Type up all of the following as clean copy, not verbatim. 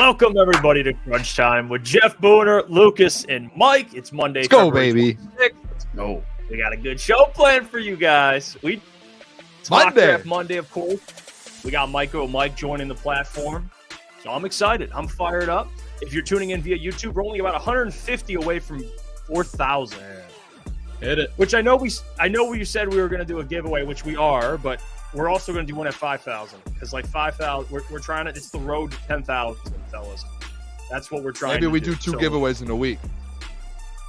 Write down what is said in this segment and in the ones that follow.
Welcome, everybody, to Crunch Time with Jeff, Booner, Lukas, and Mike. It's Monday. Let's go, February baby. 26th. Let's go. We got a good show planned for you guys. It's Monday. Draft Monday, of course. We got MicroMike joining the platform. So I'm excited. I'm fired up. If you're tuning in via YouTube, we're only about 150 away from 4,000. Hit it. Which I know we said we were going to do a giveaway, which we are, but we're also going to do one at 5,000 because 5,000. We're trying to. It's the road to 10,000, fellas. That's what we're trying. Maybe to we do two giveaways in a week.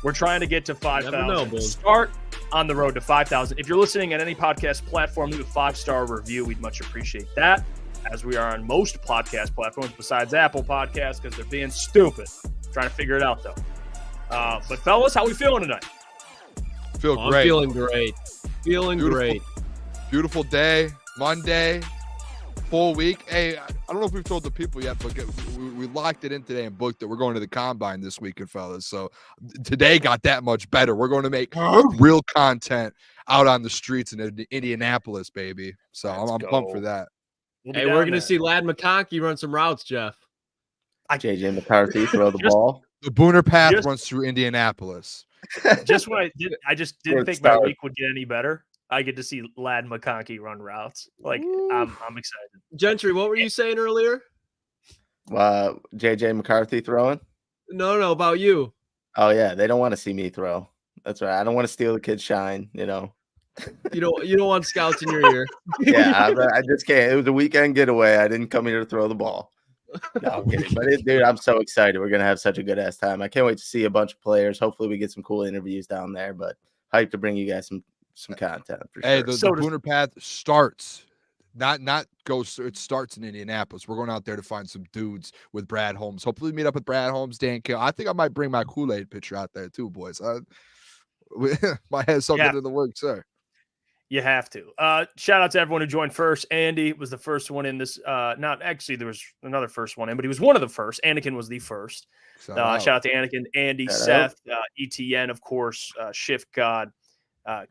We're trying to get to 5,000. Boy. Start on the road to 5,000. If you're listening at any podcast platform, leave a 5-star review. We'd much appreciate that. As we are on most podcast platforms besides Apple Podcasts because they're being stupid. Trying to figure it out though. But fellas, how we feeling tonight? Feel I'm great. feeling great. Great. Beautiful day, Monday, full week. Hey, I don't know if we've told the people yet, but we locked it in today and booked it. We're going to the Combine this weekend, fellas. So today got that much better. We're going to make real content out on the streets in Indianapolis, baby. So I'm pumped for that. Hey, we're going to see Lad McConkey run some routes, Jeff. JJ McCarthy throw the ball. The Booner path runs through Indianapolis. Just when I just didn't think my week would get any better. I get to see Lad McConkey run routes. I'm excited. Gentry, what were you saying earlier? JJ McCarthy throwing? No, about you. Oh yeah, they don't want to see me throw. That's right. I don't want to steal the kid's shine. You know. You don't want scouts in your ear. Yeah, I just can't. It was a weekend getaway. I didn't come here to throw the ball. No, I'm kidding. But dude, I'm so excited. We're gonna have such a good ass time. I can't wait to see a bunch of players. Hopefully, we get some cool interviews down there. But hyped to bring you guys some content for sure. Hey, the Booner path starts. Not goes. It starts in Indianapolis. We're going out there to find some dudes with Brad Holmes. Hopefully, meet up with Brad Holmes, Dan Kill. I think I might bring my Kool-Aid pitcher out there too, boys. Might have something in the works, sir. You have to. Shout out to everyone who joined first. Andy was the first one in this. Not actually, there was another first one in, but he was one of the first. Anakin was the first. Shout out to Anakin, Andy, Seth, ETN, of course, Shift God,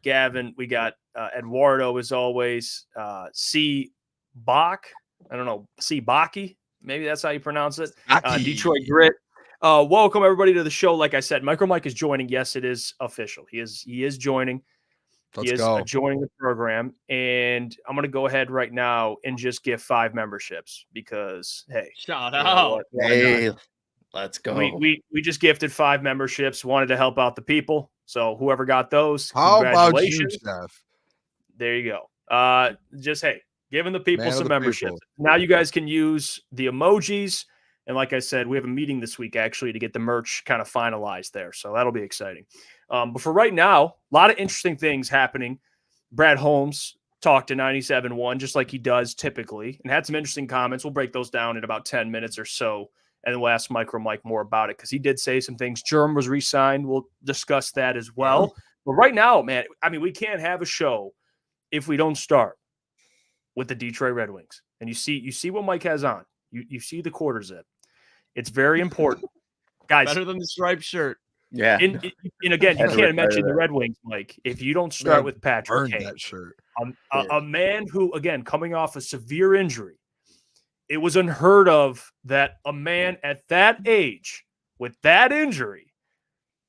Gavin. We got Eduardo as always. C. Bach. I don't know. C. Baki. Maybe that's how you pronounce it. Detroit Grit. Welcome everybody to the show. Like I said, MicroMike is joining. Yes, it is official. He is joining. He is joining the program, and I'm going to go ahead right now and just give 5 memberships because, hey. Shout out. Hey, let's go. We just gifted 5 memberships, wanted to help out the people. So whoever got those, how about you, congratulations. Jeff? There you go. Giving the people some memberships. Now you guys can use the emojis. And like I said, we have a meeting this week, actually, to get the merch kind of finalized there. So that'll be exciting. But for right now, a lot of interesting things happening. Brad Holmes talked to 97.1, just like he does typically, and had some interesting comments. We'll break those down in about 10 minutes or so, and then we'll ask MicroMike more about it because he did say some things. JRM was re-signed. We'll discuss that as well. But right now, man, I mean, we can't have a show if we don't start with the Detroit Red Wings. And you see what Mike has on. You see the quarter zip. It's very important. Guys. Better than the striped shirt. Yeah. And again, you can't mention the Red Wings, Mike, if you don't start with Patrick Kane. That shirt. A man who, again, coming off a severe injury, it was unheard of that a man at that age with that injury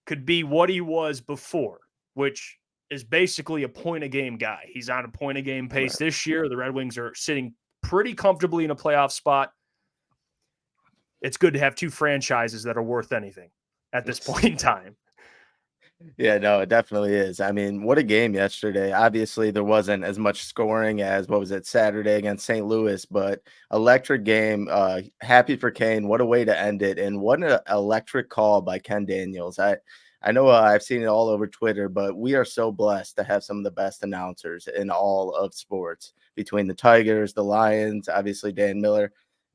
could be what he was before, which is basically a point-a-game guy. He's on a point-a-game pace this year. The Red Wings are sitting pretty comfortably in a playoff spot. It's good to have 2 franchises that are worth anything at this point in time. Yeah, no, it definitely is. I mean, what a game yesterday. Obviously, there wasn't as much scoring as, Saturday against St. Louis, but electric game. Happy for Kane. What a way to end it. And what an electric call by Ken Daniels. I know I've seen it all over Twitter, but we are so blessed to have some of the best announcers in all of sports between the Tigers, the Lions, obviously Dan Miller.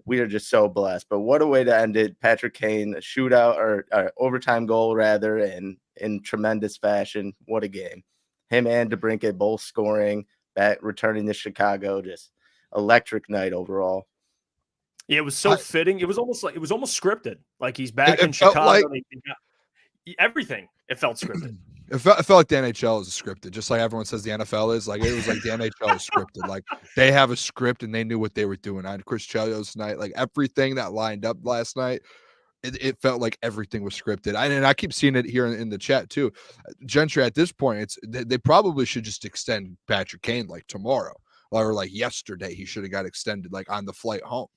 We are just so blessed. But what a way to end it. Patrick Kane, a shootout or overtime goal, rather, and in tremendous fashion. What a game. Him and DeBrincat both scoring, back returning to Chicago. Just electric night overall. Yeah, it was so fitting. It was almost scripted. Like he's back in Chicago. Everything. It felt scripted. It felt like the NHL is scripted, just like everyone says the NFL is. Like, it was like the NHL is scripted. Like, they have a script and they knew what they were doing. I had Chris Chelios tonight. Like, everything that lined up last night, it felt like everything was scripted. And I keep seeing it here in the chat too. Gentry, at this point, they probably should just extend Patrick Kane like tomorrow or like yesterday. He should have got extended like on the flight home.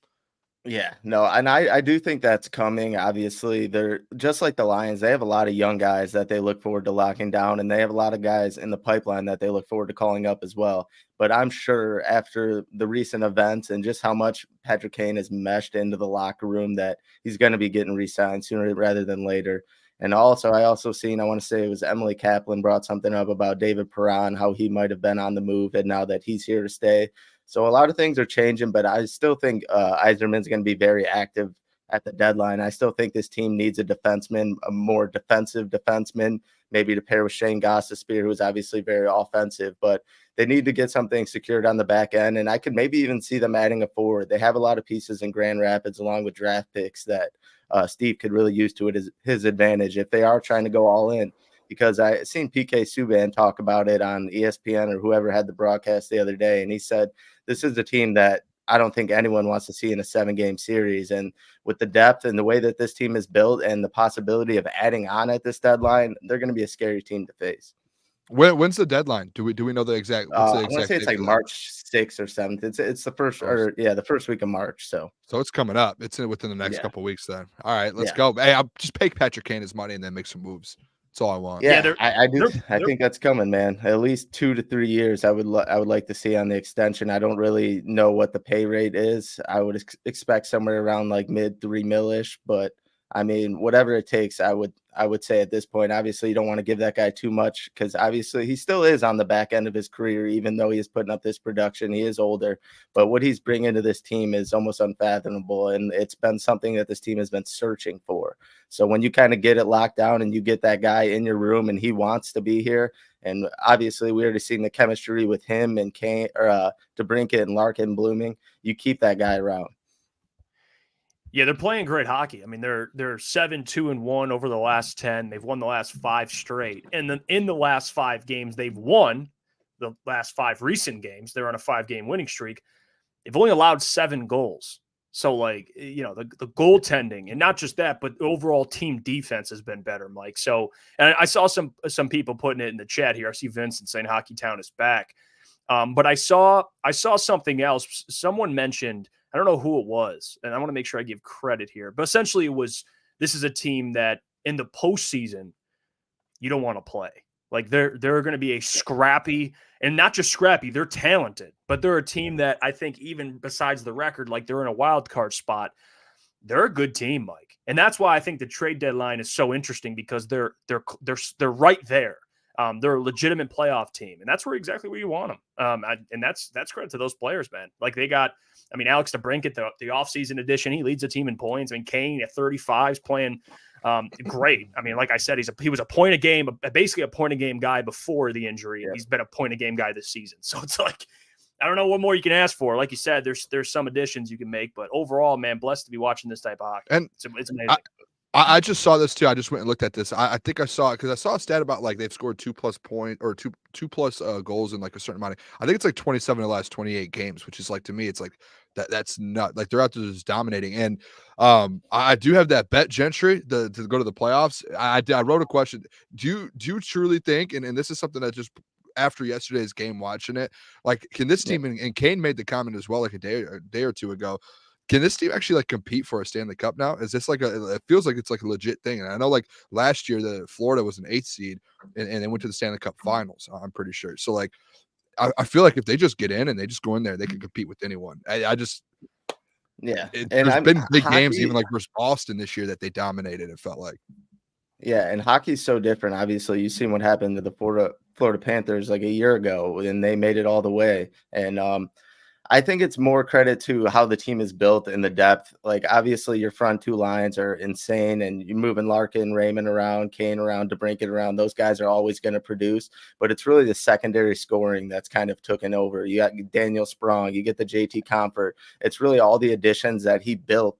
Yeah, no, and I do think that's coming. Obviously, they're just like the Lions. They have a lot of young guys that they look forward to locking down, and they have a lot of guys in the pipeline that they look forward to calling up as well. But I'm sure after the recent events and just how much Patrick Kane has meshed into the locker room that he's going to be getting re-signed sooner rather than later. And also, I want to say it was Emily Kaplan brought something up about David Perron, how he might have been on the move, and now that he's here to stay. So a lot of things are changing, but I still think Yzerman's going to be very active at the deadline. I still think this team needs a defenseman, a more defensive defenseman, maybe to pair with Shane Gostisbehere, who's obviously very offensive, but they need to get something secured on the back end. And I could maybe even see them adding a forward. They have a lot of pieces in Grand Rapids along with draft picks that Steve could really use to his advantage if they are trying to go all in. Because I seen PK Subban talk about it on ESPN or whoever had the broadcast the other day. And he said, this is a team that I don't think anyone wants to see in a 7-game series. And with the depth and the way that this team is built and the possibility of adding on at this deadline, they're going to be a scary team to face. When's the deadline? Do we know the exact? I want to say it's like March 6th or 7th. It's the first, or the first week of March. So it's coming up. It's within the next couple of weeks. Then all right, let's go. Hey, I'll just pay Patrick Kane his money and then make some moves. That's all I want. Yeah, I do. I think that's coming, man. At least 2 to 3 years. I would like to see on the extension. I don't really know what the pay rate is. I would expect somewhere around like mid $3 million-ish, but I mean, whatever it takes, I would say at this point. Obviously, you don't want to give that guy too much because obviously he still is on the back end of his career, even though he is putting up this production. He is older, but what he's bringing to this team is almost unfathomable, and it's been something that this team has been searching for. So when you kind of get it locked down and you get that guy in your room and he wants to be here, and obviously we already seen the chemistry with him and Kane or DeBrincat and Larkin blooming, you keep that guy around. Yeah, they're playing great hockey. I mean, they're 7-2-1 over the last 10. They've won the last 5 straight. And then in the last 5 games, they've won the last 5 recent games. They're on a 5-game winning streak. They've only allowed 7 goals. So, like, you know, the goaltending, and not just that, but overall team defense has been better, Mike. So, and I saw some people putting it in the chat here. I see Vincent saying Hockey Town is back. But I saw something else. Someone mentioned, I don't know who it was, and I want to make sure I give credit here, but essentially it was, this is a team that in the postseason, you don't want to play. Like they're going to be a scrappy, and not just scrappy, they're talented, but they're a team that I think even besides the record, like they're in a wild card spot. They're a good team, Mike. And that's why I think the trade deadline is so interesting, because they're right there. They're a legitimate playoff team, and that's exactly where you want them. And that's credit to those players, man. Like they got, I mean, Alex DeBrincat, the offseason edition, he leads the team in points. I mean, Kane at 35 is playing great. I mean, like I said, he was a point a game, basically a point a game guy before the injury, and he's been a point a game guy this season. So it's like, I don't know what more you can ask for. Like you said, there's some additions you can make, but overall, man, blessed to be watching this type of hockey. And it's amazing. I just saw this too. I just went and looked at this. I think I saw it because I saw a stat about like they've scored 2+ points or two plus goals in like a certain amount. I think it's like 27 of the last 28 games, which is like, to me, it's like that's not like they're out there just dominating. And I do have that bet, Gentry, to go to the playoffs. I wrote a question. Do you truly think, and this is something that just after yesterday's game, watching it, like, can this team, and Kane made the comment as well, like a day or two ago, can this team actually like compete for a Stanley Cup now? Is this like it feels like it's like a legit thing. And I know like last year the Florida was an 8th seed and they went to the Stanley Cup finals, I'm pretty sure. So like, I feel like if they just get in and they just go in there, they can compete with anyone. There's been big games, even like versus Boston this year, that they dominated, it felt like. Yeah, and hockey's so different. Obviously, you've seen what happened to the Florida Panthers like a year ago, and they made it all the way. And I think it's more credit to how the team is built and the depth. Like, obviously, your front 2 lines are insane, and you're moving Larkin, Raymond around, Kane around, DeBrincat around. Those guys are always going to produce, but it's really the secondary scoring that's kind of taken over. You got Daniel Sprong, you get the JT Comfort. It's really all the additions that he built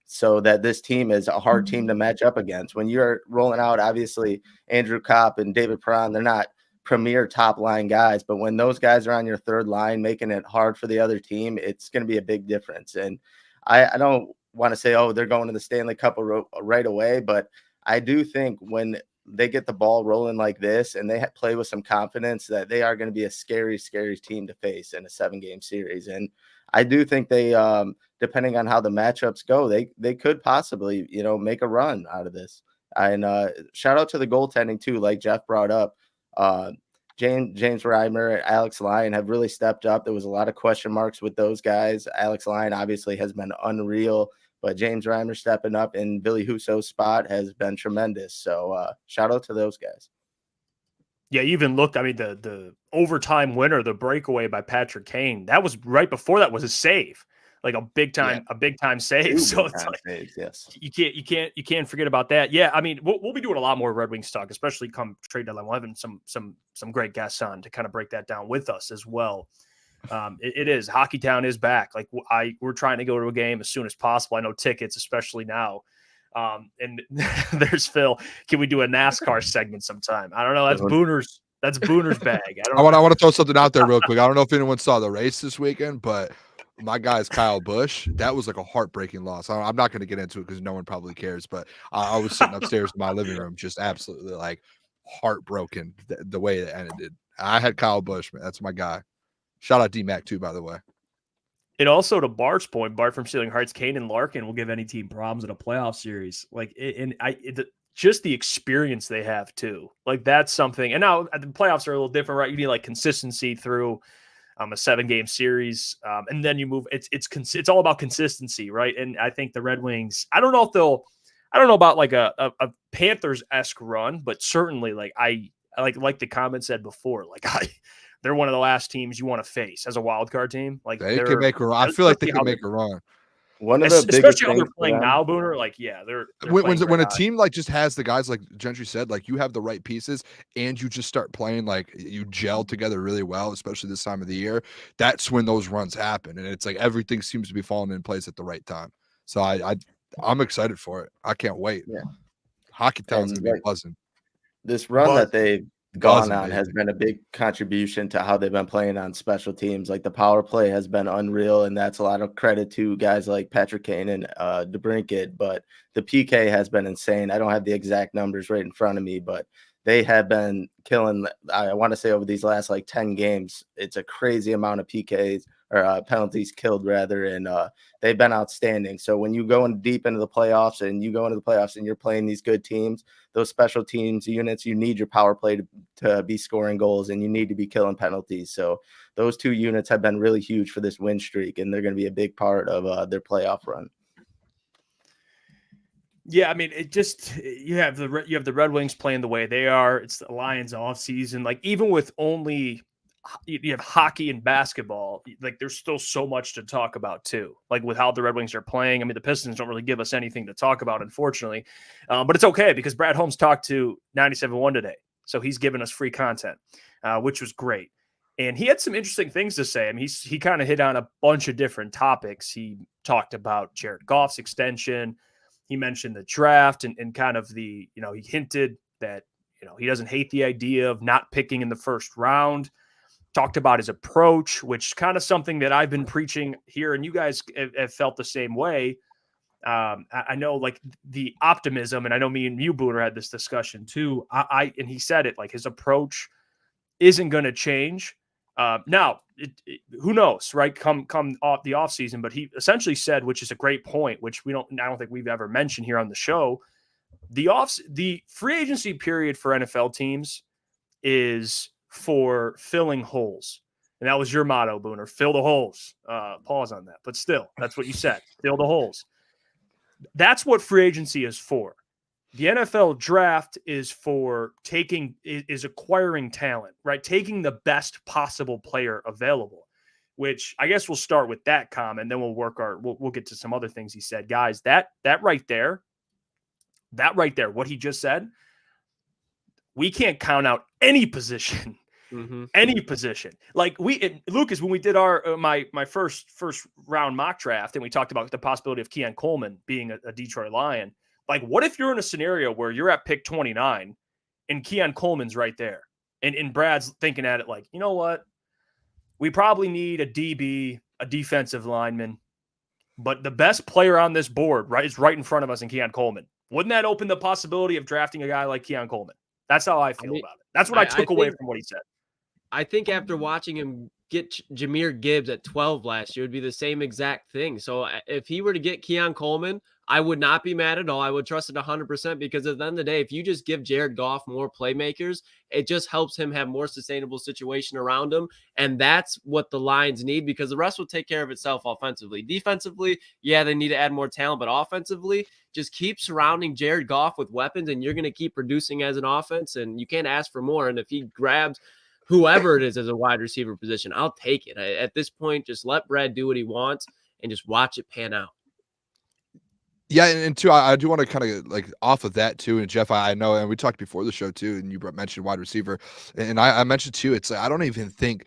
so that this team is a hard team to match up against. When you're rolling out, obviously, Andrew Kopp and David Perron, they're not premier top line guys, but when those guys are on your third line, making it hard for the other team, it's going to be a big difference. And I don't want to say, oh, they're going to the Stanley Cup right away, but I do think when they get the ball rolling like this and they play with some confidence, that they are going to be a scary, scary team to face in a 7-game series. And I do think they, depending on how the matchups go, they could possibly, make a run out of this. And shout out to the goaltending too, like Jeff brought up. James Reimer and Alex Lyon have really stepped up. There was a lot of question marks with those guys. Alex Lyon obviously has been unreal, but James Reimer stepping up in Billy Husso's spot has been tremendous. So shout out to those guys. Yeah, even looked, I mean, the overtime winner, the breakaway by Patrick Kane, that was right before that was a save. Like a big time save. So it's like, saves, yes. You can't forget about that. Yeah, I mean, we'll be doing a lot more Red Wings talk, especially come trade deadline. We'll have some great guests on to kind of break that down with us as well. It is Hockey Town is back. Like we're trying to go to a game as soon as possible. I know tickets, especially now. And there's Phil. Can we do a NASCAR segment sometime? I don't know. That's Booner's bag. I want to throw something out there real quick. I don't know if anyone saw the race this weekend, but my guy's Kyle Busch. That was like a heartbreaking loss. I'm not going to get into it because no one probably cares, but I was sitting upstairs in my living room just absolutely like heartbroken the way it ended. I had Kyle Busch, man. That's my guy. Shout out D-Mac too, by the way. And also to Bart's point, Bart from Stealing Hearts, Kane and Larkin will give any team problems in a playoff series. Like, just the experience they have too. Like that's something. And now the playoffs are a little different, right? You need like consistency through a 7-game series, and then you move. It's all about consistency, right? And I think the Red Wings. I don't know about like a Panthers-esque run, but certainly like I like the comment said before. Like they're one of the last teams you want to face as a wild card team. Like they can make a run. I feel like they can make a run. One of the especially how they're playing now, Booner. Like, yeah, they're when a team like just has the guys like Gentry said, like you have the right pieces and you just start playing like you gel together really well, especially this time of the year. That's when those runs happen, and it's like everything seems to be falling in place at the right time. So I'm excited for it. I can't wait. Yeah, Hockey Town's gonna be buzzing. This run that they've gone on has been a big contribution to how they've been playing on special teams. Like the power play has been unreal, and that's a lot of credit to guys like Patrick Kane and DeBrincat. But the PK has been insane. I don't have the exact numbers right in front of me, but they have been killing. I want to say over these last like 10 games, it's a crazy amount of PKs or penalties killed rather, and they've been outstanding. So when you go in deep into the playoffs and you're playing these good teams, those special teams units, you need your power play to be scoring goals, and you need to be killing penalties. So those two units have been really huge for this win streak, and they're going to be a big part of their playoff run. Yeah, I mean, you have the Red Wings playing the way they are. It's the Lions off season. Like even with only you have hockey and basketball, like there's still so much to talk about too. Like with how the Red Wings are playing. I mean, the Pistons don't really give us anything to talk about, unfortunately. But it's okay because Brad Holmes talked to 97.1 today. So he's given us free content, which was great. And he had some interesting things to say. I mean, he kind of hit on a bunch of different topics. He talked about Jared Goff's extension. He mentioned the draft and kind of he hinted that, he doesn't hate the idea of not picking in the first round. Talked about his approach, which kind of something that I've been preaching here, and you guys have felt the same way. I know like the optimism, and I know me and you, Booner, had this discussion too. And he said it, like his approach isn't going to change. Now, who knows, right? Come off the offseason, but he essentially said, which is a great point, which I don't think we've ever mentioned here on the show. The free agency period for NFL teams is for filling holes. And that was your motto, Booner, fill the holes. Pause on that. But still, that's what you said. Fill the holes. That's what free agency is for. The NFL draft is for acquiring talent, right? Taking the best possible player available, which I guess we'll start with that comment, then we'll get to some other things he said. Guys, that right there, what he just said, we can't count out any position Any position. Like Lucas, when we did our my first round mock draft and we talked about the possibility of Keon Coleman being a Detroit Lion, like what if you're in a scenario where you're at pick 29 and Keon Coleman's right there and Brad's thinking at it like, you know what? We probably need a DB, a defensive lineman, but the best player on this board is right in front of us in Keon Coleman. Wouldn't that open the possibility of drafting a guy like Keon Coleman? That's how I feel about it. That's what I took away from what he said. I think after watching him get Jahmyr Gibbs at 12 last year, it would be the same exact thing. So if he were to get Keon Coleman, I would not be mad at all. I would trust it 100% because at the end of the day, if you just give Jared Goff more playmakers, it just helps him have more sustainable situation around him. And that's what the Lions need because the rest will take care of itself offensively. Defensively, yeah, they need to add more talent, but offensively, just keep surrounding Jared Goff with weapons and you're going to keep producing as an offense and you can't ask for more. And if he grabs whoever it is as a wide receiver position, I'll take it. At this point, just let Brad do what he wants and just watch it pan out. Yeah, and two, I do want to kind of like off of that too. And Jeff, I know, and we talked before the show too, and you mentioned wide receiver, and I mentioned too. It's I don't even think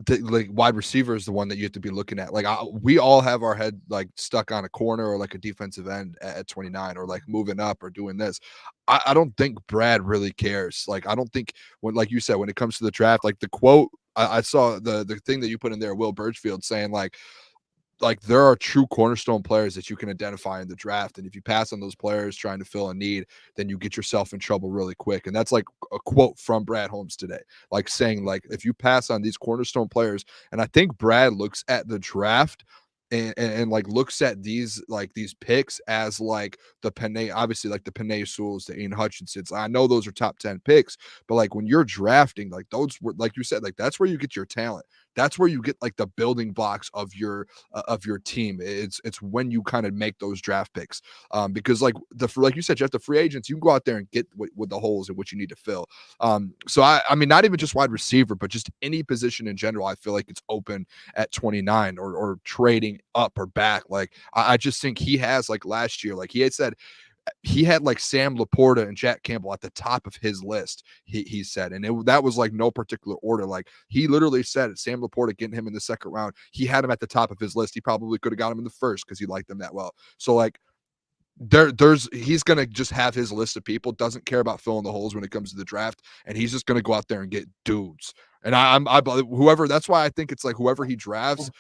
that like wide receiver is the one that you have to be looking at. Like we all have our head like stuck on a corner or like a defensive end at 29 or like moving up or doing this. I don't think Brad really cares. Like I don't think when, like you said, when it comes to the draft, like the quote I saw the thing that you put in there, Will Birchfield saying like there are true cornerstone players that you can identify in the draft. And if you pass on those players trying to fill a need, then you get yourself in trouble really quick. And that's like a quote from Brad Holmes today, like saying like, if you pass on these cornerstone players, and I think Brad looks at the draft and like looks at these picks as like the Penei, obviously like the Penei Sewells, the Ian Hutchinsons. I know those are top 10 picks, but like when you're drafting, like those were, like you said, like that's where you get your talent. That's where you get like the building blocks of your team. It's when you kind of make those draft picks, because like you said, Jeff, the free agents, you can go out there and get with the holes in which you need to fill. So I mean, not even just wide receiver, but just any position in general. I feel like it's open at 29 or trading up or back. Like I just think he has like last year, like he had said. He had like Sam Laporta and Jack Campbell at the top of his list, he said. And that was like no particular order. Like he literally said Sam Laporta getting him in the second round. He had him at the top of his list. He probably could have got him in the first because he liked them that well. So like he's going to just have his list of people, doesn't care about filling the holes when it comes to the draft. And he's just going to go out there and get dudes. And whoever, that's why I think it's like whoever he drafts,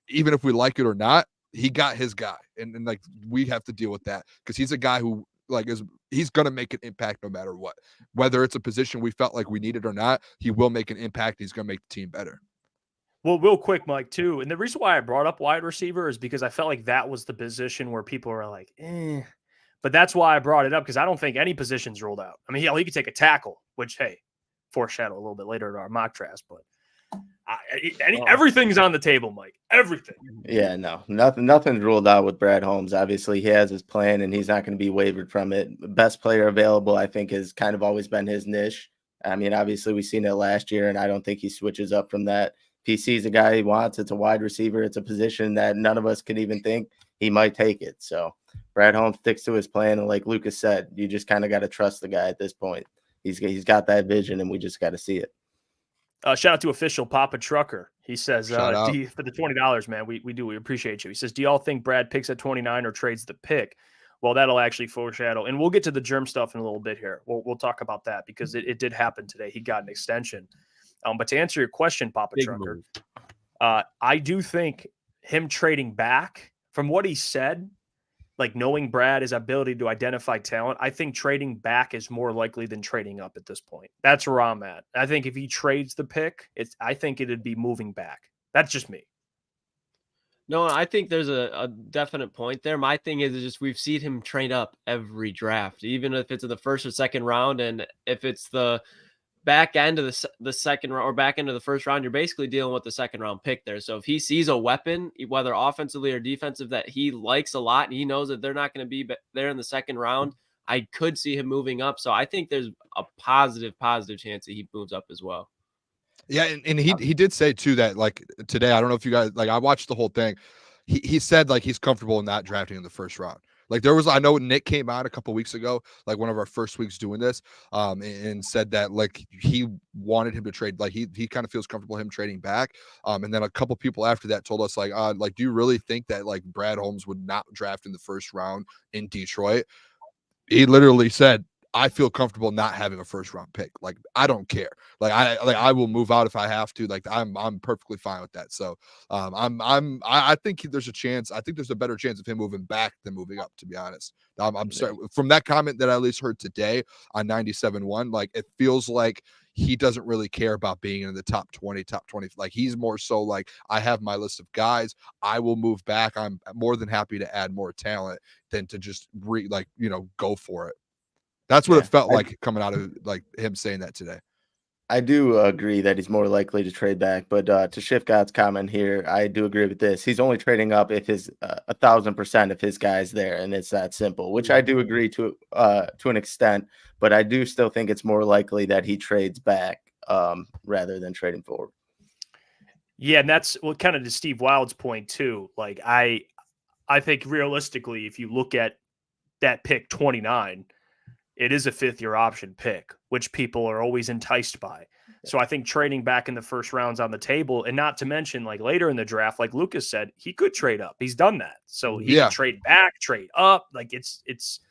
even if we like it or not, he got his guy, and like we have to deal with that because he's a guy who like he's gonna make an impact no matter what. Whether it's a position we felt like we needed or not, he will make an impact. He's gonna make the team better. Well, real quick, Mike, too, and the reason why I brought up wide receiver is because I felt like that was the position where people were like, but that's why I brought it up because I don't think any position's ruled out. I mean, he could take a tackle, which foreshadow a little bit later in our mock drafts, but. Everything's on the table, Mike. Everything. Yeah, no, nothing's ruled out with Brad Holmes. Obviously, he has his plan, and he's not going to be wavered from it. Best player available, I think, has kind of always been his niche. I mean, obviously, we've seen it last year, and I don't think he switches up from that. If he sees a guy he wants, it's a wide receiver. It's a position that none of us could even think he might take it. So Brad Holmes sticks to his plan, and like Lucas said, you just kind of got to trust the guy at this point. He's got that vision, and we just got to see it. Shout out to official Papa Trucker. He says, for the $20, man, we appreciate you. He says, do y'all think Brad picks at 29 or trades the pick? Well, that'll actually foreshadow. And we'll get to the germ stuff in a little bit here. We'll talk about that because it did happen today. He got an extension. But to answer your question, Papa Trucker, I do think him trading back from what he said, like knowing Brad, his ability to identify talent, I think trading back is more likely than trading up at this point. That's where I'm at. I think if he trades the pick, I think it'd be moving back. That's just me. No, I think there's a definite point there. My thing is just we've seen him trade up every draft, even if it's in the first or second round. And if it's the back end of the second round or back end of the first round, you're basically dealing with the second round pick there. So if he sees a weapon, whether offensively or defensive, that he likes a lot and he knows that they're not going to be there in the second round, I could see him moving up. So I think there's a positive chance that he moves up as well. Yeah, and he did say too that like today, I don't know if you guys like I watched the whole thing. He said like he's comfortable in not drafting in the first round. Like I know Nick came on a couple weeks ago, like one of our first weeks doing this, and said that like he wanted him to trade, like he kind of feels comfortable him trading back. And then a couple people after that told us like do you really think that like Brad Holmes would not draft in the first round in Detroit? He literally said, I feel comfortable not having a first round pick. Like, I don't care. I will move out if I have to. Like, I'm perfectly fine with that. So, I think there's a chance. I think there's a better chance of him moving back than moving up, to be honest. I'm sorry. From that comment that I at least heard today on 97.1, like, it feels like he doesn't really care about being in the top 20. Like, he's more so like, I have my list of guys. I will move back. I'm more than happy to add more talent than to just go for it. That's what it felt like coming out of like him saying that today. I do agree that he's more likely to trade back, but to shift God's comment here, I do agree with this. He's only trading up if his 1,000% of his guys there, and it's that simple. Which I do agree to an extent, but I do still think it's more likely that he trades back rather than trading forward. Yeah, and that's kind of to Steve Wild's point too. Like I think realistically, if you look at that pick 29. It is a fifth-year option pick, which people are always enticed by. So I think trading back in the first round's on the table, and not to mention like later in the draft, like Lukas said, he could trade up. He's done that. So he can trade back, trade up. Like it's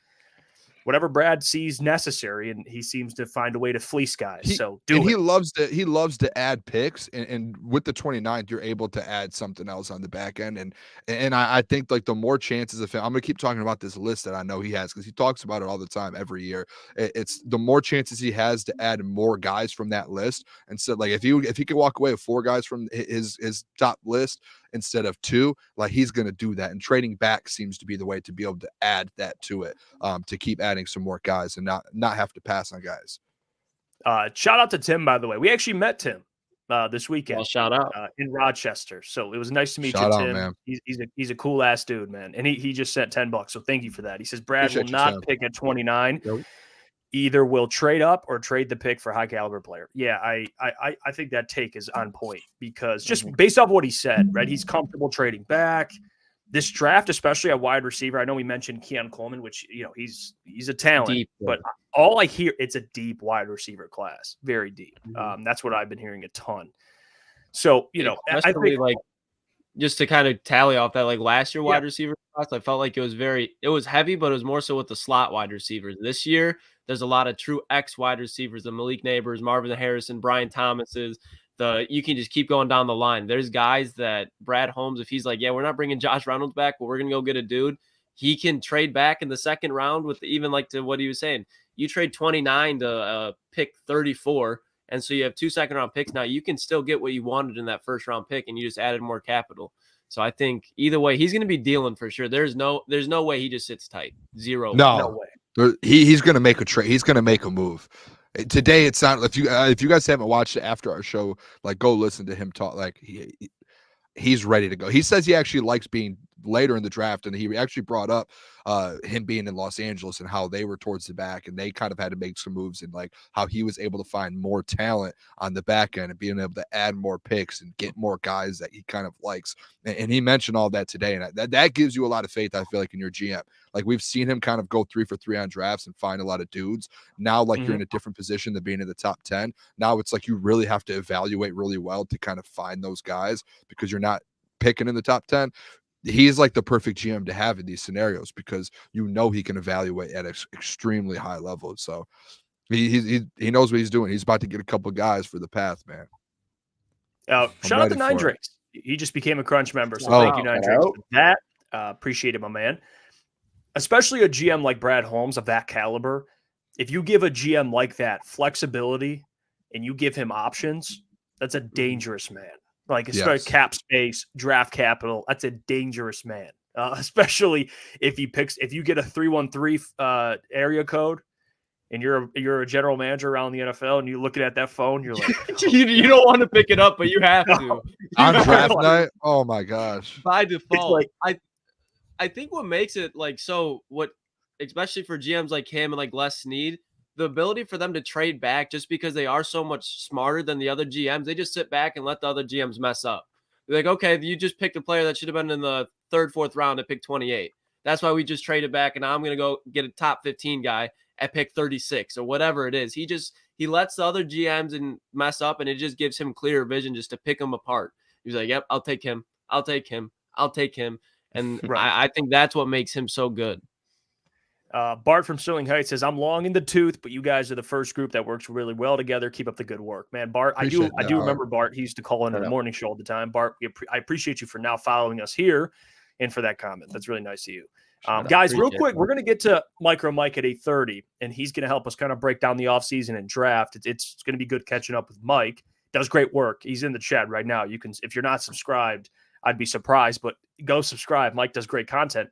whatever Brad sees necessary, and he seems to find a way to fleece guys. He loves to add picks, and with the 29th, you're able to add something else on the back end. And I think like the more chances of him, I'm gonna keep talking about this list that I know he has because he talks about it all the time every year. It's the more chances he has to add more guys from that list. And so like if he could walk away with 4 guys from his top list instead of 2, like he's going to do that. And trading back seems to be the way to be able to add that to it, to keep adding some more guys and not have to pass on guys. Shout out to Tim, by the way. We actually met Tim this weekend. Well, shout out in Rochester. So it was nice to meet you, Tim. Man. He's a cool ass dude, man. And he just sent $10. So thank you for that. He says Brad will not pick at 29. Nope. Either will trade up or trade the pick for a high caliber player. Yeah, I think that take is on point because just based off what he said, right? He's comfortable trading back. This draft, especially at wide receiver, I know we mentioned Keon Coleman, which he's a talent, deep, but all I hear, it's a deep wide receiver class, very deep. That's what I've been hearing a ton. So I think like just to kind of tally off that, like last year wide receiver class, I felt like it was heavy, but it was more so with the slot wide receivers. This year, there's a lot of true X wide receivers, the Malik Neighbors, Marvin Harrison, Brian Thomas's. You can just keep going down the line. There's guys that Brad Holmes, if he's like, yeah, we're not bringing Josh Reynolds back, but we're going to go get a dude, he can trade back in the second round with even like to what he was saying. You trade 29 to pick 34, and so you have 2 second-round picks now. You can still get what you wanted in that first-round pick, and you just added more capital. So I think either way, he's going to be dealing for sure. There's no way he just sits tight. No way. He's going to make a trade. He's going to make a move. Today, it's not. If you guys haven't watched it after our show, like go listen to him talk. Like he's ready to go. He says he actually likes being later in the draft, and he actually brought up him being in Los Angeles and how they were towards the back, and they kind of had to make some moves, and like how he was able to find more talent on the back end and being able to add more picks and get more guys that he kind of likes. And he mentioned all that today, and that gives you a lot of faith, I feel like, in your GM. Like we've seen him kind of go 3 for 3 on drafts and find a lot of dudes. Now, like you're in a different position than being in the top 10. Now it's like you really have to evaluate really well to kind of find those guys because you're not picking in the top 10. He's like the perfect GM to have in these scenarios because he can evaluate at an extremely high level. So he knows what he's doing. He's about to get a couple of guys for the path, man. Shout out to Nine Drakes. He just became a Crunch member. So thank you, Nine Drakes, for that. Appreciate it, my man. Especially a GM like Brad Holmes of that caliber. If you give a GM like that flexibility and you give him options, that's a dangerous man. Like, especially cap space, draft capital, that's a dangerous man. Especially if you get a 313 area code and you're a general manager around the NFL and you're looking at that phone, you're like, you don't want to pick it up, but you have to. On draft night? Oh my gosh. By default, I think what makes it like especially for GMs like him and like Les Snead, the ability for them to trade back just because they are so much smarter than the other GMs, they just sit back and let the other GMs mess up. They're like, okay, you just picked a player that should have been in the 3rd, 4th round at pick 28. That's why we just traded back, and now I'm going to go get a top 15 guy at pick 36 or whatever it is. He lets the other GMs and mess up, and it just gives him clearer vision just to pick them apart. He's like, yep, I'll take him. I'll take him. I'll take him. And I think that's what makes him so good. Bart from Sterling Heights says, I'm long in the tooth, but you guys are the first group that works really well together. Keep up the good work, man. Bart, I do remember Bart. He used to call in the morning show all the time. Bart, I appreciate you for now following us here and for that comment. That's really nice of you. Guys, real quick, we're going to get to MicroMike at 8:30, and he's going to help us kind of break down the offseason and draft. It's going to be good catching up with Mike. Does great work. He's in the chat right now. You can, if you're not subscribed, I'd be surprised, but go subscribe. Mike does great content.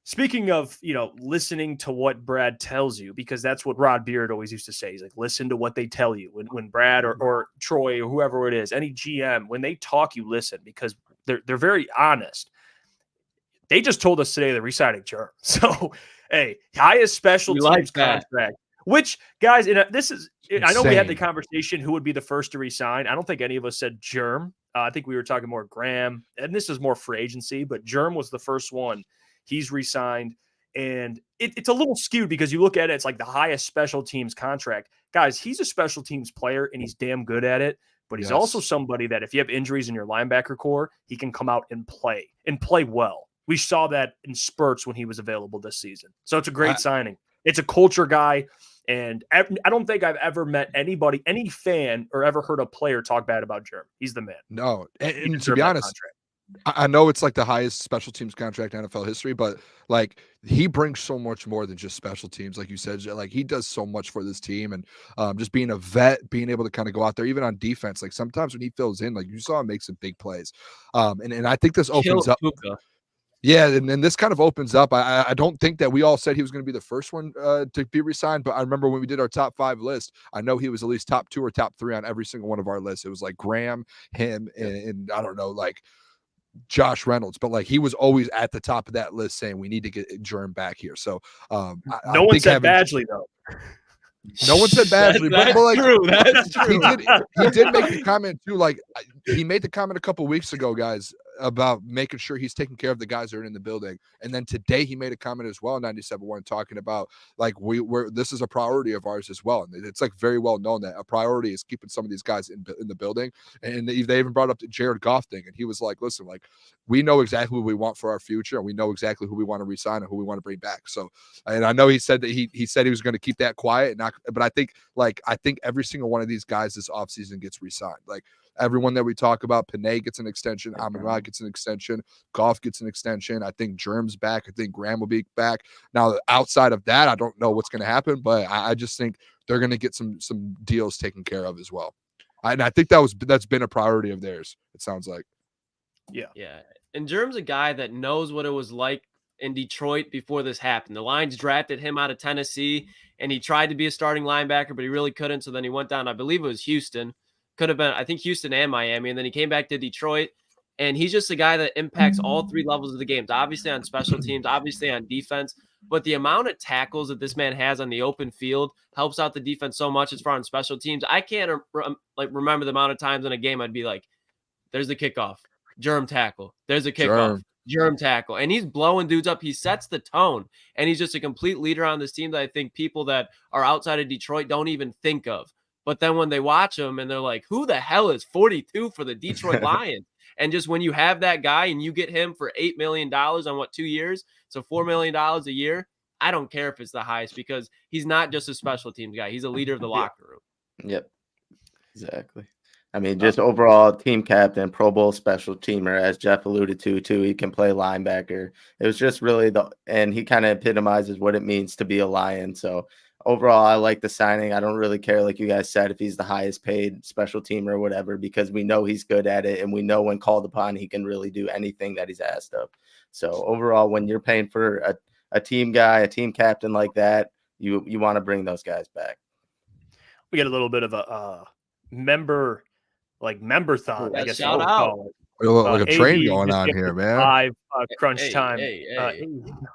Speaking of, listening to what Brad tells you, because that's what Rod Beard always used to say. He's like, listen to what they tell you. When Brad or Troy or whoever it is, any GM, when they talk, you listen, because they're very honest. They just told us today they're re-signing Jerm. So, hey, highest special teams contract. Which, guys, this is – I know we had the conversation who would be the first to re-sign. I don't think any of us said Jerm. I think we were talking more Graham, and this is more free agency, but Jerm was the first one. He's re-signed, and it's a little skewed because you look at it, it's like the highest special teams contract. Guys, he's a special teams player, and he's damn good at it, but he's also somebody that if you have injuries in your linebacker core, he can come out and play well. We saw that in spurts when he was available this season. So it's a great signing. It's a culture guy, and I don't think I've ever met anybody, any fan, or ever heard a player talk bad about Jerm. He's the man. No, and to be honest, I know it's like the highest special teams contract in NFL history, but like he brings so much more than just special teams. Like you said, like he does so much for this team, and just being a vet, being able to kind of go out there, even on defense, like sometimes when he fills in, like you saw him make some big plays. And I think this opens up. Yeah, and this kind of opens up. I don't think that we all said he was going to be the first one to be re-signed, but I remember when we did our top 5 list, I know he was at least top 2 or top 3 on every single one of our lists. It was like Graham, him, and I don't know, like Josh Reynolds, but like he was always at the top of that list saying we need to get Jerm back here. So no one said Badgley though. No one said Badgley, but like true. That's true. He did make the comment too. Like he made the comment a couple weeks ago, guys, about making sure he's taking care of the guys that are in the building. And then today he made a comment as well, 97.1, talking about like this is a priority of ours as well. And it's like very well known that a priority is keeping some of these guys in the building. And they even brought up the Jared Goff thing. And he was like, listen, like we know exactly what we want for our future, and we know exactly who we want to re-sign and who we want to bring back. So, and I know he said that he said he was going to keep that quiet, but I think every single one of these guys this offseason gets re-signed. Like everyone that we talk about, Panay gets an extension, Amon-Ra gets an extension, Goff gets an extension. I think Jerm's back. I think Graham will be back. Now, outside of that, I don't know what's going to happen, but I just think they're going to get some deals taken care of as well. And I think that's been a priority of theirs, it sounds like. Yeah. And Jerm's a guy that knows what it was like in Detroit before this happened. The Lions drafted him out of Tennessee, and he tried to be a starting linebacker, but he really couldn't. So then he went down, I believe it was Houston. Could have been, I think, Houston and Miami. And then he came back to Detroit, and he's just a guy that impacts all 3 levels of the games, obviously on special teams, obviously on defense. But the amount of tackles that this man has on the open field helps out the defense so much as far as special teams. I can't remember the amount of times in a game I'd be like, there's the kickoff, Jerm tackle. There's a kickoff, Jerm tackle. And he's blowing dudes up. He sets the tone, and he's just a complete leader on this team that I think people that are outside of Detroit don't even think of. But then when they watch him and they're like, who the hell is 42 for the Detroit Lions? And just when you have that guy and you get him for $8 million on 2 years, so $4 million a year, I don't care if it's the highest, because he's not just a special teams guy. He's a leader of the locker room. Yep, exactly. I mean, just overall team captain, Pro Bowl special teamer, as Jeff alluded to, too. He can play linebacker. It was just really and he kind of epitomizes what it means to be a Lion. So overall, I like the signing. I don't really care, like you guys said, if he's the highest paid special teamer or whatever, because we know he's good at it, and we know when called upon, he can really do anything that he's asked of. So overall, when you're paying for a team guy, a team captain like that, you want to bring those guys back. We get a little bit of a member thon, I guess. Shout out. Like a train going on here, man. 5 crunch time.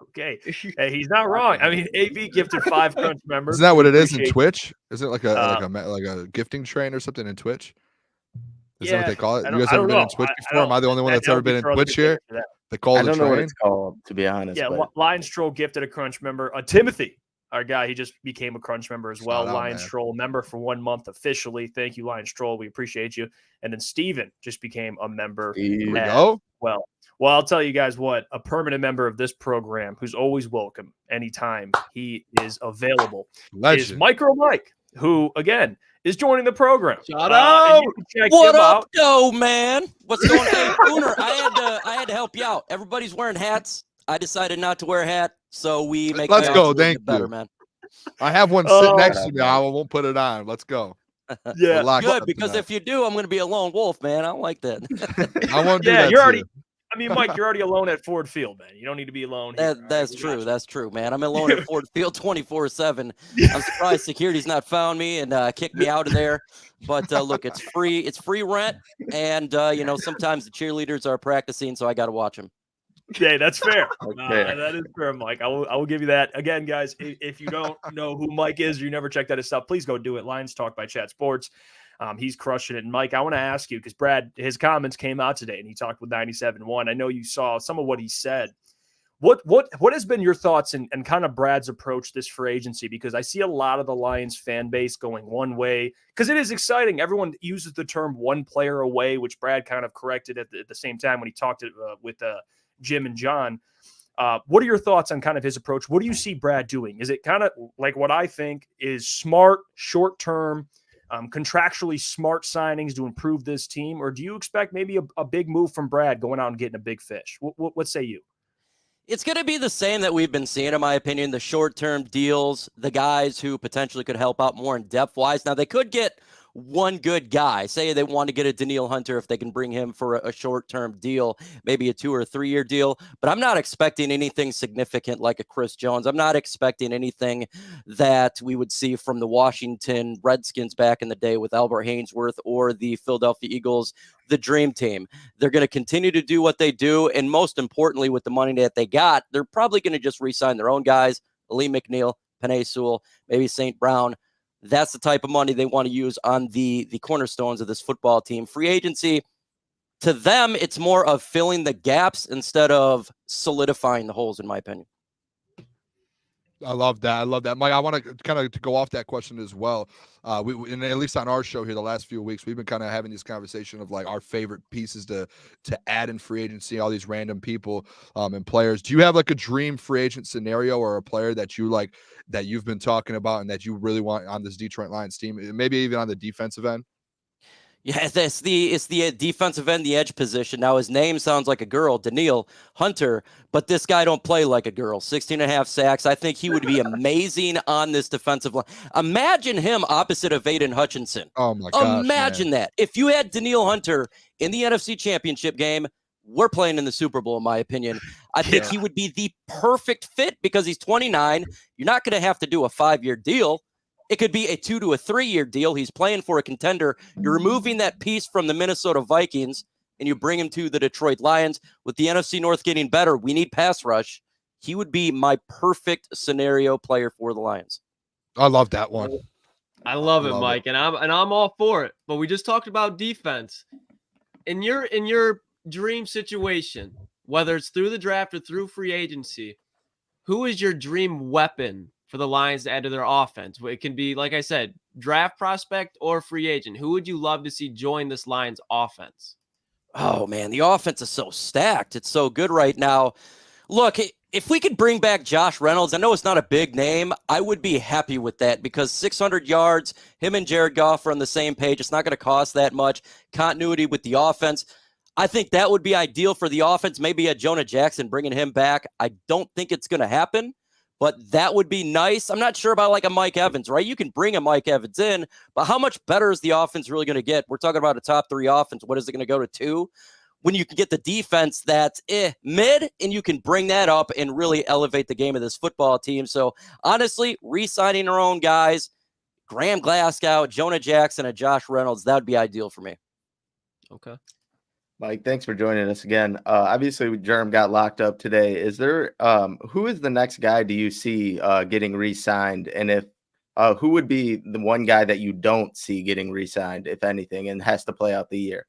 Okay. Hey, he's not wrong. I mean, AV gifted 5 crunch members. Isn't that what it is in Twitch? Is it like a gifting train or something in Twitch? Is that what they call it? I You guys don't ever been know. in Twitch before? Am I the only one that's ever been in Twitch here? They call I the don't know what train. it's called, to be honest. Yeah, but Lions Troll gifted a Crunch member. Timothy, our guy, he just became a Crunch member as well. Shout out, Lions man. Troll member for 1 month officially. Thank you, Lions Troll. We appreciate you. And then Steven just became a member. Here we as go. Well, I'll tell you guys what, a permanent member of this program who's always welcome anytime he is available is Legend. MicroMike, who, again, is joining the program. Shout out! And you can check What him up, out. though, man? What's going on? Hey, Booner, I had to help you out. Everybody's wearing hats. I decided not to wear a hat, so we make Let's the go. odds a little Thank bit better, you. man. I have one sitting Oh, next to me. I won't put it on. Let's go. Yeah. We're locked Good, up because tonight. if you do, I'm going to be a lone wolf, man. I don't like that. I won't do Yeah, that. you're to already. you. I mean, Mike, you're already alone at Ford Field, man. You don't need to be alone. Here, That's We got true. you. That's true, man. I'm alone at Ford Field 24/7. I'm surprised security's not found me and kicked me out of there. But look, it's free. It's free rent, and sometimes the cheerleaders are practicing, so I got to watch them. Yeah, that's fair. Okay. That is fair, Mike. I will give you that. Again, guys, if you don't know who Mike is or you never checked out his stuff, please go do it. Lions Talk by Chat Sports. He's crushing it. And Mike, I want to ask you, because Brad, his comments came out today and he talked with 97.1. I know you saw some of what he said. What has been your thoughts and kind of Brad's approach this free agency? Because I see a lot of the Lions fan base going one way, because it is exciting. Everyone uses the term one player away, which Brad kind of corrected at the same time when he talked with Jim and John. What are your thoughts on kind of his approach? What do you see Brad doing? Is it kind of like what I think is smart, short-term, contractually smart signings to improve this team? Or do you expect maybe a big move from Brad going out and getting a big fish? What say you? It's going to be the same that we've been seeing, in my opinion, the short-term deals, the guys who potentially could help out more in depth-wise. Now, they could get one good guy. Say they want to get a Danielle Hunter if they can bring him for a short-term deal, maybe a 2 or 3 year deal. But I'm not expecting anything significant like a Chris Jones. I'm not expecting anything that we would see from the Washington Redskins back in the day with Albert Haynesworth or the Philadelphia Eagles, the dream team. They're going to continue to do what they do. And most importantly, with the money that they got, they're probably going to just re-sign their own guys, Lee McNeil, Penei Sewell, maybe St. Brown. That's the type of money they want to use on the cornerstones of this football team. Free agency, to them, it's more of filling the gaps instead of solidifying the holes, in my opinion. I love that. Mike, I want to kind of go off that question as well. And at least on our show here, the last few weeks, we've been kind of having this conversation of like our favorite pieces to add in free agency, all these random people and players. Do you have like a dream free agent scenario or a player that you like that you've been talking about and that you really want on this Detroit Lions team? Maybe even on the defensive end? Yeah, it's the defensive end, the edge position. Now, his name sounds like a girl, Danielle Hunter, but this guy don't play like a girl. 16.5 sacks. I think he would be amazing on this defensive line. Imagine him opposite of Aiden Hutchinson. Oh, my gosh. Imagine that. If you had Danielle Hunter in the NFC Championship game, we're playing in the Super Bowl, in my opinion. I think he would be the perfect fit because he's 29. You're not going to have to do a 5-year deal. It could be a 2 to a 3 year deal. He's playing for a contender. You're removing that piece from the Minnesota Vikings and you bring him to the Detroit Lions. With the NFC North getting better, we need pass rush. He would be my perfect scenario player for the Lions. I love that one. I love it, Mike, and I'm all for it. But we just talked about defense. In your dream situation, whether it's through the draft or through free agency, who is your dream weapon for the Lions to add to their offense? It can be, like I said, draft prospect or free agent. Who would you love to see join this Lions offense? Oh, man, the offense is so stacked. It's so good right now. Look, if we could bring back Josh Reynolds, I know it's not a big name. I would be happy with that because 600 yards, him and Jared Goff are on the same page. It's not going to cost that much. Continuity with the offense. I think that would be ideal for the offense. Maybe a Jonah Jackson, bringing him back. I don't think it's going to happen, but that would be nice. I'm not sure about like a Mike Evans, right? You can bring a Mike Evans in, but how much better is the offense really going to get? We're talking about a top 3 offense. What is it going to go to 2? When you can get the defense that's mid and you can bring that up and really elevate the game of this football team. So honestly, re-signing our own guys, Graham Glasgow, Jonah Jackson, and Josh Reynolds, that would be ideal for me. Okay. Mike, thanks for joining us again. Obviously, Jerem got locked up today. Is there who is the next guy do you see getting re-signed? And if who would be the one guy that you don't see getting re-signed, if anything, and has to play out the year?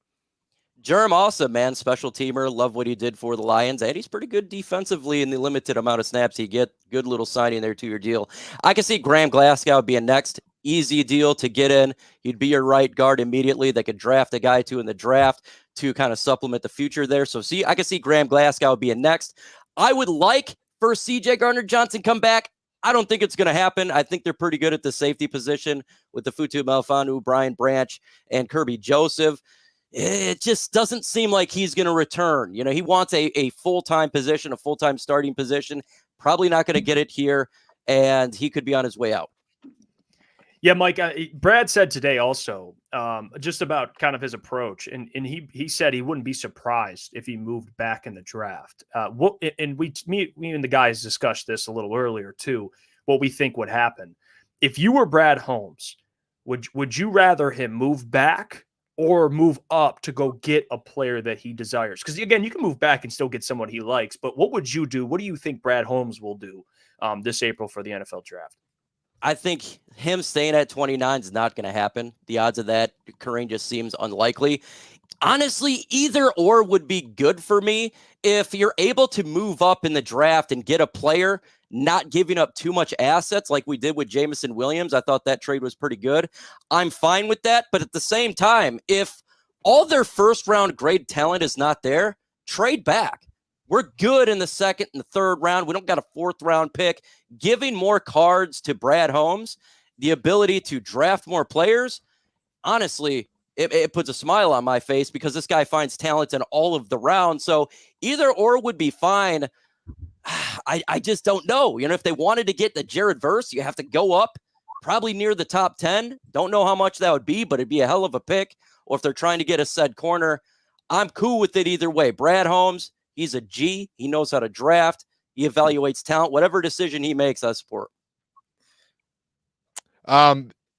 JRM also, man, special teamer. Love what he did for the Lions. And he's pretty good defensively in the limited amount of snaps he get. Good little signing there to your deal. I can see Graham Glasgow being next. Easy deal to get in. He'd be your right guard immediately. They could draft a guy too in the draft to kind of supplement the future there. So I can see Graham Glasgow being next. I would like for CJ Gardner-Johnson come back. I don't think it's going to happen. I think they're pretty good at the safety position with the Futu Melifonwu, Brian Branch, and Kirby Joseph. It just doesn't seem like he's going to return. You know, he wants a full-time position, a full-time starting position. Probably not going to get it here, and he could be on his way out. Yeah, Mike, Brad said today also just about kind of his approach, and he said he wouldn't be surprised if he moved back in the draft. And me and the guys discussed this a little earlier too, what we think would happen. If you were Brad Holmes, would you rather him move back or move up to go get a player that he desires? Because, again, you can move back and still get someone he likes, but what would you do? What do you think Brad Holmes will do this April for the NFL draft? I think him staying at 29 is not going to happen. The odds of that occurring just seems unlikely. Honestly, either or would be good for me. If you're able to move up in the draft and get a player, not giving up too much assets like we did with Jameson Williams, I thought that trade was pretty good. I'm fine with that. But at the same time, if all their first round grade talent is not there, trade back. We're good in the second and the third round. We don't got a fourth round pick. Giving more cards to Brad Holmes, the ability to draft more players, honestly, it puts a smile on my face because this guy finds talent in all of the rounds. So either or would be fine. I just don't know. You know, if they wanted to get the Jared Verse, you have to go up probably near the top 10. Don't know how much that would be, but it'd be a hell of a pick. Or if they're trying to get a said corner, I'm cool with it either way. Brad Holmes, he's a G. He knows how to draft. He evaluates talent. Whatever decision he makes, I support.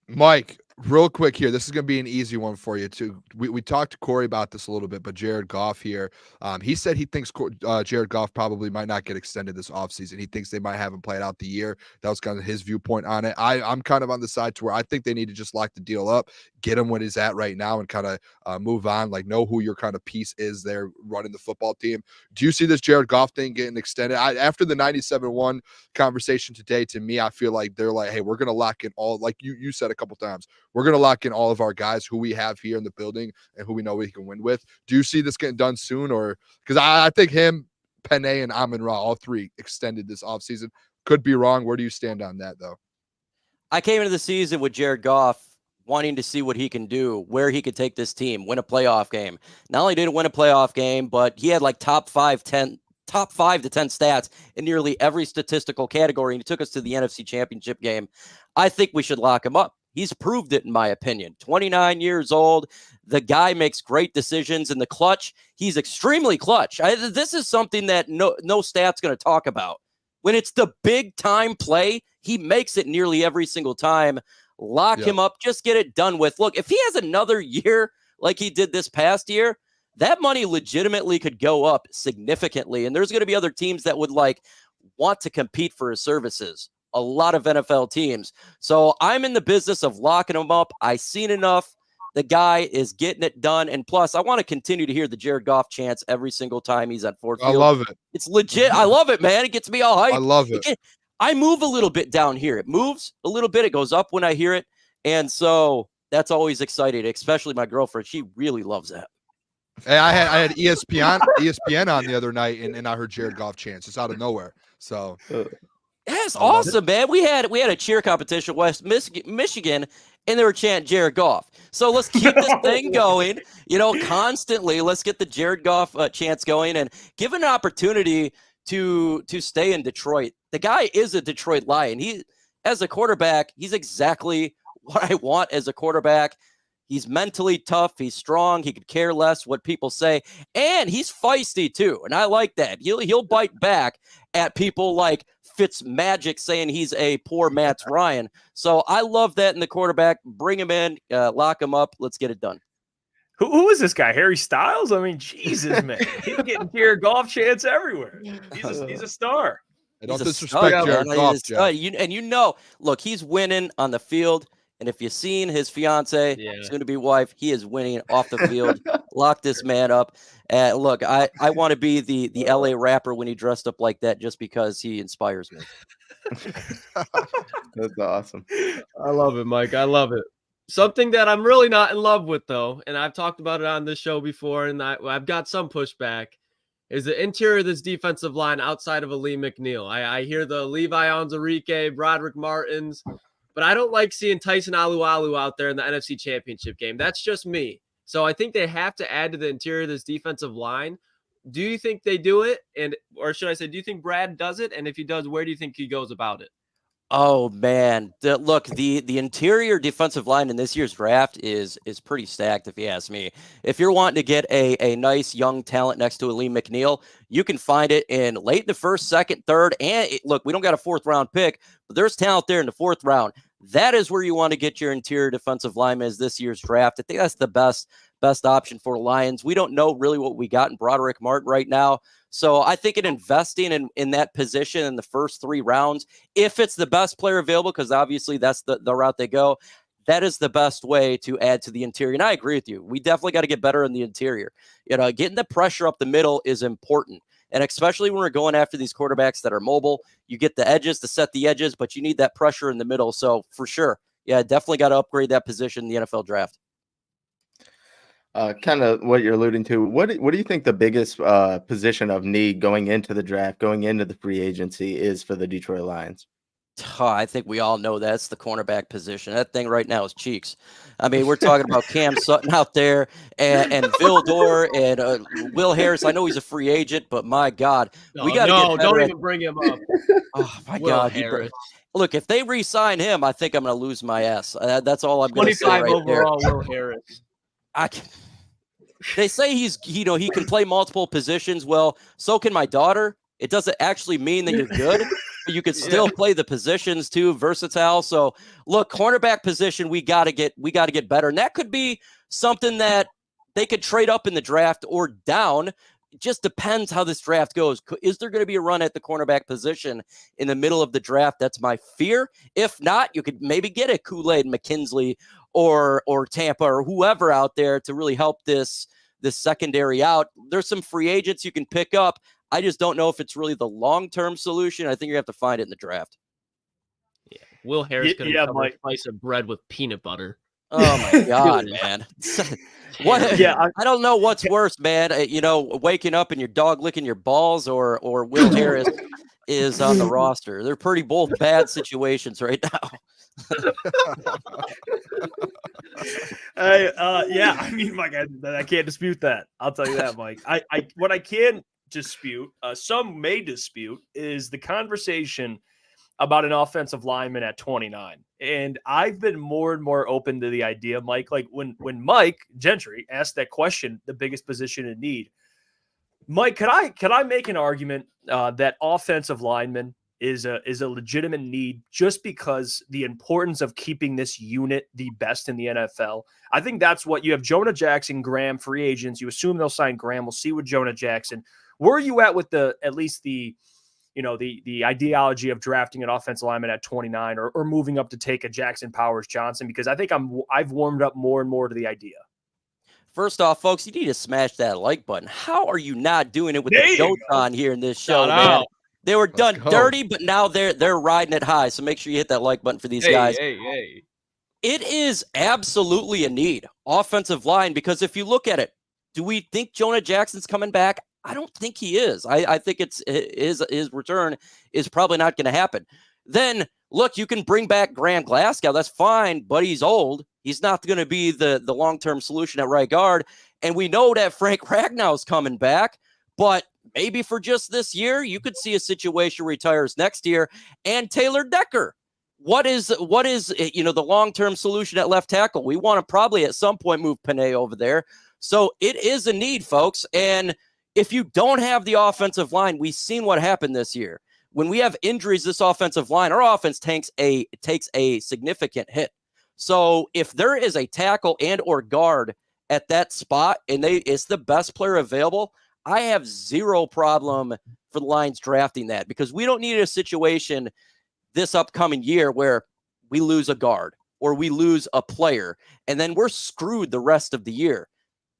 Mike, real quick here. This is going to be an easy one for you, too. We talked to Corey about this a little bit, but Jared Goff here, he said he thinks Jared Goff probably might not get extended this offseason. He thinks they might have him play it out the year. That was kind of his viewpoint on it. I'm kind of on the side to where I think they need to just lock the deal up, get him what he's at right now, and kind of move on, like know who your kind of piece is there running the football team. Do you see this Jared Goff thing getting extended? After the 97-1 conversation today, to me, I feel like they're like, hey, we're going to lock in all, like you said a couple times, we're going to lock in all of our guys who we have here in the building and who we know we can win with. Do you see this getting done soon? Or because I think him, Penny, and Amon-Ra, all three extended this offseason. Could be wrong. Where do you stand on that, though? I came into the season with Jared Goff wanting to see what he can do, where he could take this team, win a playoff game. Not only did he win a playoff game, but he had like top 5 to 10 stats in nearly every statistical category, and he took us to the NFC Championship game. I think we should lock him up. He's proved it, in my opinion. 29 years old. The guy makes great decisions in the clutch. He's extremely clutch. This is something that no stat's going to talk about. When it's the big time play, he makes it nearly every single time. Lock him up. Just get it done with. Look, if he has another year like he did this past year, that money legitimately could go up significantly. And there's going to be other teams that would want to compete for his services. A lot of NFL teams. So I'm in the business of locking him up. I seen enough. The guy is getting it done. And plus, I want to continue to hear the Jared Goff chants every single time he's on Ford Field. I love it. It's legit. I love it, man. It gets me all hyped. I love it. I move a little bit down here. It moves a little bit. It goes up when I hear it. And so that's always exciting, especially my girlfriend. She really loves that. Hey, I had ESPN on the other night, and I heard Jared Goff chants just out of nowhere. So that's awesome, man. We had a cheer competition, West Michigan, and they were chanting Jared Goff. So let's keep this thing going, constantly. Let's get the Jared Goff chants going and give an opportunity to stay in Detroit. The guy is a Detroit Lion. He, as a quarterback, he's exactly what I want as a quarterback. He's mentally tough. He's strong. He could care less what people say. And he's feisty too. And I like that. He'll bite back at people like Fitzmagic saying he's a poor Matt Ryan. So I love that in the quarterback. Bring him in, lock him up. Let's get it done. Who is this guy? Harry Styles? I mean, Jesus, man. He's getting Jared Goff chants everywhere. He's a star. I don't disrespect Jared Goff, Jeff. Look, he's winning on the field. And if you've seen his fiance, Yeah. soon-to-be wife, he is winning off the field. Lock this man up. Look, I want to be the LA rapper when he dressed up like that just because he inspires me. That's awesome. I love it, Mike. I love it. Something that I'm really not in love with, though, and I've talked about it on this show before, and I've got some pushback, is the interior of this defensive line outside of a Lee McNeil. I hear the Levi Onwuzurike, Broderick Martins, but I don't like seeing Tyson Alualu out there in the NFC Championship game. That's just me. So I think they have to add to the interior of this defensive line. Do you think they do it? Or should I say, do you think Brad does it? And if he does, where do you think he goes about it? Oh man, look, the interior defensive line in this year's draft is pretty stacked, if you ask me. If you're wanting to get a nice young talent next to a Lee McNeil, you can find it in late in the first, second, third, and look, we don't got a fourth round pick, but there's talent there in the fourth round. That is where you want to get your interior defensive lineman as this year's draft. I think that's the best option for the Lions. We don't know really what we got in Broderick Martin right now. So I think in investing in that position in the first 3 rounds, if it's the best player available, because obviously that's the route they go, that is the best way to add to the interior. And I agree with you. We definitely got to get better in the interior. Getting the pressure up the middle is important. And especially when we're going after these quarterbacks that are mobile, you get the edges to set the edges, but you need that pressure in the middle. So for sure, yeah, definitely got to upgrade that position in the NFL draft. Kind of what you're alluding to. What do you think the biggest position of need going into the draft, going into the free agency is for the Detroit Lions? I think we all know that's the cornerback position. That thing right now is cheeks. I mean, we're talking about Cam Sutton out there and Vildor and Will Harris. I know he's a free agent, but my God, we got to get better. Don't even bring him up. Oh my Will God, Harris. Look, if they re-sign him, I think I'm going to lose my ass. That's all I'm going to say 25 right overall, there. Will Harris. They say he can play multiple positions. Well, so can my daughter. It doesn't actually mean that you're good. You could still play the positions too, versatile. So look, cornerback position, we got to get better. And that could be something that they could trade up in the draft or down. It just depends how this draft goes. Is there going to be a run at the cornerback position in the middle of the draft? That's my fear. If not, you could maybe get a Kool-Aid McKinsley or Tampa or whoever out there to really help this secondary out. There's some free agents you can pick up. I just don't know if it's really the long-term solution. I think you have to find it in the draft. Yeah, Will Harris could have a slice of bread with peanut butter. Oh my God, man! What? Yeah, I don't know what's worse, man. Waking up and your dog licking your balls, or Will Harris is on the roster. They're pretty both bad situations right now. Yeah, I mean, Mike, I can't dispute that. I'll tell you that, Mike. What I can dispute, some may dispute, is the conversation about an offensive lineman at 29. And I've been more and more open to the idea, Mike, like when Mike Gentry asked that question, the biggest position in need. Mike, could I make an argument that offensive lineman is a legitimate need just because the importance of keeping this unit the best in the NFL? I think that's what you have. Jonah Jackson, Graham, free agents. You assume they'll sign Graham. We'll see with Jonah Jackson. Where are you at with the ideology of drafting an offensive lineman at 29 or moving up to take a Jackson Powers Johnson? Because I think I've warmed up more and more to the idea. First off, folks, you need to smash that like button. How are you not doing it with the goats on here in this show, man? They were done dirty, but now they're riding it high. So make sure you hit that like button for these guys. Hey. It is absolutely a need, offensive line, because if you look at it, do we think Jonah Jackson's coming back? I don't think he is. I think it's his return is probably not going to happen. Then look, you can bring back Graham Glasgow. That's fine, but he's old. He's not going to be the long-term solution at right guard. And we know that Frank Ragnow's coming back, but maybe for just this year, you could see a situation where he retires next year. And Taylor Decker, what is the long-term solution at left tackle? We want to probably at some point move Panay over there. So it is a need, folks. And if you don't have the offensive line, we've seen what happened this year. When we have injuries, this offensive line, our offense takes a significant hit. So if there is a tackle and or guard at that spot and it's the best player available, I have zero problem for the Lions drafting that, because we don't need a situation this upcoming year where we lose a guard or we lose a player, and then we're screwed the rest of the year.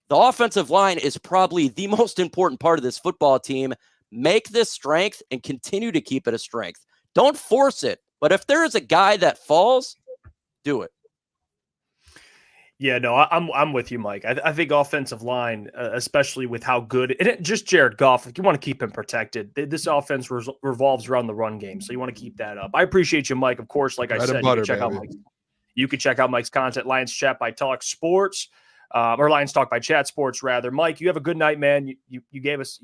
The offensive line is probably the most important part of this football team. Make this strength and continue to keep it a strength. Don't force it. But if there is a guy that falls, do it. Yeah, no, I'm with you, Mike. I think offensive line, especially with how good, and just Jared Goff, you want to keep him protected. This offense revolves around the run game, so you want to keep that up. I appreciate you, Mike. Of course, like I said, you can check out Mike's content, Lions Chat by Talk Sports, or Lions Talk by Chat Sports, rather. Mike, you have a good night, man. You gave us,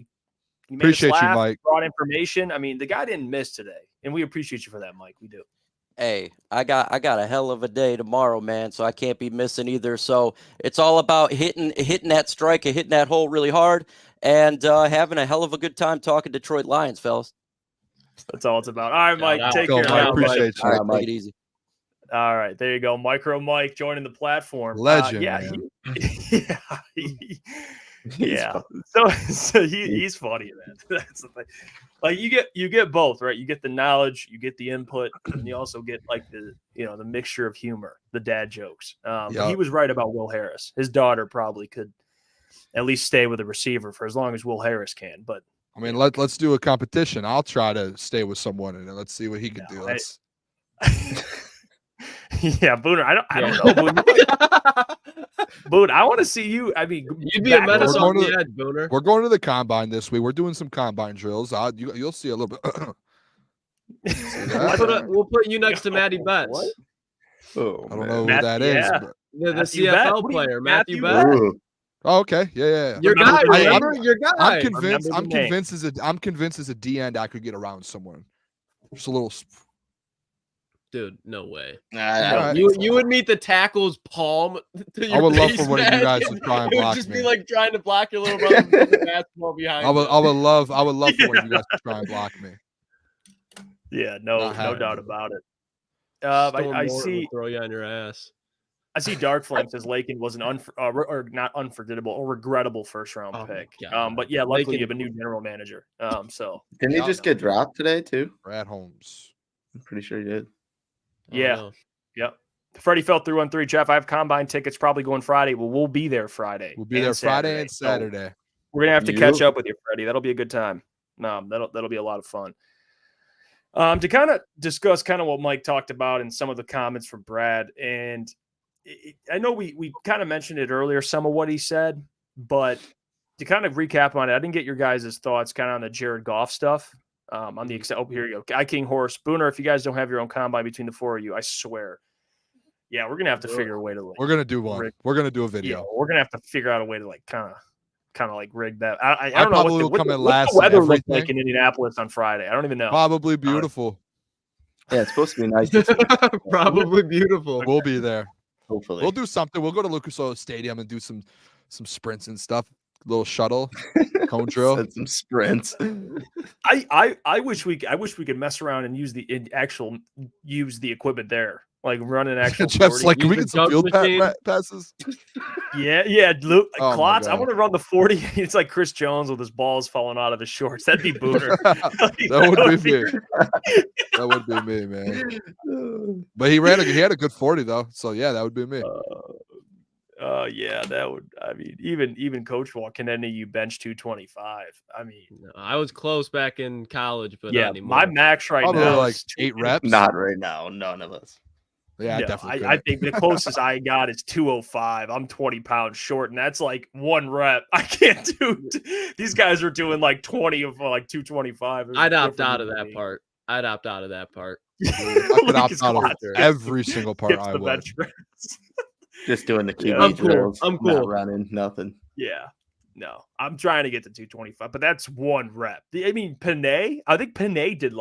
you made Appreciate us laugh, you, Mike. Brought information. I mean, the guy didn't miss today, and we appreciate you for that, Mike. We do. Hey, I got a hell of a day tomorrow, man, so I can't be missing either. So it's all about hitting that strike and hitting that hole really hard and having a hell of a good time talking Detroit Lions, fellas. That's all it's about. All right, Mike, take care. I appreciate you. All right, take it easy. All right, there you go. MicroMike joining the platform. Legend, man. Yeah. So he's funny, man. That's the thing. Like you get both, right? You get the knowledge, you get the input, and you also get like the mixture of humor, the dad jokes. He was right about Will Harris. His daughter probably could at least stay with a receiver for as long as Will Harris can. But I mean, let's do a competition. I'll try to stay with someone and let's see what he can do. Yeah, Booner. I don't know. Booner, I want to see you. I mean, you'd be a menace on the edge, Booner. We're going to the combine this week. We're doing some combine drills. You'll see a little bit. We'll put you next to Matty Betts. Oh, I don't know who that is. But... The CFL player, Matthew Betts. Oh, okay. Yeah. Your guy, remember? Your guy. I'm convinced as a D end I could get around someone. Just a little. Dude, no way. You would meet the tackle's palm to your I would love face, for one of you guys to try and block me. It would just be like trying to block your little brother with the basketball behind. I would love for one of you guys to try and block me. Yeah, no doubt about it. I see. Throw you on your ass. I see Dark Flame says Lakin was an not unforgettable or regrettable first round pick. But yeah, luckily you have a new general manager. So didn't he just get dropped today too? Brad Holmes. I'm pretty sure he did. Yeah. Yep. Freddie fell through on 3. Jeff, I have combine tickets probably going Friday. Well, we'll be there Friday. We'll be there Friday and Saturday. So we're gonna have to catch up with you, Freddie. That'll be a good time. That'll be a lot of fun. To kind of discuss kind of what Mike talked about and some of the comments from Brad, and I know we kind of mentioned it earlier, some of what he said, but to kind of recap on it, I didn't get your guys' thoughts kind of on the Jared Goff stuff. On the here you go. King Horse Booner. If you guys don't have your own combine between the 4 of you, I swear. Yeah, we're gonna have to figure a way to. We're gonna do one. We're gonna do a video. Yeah, we're gonna have to figure out a way to kind of like rig that. I don't know probably will come in last. What's the weather look like in Indianapolis on Friday? I don't even know. Probably beautiful. Yeah, it's supposed to be nice. Probably beautiful. We'll be there. Hopefully, we'll do something. We'll go to Lucas Oil Stadium and do some sprints and stuff. Little shuttle, cone drill, some sprints. I wish we could mess around and use the equipment there, like run an actual. Jeff's like, can we get some field passes? Yeah, Luke Klotz. I want to run the 40. It's like Chris Jones with his balls falling out of his shorts. That'd be Booner. that would be me. That would be me, man. But he had a good 40 though, so yeah, that would be me. Yeah, that would. I mean, even Coach Wall, can any of you bench 225? I mean, no, I was close back in college, but yeah, not anymore. My max probably now like 8 reps. Not right now, none of us. Yeah, definitely. I think the closest I got is 205. I'm 20 pounds short, and that's like 1 rep. I can't do. These guys are doing like 20 of like 225. I'd opt out of that part. I could opt out of every single part. I would. Just doing the QB drills. I'm cool. Not running, nothing. Yeah. No, I'm trying to get to 225, but that's 1 rep. I mean, Panay, I think Panay did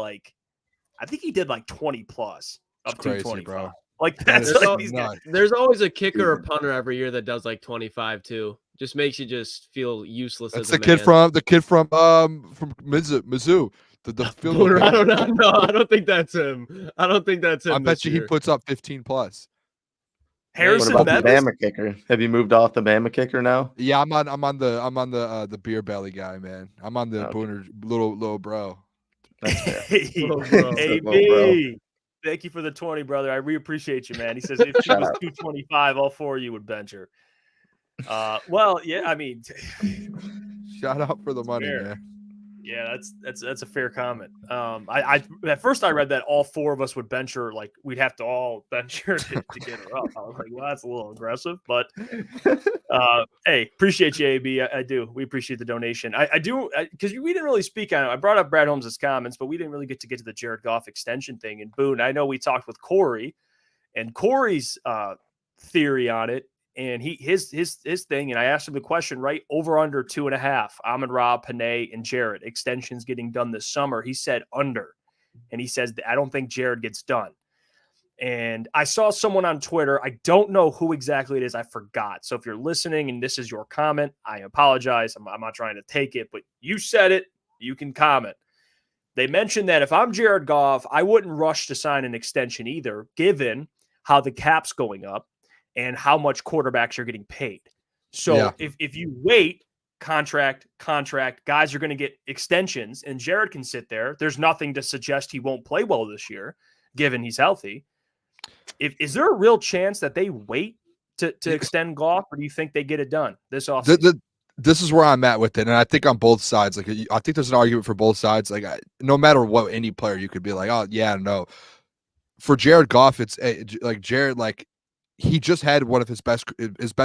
he did 20 plus of 225. Bro. Like that's like these guys. There's always a kicker or punter every year that does like 25 too. Just makes you just feel useless. That's as the kid from Mizzou. The field. I don't know. No, I don't think that's him. I bet you he puts up 15 plus. Harrison what about the Bama kicker? Have you moved off the Bama kicker now? Yeah, I'm on the beer belly guy, man. I'm on the Booner little bro. That's fair. AB. Thank you for the 20, brother. We appreciate you, man. He says if she was 225, all four of you would bench her. Well, yeah, I mean, shout out for the money, fair. man. Yeah, that's a fair comment. I at first I read that all four of us would bench her, like we'd have to all bench her to get her up. I was like, well, that's a little aggressive, but hey, appreciate you, AB. I do. We appreciate the donation. I do because we didn't really speak on it. I brought up Brad Holmes' comments, but we didn't really get to the Jared Goff extension thing. And Boone, I know we talked with Corey, and Corey's theory on it. And his thing, and I asked him the question, right? Over under 2.5. Amon-Ra, Panay, and Jared. Extensions getting done this summer. He said under. And he says, I don't think Jared gets done. And I saw someone on Twitter. I don't know who exactly it is. I forgot. So if you're listening and this is your comment, I apologize. I'm not trying to take it, but you said it. You can comment. They mentioned that if I'm Jared Goff, I wouldn't rush to sign an extension either, given how the cap's going up and how much quarterbacks are getting paid. So if you wait, contract, guys are going to get extensions, and Jared can sit there. There's nothing to suggest he won't play well this year, given he's healthy. Is there a real chance that they wait to extend Goff, or do you think they get it done this offseason? This is where I'm at with it, and I think on both sides. Like, I think there's an argument for both sides. Like, no matter what, any player, you could be like, oh yeah, no. For Jared Goff, it's like Jared, like, he just had one of his best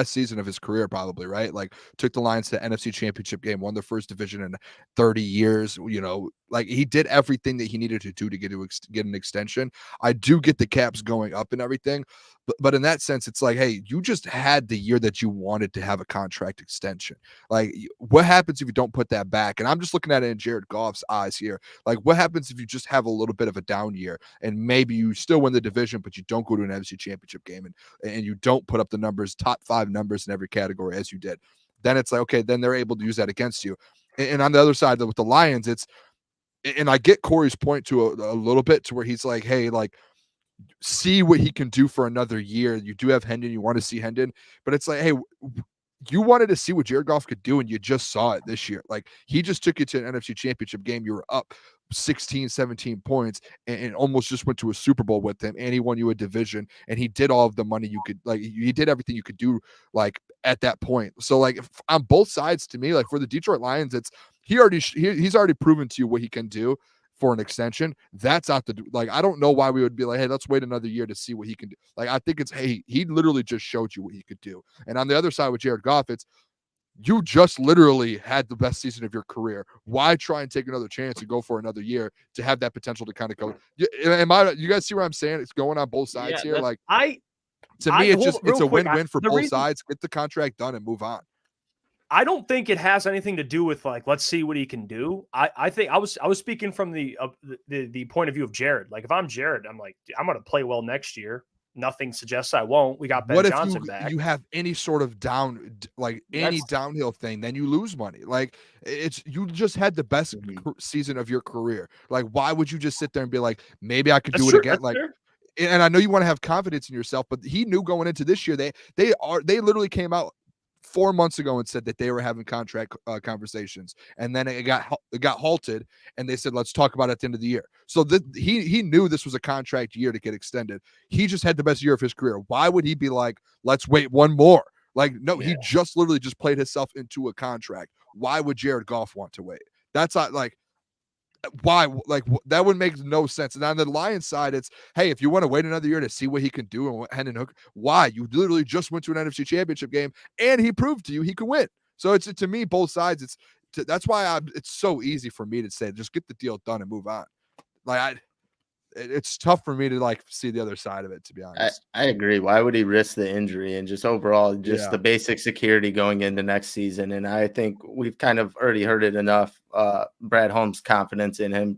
season of his career, probably, right? Like, took the Lions to the NFC Championship game, won the first division in 30 years. You know, like, he did everything that he needed to do to get an extension. I do get the caps going up and everything, but in that sense, it's like, hey, you just had the year that you wanted to have a contract extension. Like, what happens if you don't put that back? And I'm just looking at it in Jared Goff's eyes here. Like, what happens if you just have a little bit of a down year and maybe you still win the division, but you don't go to an NFC Championship game and you don't put up the numbers, top 5 numbers in every category as you did? Then it's like, okay, then they're able to use that against you. And on the other side, with the Lions, and I get Corey's point to a little bit, to where he's like, hey, like, see what he can do for another year. You do have Hendon. You want to see Hendon, but it's like, hey, you wanted to see what Jared Goff could do, and you just saw it this year. Like, he just took you to an NFC Championship game. You were up 16, 17 points and almost just went to a Super Bowl with him, and he won you a division, and he did all of the money you could, like, he did everything you could do, like, at that point. So, like, on both sides, to me, like, for the Detroit Lions, it's he's already proven to you what he can do for an extension. That's out the, like, I don't know why we would be like, hey, let's wait another year to see what he can do. Like, I think it's, hey, he literally just showed you what he could do. And on the other side with Jared Goff, it's, you just literally had the best season of your career. Why try and take another chance and go for another year to have that potential to kind of go? You guys see what I'm saying? It's going on both sides here. Like, to me, it's a win-win for both sides. Get the contract done and move on. I don't think it has anything to do with, like, let's see what he can do. I think I was speaking from the point of view of Jared. Like, if I'm Jared, I'm like, I'm going to play well next year. Nothing suggests I won't. We got Ben Johnson back. You have any sort of downhill thing, then you lose money. Like, you just had the best season of your career. Like, why would you just sit there and be like, maybe I could do it again? Like, and I know you want to have confidence in yourself, but he knew going into this year, they literally came out 4 months ago and said that they were having contract conversations, and then it got halted, and they said, let's talk about it at the end of the year. So he knew this was a contract year to get extended. He just had the best year of his career. Why would he be like, let's wait one more? Like, no, he just literally just played himself into a contract. Why would Jared Goff want to wait? That's not, like, why? Like, that would make no sense. And on the Lions side, it's, hey, if you want to wait another year to see what he can do and what Hendon Hook, why? You literally just went to an NFC Championship game, and he proved to you he could win. So it's, to me, both sides. That's why it's so easy for me to say, just get the deal done and move on. Like, it's tough for me to, like, see the other side of it, to be honest. I agree. Why would he risk the injury and just overall the basic security going into next season? And I think we've kind of already heard it enough. Brad Holmes' confidence in him,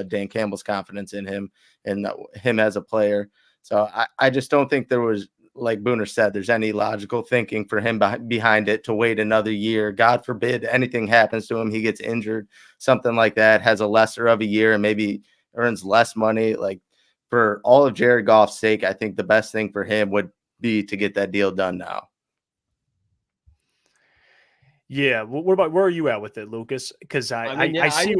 Dan Campbell's confidence in him, and him as a player. So I just don't think there was, like Booner said, there's any logical thinking for him behind it to wait another year. God forbid anything happens to him, he gets injured, something like that, has a lesser of a year and maybe earns less money. Like, for all of Jared Goff's sake, I think the best thing for him would be to get that deal done now. Yeah. What about, where are you at with it, Lucas? Because I see.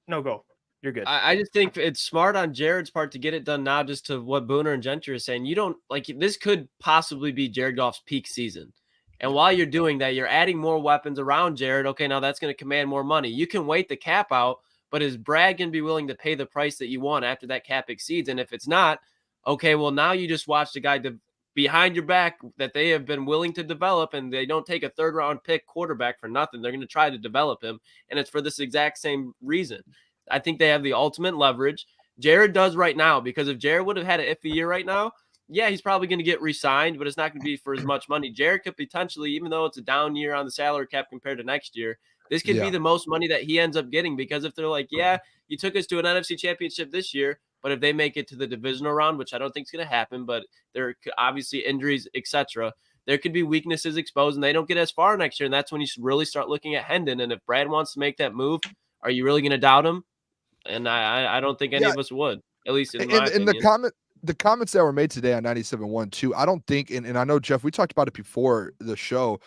No, go. You're good. I just think it's smart on Jared's part to get it done now, just to what Booner and Gentry are saying. You don't like this could possibly be Jared Goff's peak season. And while you're doing that, you're adding more weapons around Jared. Okay, now that's going to command more money. You can wait the cap out, but is Brad going to be willing to pay the price that you want after that cap exceeds? And if it's not, okay, well, now you just watch the guy behind your back that they have been willing to develop, and they don't take a third-round pick quarterback for nothing. They're going to try to develop him, and it's for this exact same reason. I think they have the ultimate leverage. Jared does right now, because if Jared would have had an iffy year right now, yeah, he's probably going to get re-signed, but it's not going to be for as much money. Jared could potentially, even though it's a down year on the salary cap compared to next year, this could be the most money that he ends up getting, because if they're like, yeah, you took us to an NFC championship this year, but if they make it to the divisional round, which I don't think is going to happen, but there could obviously injuries, etc., there could be weaknesses exposed, and they don't get as far next year, and that's when you should really start looking at Hendon. And if Brad wants to make that move, are you really going to doubt him? And I don't think any of us would, at least in my opinion. The comments that were made today on 97.1 too, I don't think, and I know, Jeff, we talked about it before the show,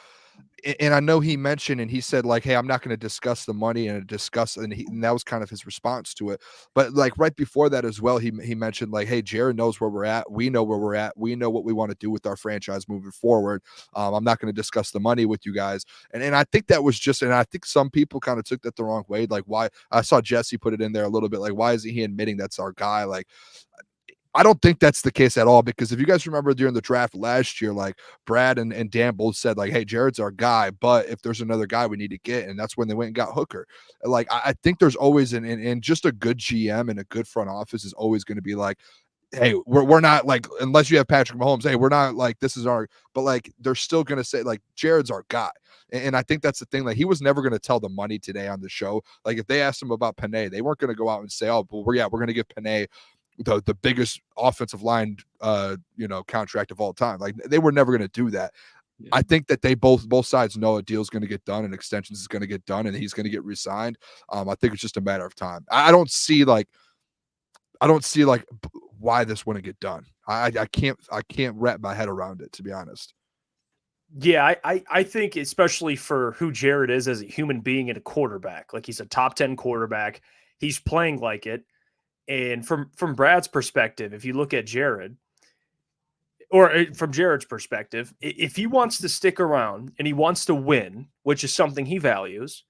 and I know he mentioned, and he said like, hey, I'm not going to discuss the money and that was kind of his response to it. But like right before that as well, he mentioned like, hey, Jared knows where we're at. We know where we're at. We know what we want to do with our franchise moving forward. I'm not going to discuss the money with you guys. And I think that was and I think some people kind of took that the wrong way. Like, why? I saw Jesse put it in there a little bit. Like, why isn't he admitting that's our guy? Like, I don't think that's the case at all, because if you guys remember during the draft last year, like Brad and Dan both said like, hey, Jared's our guy, but if there's another guy we need to get, and that's when they went and got Hooker. Like, I think there's always and just a good GM and a good front office is always going to be like, hey, we're not like, unless you have Patrick Mahomes, hey, we're not like, this is our, but like, they're still going to say like, Jared's our guy. And I think that's the thing. Like, he was never going to tell the money today on the show. Like, if they asked him about Panay, they weren't going to go out and say, oh, but we're going to give Panay the biggest offensive line contract of all time. Like, they were never going to do that. Yeah. I think that they both sides know a deal is going to get done and extensions is going to get done and he's going to get re-signed. I think it's just a matter of time. I don't see why this wouldn't get done. I can't wrap my head around it, to be honest. Yeah, I think especially for who Jared is as a human being and a quarterback, like he's a top 10 quarterback. He's playing like it. And from Brad's perspective, if you look at Jared, or from Jared's perspective, if he wants to stick around and he wants to win, which is something he values,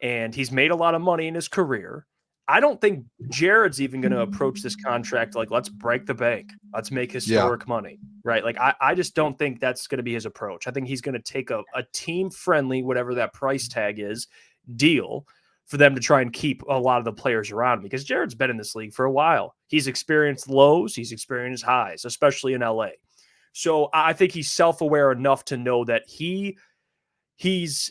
and he's made a lot of money in his career, I don't think Jared's even going to approach this contract like, let's break the bank. Let's make historic money, right? Like, I just don't think that's going to be his approach. I think he's going to take a team-friendly, whatever that price tag is, deal for them to try and keep a lot of the players around, because Jared's been in this league for a while. He's experienced lows. He's experienced highs, especially in LA. So I think he's self-aware enough to know that he's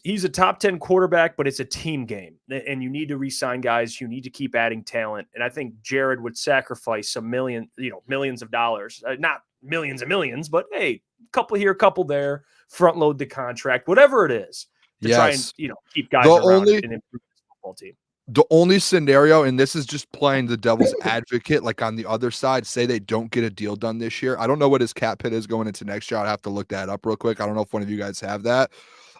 a top 10 quarterback, but it's a team game and you need to re-sign guys. You need to keep adding talent. And I think Jared would sacrifice millions of dollars, not millions and millions, but hey, a couple here, a couple there, front load the contract, whatever it is to try and, keep guys around and improve the football team. The only scenario, and this is just playing the devil's advocate, like on the other side, say they don't get a deal done this year. I don't know what his cap hit is going into next year. I'd have to look that up real quick. I don't know if one of you guys have that.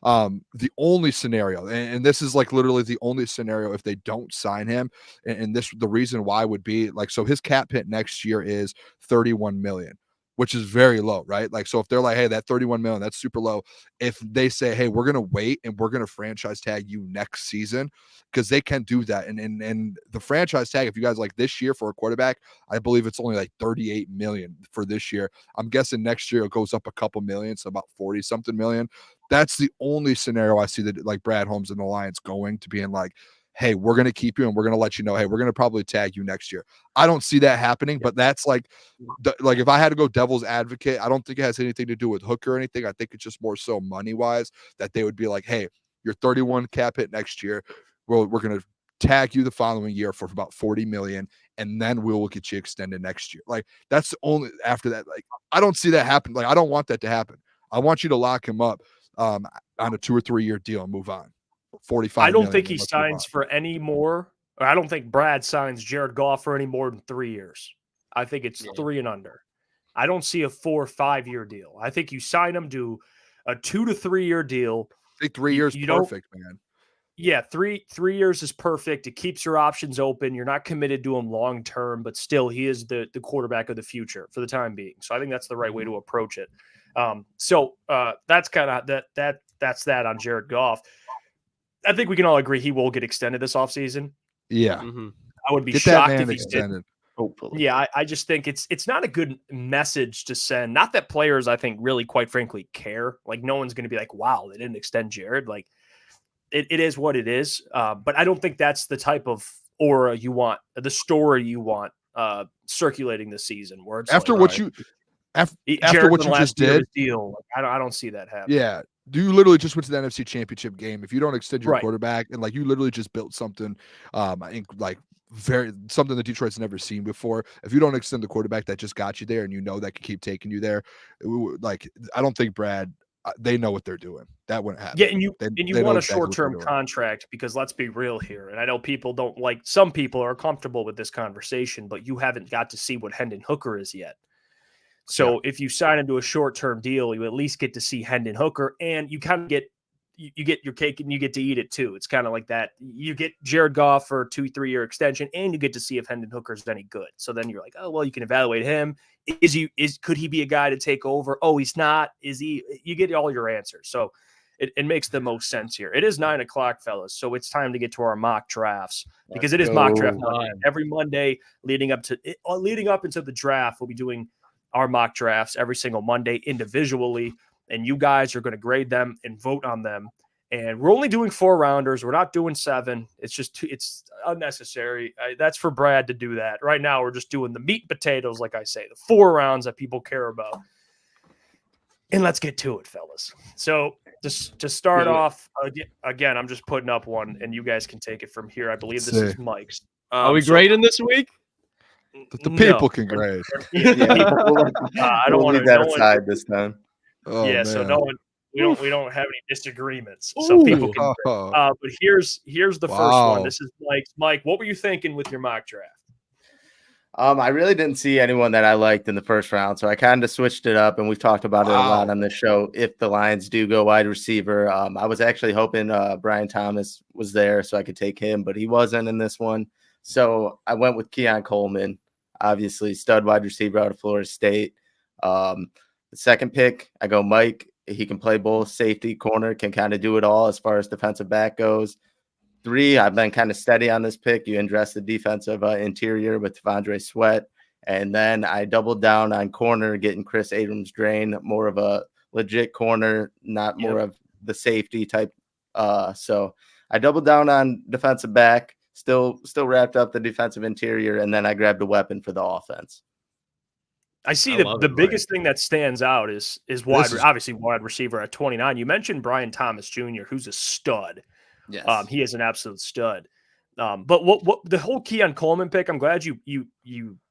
The only scenario, and this is like literally the only scenario if they don't sign him, and the reason why would be like, so his cap hit next year is 31 million. Which is very low, right? Like, so if they're like, hey, that 31 million, that's super low. If they say, hey, we're going to wait and we're going to franchise tag you next season, because they can do that. And the franchise tag, if you guys like this year for a quarterback, I believe it's only like 38 million for this year. I'm guessing next year it goes up a couple million, so about 40 something million. That's the only scenario I see that like Brad Holmes and the Lions going to being like, hey, we're going to keep you and we're going to let you know, hey, we're going to probably tag you next year. I don't see that happening, but that's like if I had to go devil's advocate, I don't think it has anything to do with Hooker or anything. I think it's just more so money-wise that they would be like, hey, you're 31 cap hit next year. We're going to tag you the following year for about 40 million, and then we'll get you extended next year. Like, that's the only after that. Like, I don't see that happen. Like, I don't want that to happen. I want you to lock him up on a 2 or 3 year deal and move on. 45. I don't think he signs for any more. Or I don't think Brad signs Jared Goff for any more than 3 years. I think it's 3 and under. I don't see a 4 or 5 year deal. I think you sign him to a 2 to 3 year deal. I think 3 years perfect, man. Yeah, three years is perfect. It keeps your options open. You're not committed to him long term, but still, he is the quarterback of the future for the time being. So I think that's the right way to approach it. That's kind of that's that on Jared Goff. I think we can all agree he will get extended this offseason. Yeah, I would be get shocked that man if he extended. didn't. Hopefully. Yeah, I just think it's not a good message to send. Not that players, I think, really, quite frankly, care. Like, no one's going to be like, wow, they didn't extend Jared. Like, it is what it is. But I don't think that's the type of aura you want, the story you want circulating this season. Where it's after like, what you after what you just did, deal. Like, I don't see that happening. Yeah. Do you literally just went to the NFC Championship game? If you don't extend your Right. quarterback, and like you literally just built something, I think like something that Detroit's never seen before. If you don't extend the quarterback that just got you there, and you know that can keep taking you there, like I don't think Brad. They know what they're doing. That wouldn't happen. Yeah, and you they want know a exactly what short-term they're doing. contract because let's be real here. And I know people don't like. Some people are comfortable with this conversation, but you haven't got to see what Hendon Hooker is yet. So if you sign into a short-term deal, you at least get to see Hendon Hooker, and you kind of get your cake and you get to eat it too. It's kind of like that. You get Jared Goff for a 2-3 year extension, and you get to see if Hendon Hooker is any good. So then you're like, oh well, you can evaluate him. Could he be a guy to take over? Oh, he's not. Is he? You get all your answers. So it makes the most sense here. It is 9:00, fellas, so it's time to get to our mock drafts because it is mock draft Monday. Every Monday leading up into the draft, we'll be doing our mock drafts every single Monday individually, and you guys are going to grade them and vote on them. And we're only doing 4 rounders. We're not doing 7. It's just it's unnecessary. That's for Brad to do that. Right now, we're just doing the meat and potatoes, like I say, the 4 rounds that people care about. And let's get to it, fellas. So just to start off, again, I'm just putting up one, and you guys can take it from here. I believe this is Mike's. Are we grading this week? The people can grade. I don't want leave that aside this time. Oh, yeah, man. so no one, we don't have any disagreements. So people can. But here's the first one. This is Mike's. Mike, what were you thinking with your mock draft? I really didn't see anyone that I liked in the first round, so I kind of switched it up, and we've talked about it a lot on this show. If the Lions do go wide receiver, I was actually hoping Brian Thomas was there so I could take him, but he wasn't in this one. So I went with Keon Coleman, obviously stud wide receiver out of Florida State. The second pick, I go Mike. He can play both safety, corner, can kind of do it all as far as defensive back goes. 3, I've been kind of steady on this pick. You address the defensive interior with Devondre Sweat. And then I doubled down on corner, getting Chris Abrams-Drain, more of a legit corner, not more of the safety type. So I doubled down on defensive back, still wrapped up the defensive interior, and then I grabbed a weapon for the offense. I see the biggest thing that stands out is obviously wide receiver at 29. You mentioned Brian Thomas Jr., who's a stud. Yes. He is an absolute stud. But what the whole Keon Coleman pick, I'm glad you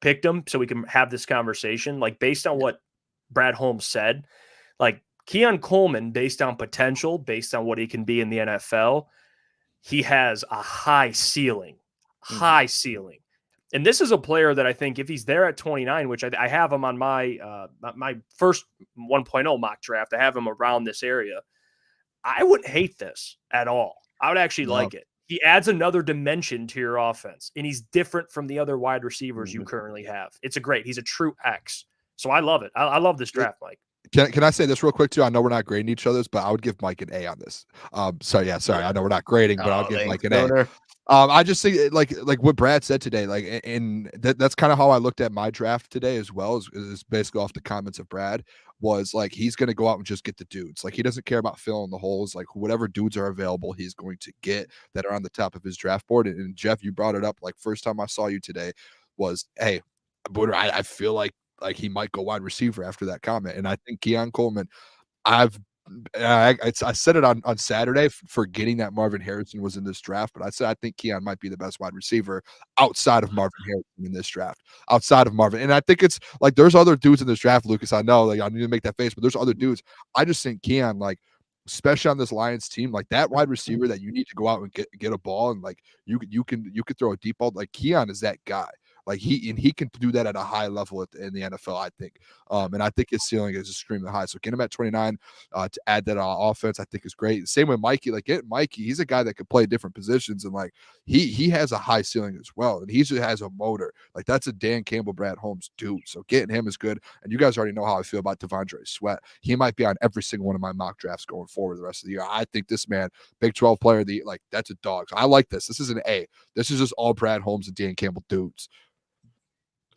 picked him so we can have this conversation. Like, based on what Brad Holmes said, like Keon Coleman, based on potential, based on what he can be in the NFL, he has a high ceiling. And this is a player that I think if he's there at 29, which I have him on my my first 1.0 mock draft, I have him around this area. I wouldn't hate this at all. I would actually like it. He adds another dimension to your offense, and he's different from the other wide receivers you currently have. He's a true X. So I love it. I love this draft, Mike. Can I say this real quick too? I know we're not grading each other's, but I would give Mike an A on this. Sorry. I know we're not grading, but I'll give Mike an A. I just think like what Brad said today, like, and that's kind of how I looked at my draft today as well, is basically off the comments of Brad, was like, he's going to go out and just get the dudes. Like, he doesn't care about filling the holes. Like, whatever dudes are available, he's going to get that are on the top of his draft board. And Jeff, you brought it up, like, first time I saw you today was, hey, Booner, I feel like he might go wide receiver after that comment. And I think Keon Coleman, I said it on Saturday, forgetting that Marvin Harrison was in this draft, but I said I think Keon might be the best wide receiver outside of Marvin Harrison in this draft, outside of Marvin. And I think it's like there's other dudes in this draft, Lucas. I know, like, I need to make that face, but there's other dudes. I just think Keon, like, especially on this Lions team, like that wide receiver that you need to go out and get a ball, and like you could throw a deep ball. Like, Keon is that guy. Like he can do that at a high level in the NFL, I think. And I think his ceiling is extremely high. So get him at 29 to add that offense, I think is great. Same with Mikey. Like get Mikey, he's a guy that can play different positions, and like he has a high ceiling as well, and he has a motor. Like that's a Dan Campbell, Brad Holmes dude. So getting him is good. And you guys already know how I feel about Devondre Sweat. He might be on every single one of my mock drafts going forward the rest of the year. I think this man, Big 12 player, that's a dog. So I like this. This is an A. This is just all Brad Holmes and Dan Campbell dudes.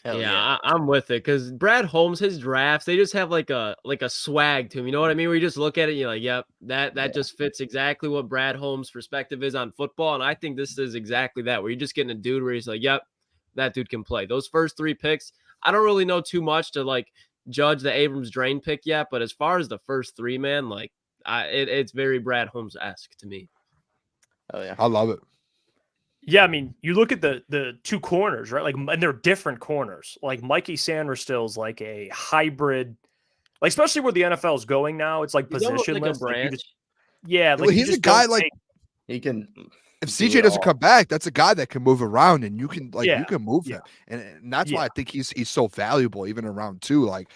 Yeah, I'm with it because Brad Holmes, his drafts, they just have like a swag to him. You know what I mean? Where you just look at it, and you're like, yep, that just fits exactly what Brad Holmes' perspective is on football. And I think this is exactly that, where you're just getting a dude where he's like, yep, that dude can play. Those first 3 picks, I don't really know too much to like judge the Abrams drain pick yet, but as far as the first 3, man, like it's very Brad Holmes-esque to me. Oh yeah, I love it. Yeah, I mean, you look at the 2 corners, right? Like, and they're different corners. Like Mikey Sanders is like a hybrid, like especially where the NFL is going now. It's like positionless. Like he's a guy like he can. If CJ doesn't come back, that's a guy that can move around, and you can you can move him, and that's why I think he's so valuable even in round 2. Like,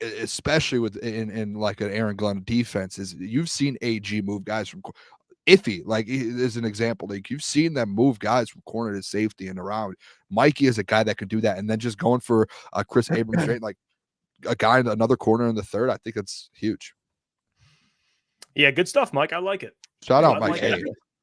especially with in like an Aaron Glenn defense, is you've seen AG move guys from. Iffy, like as an example, like you've seen them move guys from corner to safety and around. Mikey is a guy that can do that, and then just going for Chris Abrams, like a guy in another corner in the 3rd. I think that's huge. Yeah, good stuff, Mike. I like it. Shout out, Mike.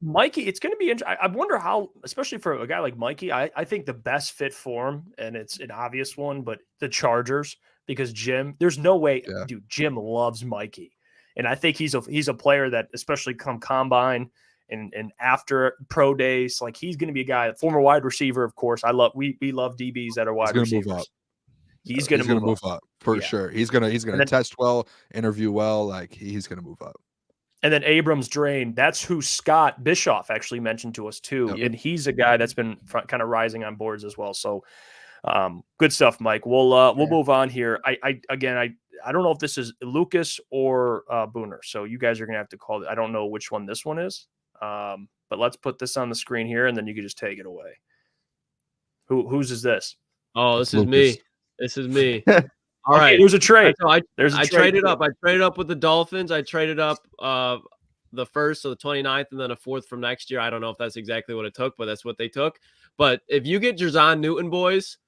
Mikey, it's going to be interesting. I wonder how, especially for a guy like Mikey, I think the best fit for him, and it's an obvious one, but the Chargers, because Jim, there's no way, dude, Jim loves Mikey. And I think he's a player that, especially come combine and after pro days, like he's going to be a guy, former wide receiver, of course. We love DBs that are wide receivers. Move up. He's going to move up for sure. He's going to test well, interview well. Like he's going to move up. And then Abrams drain. That's who Scott Bischoff actually mentioned to us too. Yep. And he's a guy that's been kind of rising on boards as well. So good stuff, Mike. We'll move on here. I don't know if this is Lukas or Booner, so you guys are gonna have to call it. I don't know which one this one is, but let's put this on the screen here, and then you can just take it away. Whose is this? Oh, this is me. This is me. All right, there's a trade. I traded up. I traded up with the Dolphins. I traded up the 1st, so the 29th, and then a 4th from next year. I don't know if that's exactly what it took, but that's what they took. But if you get Jerzon Newton, boys.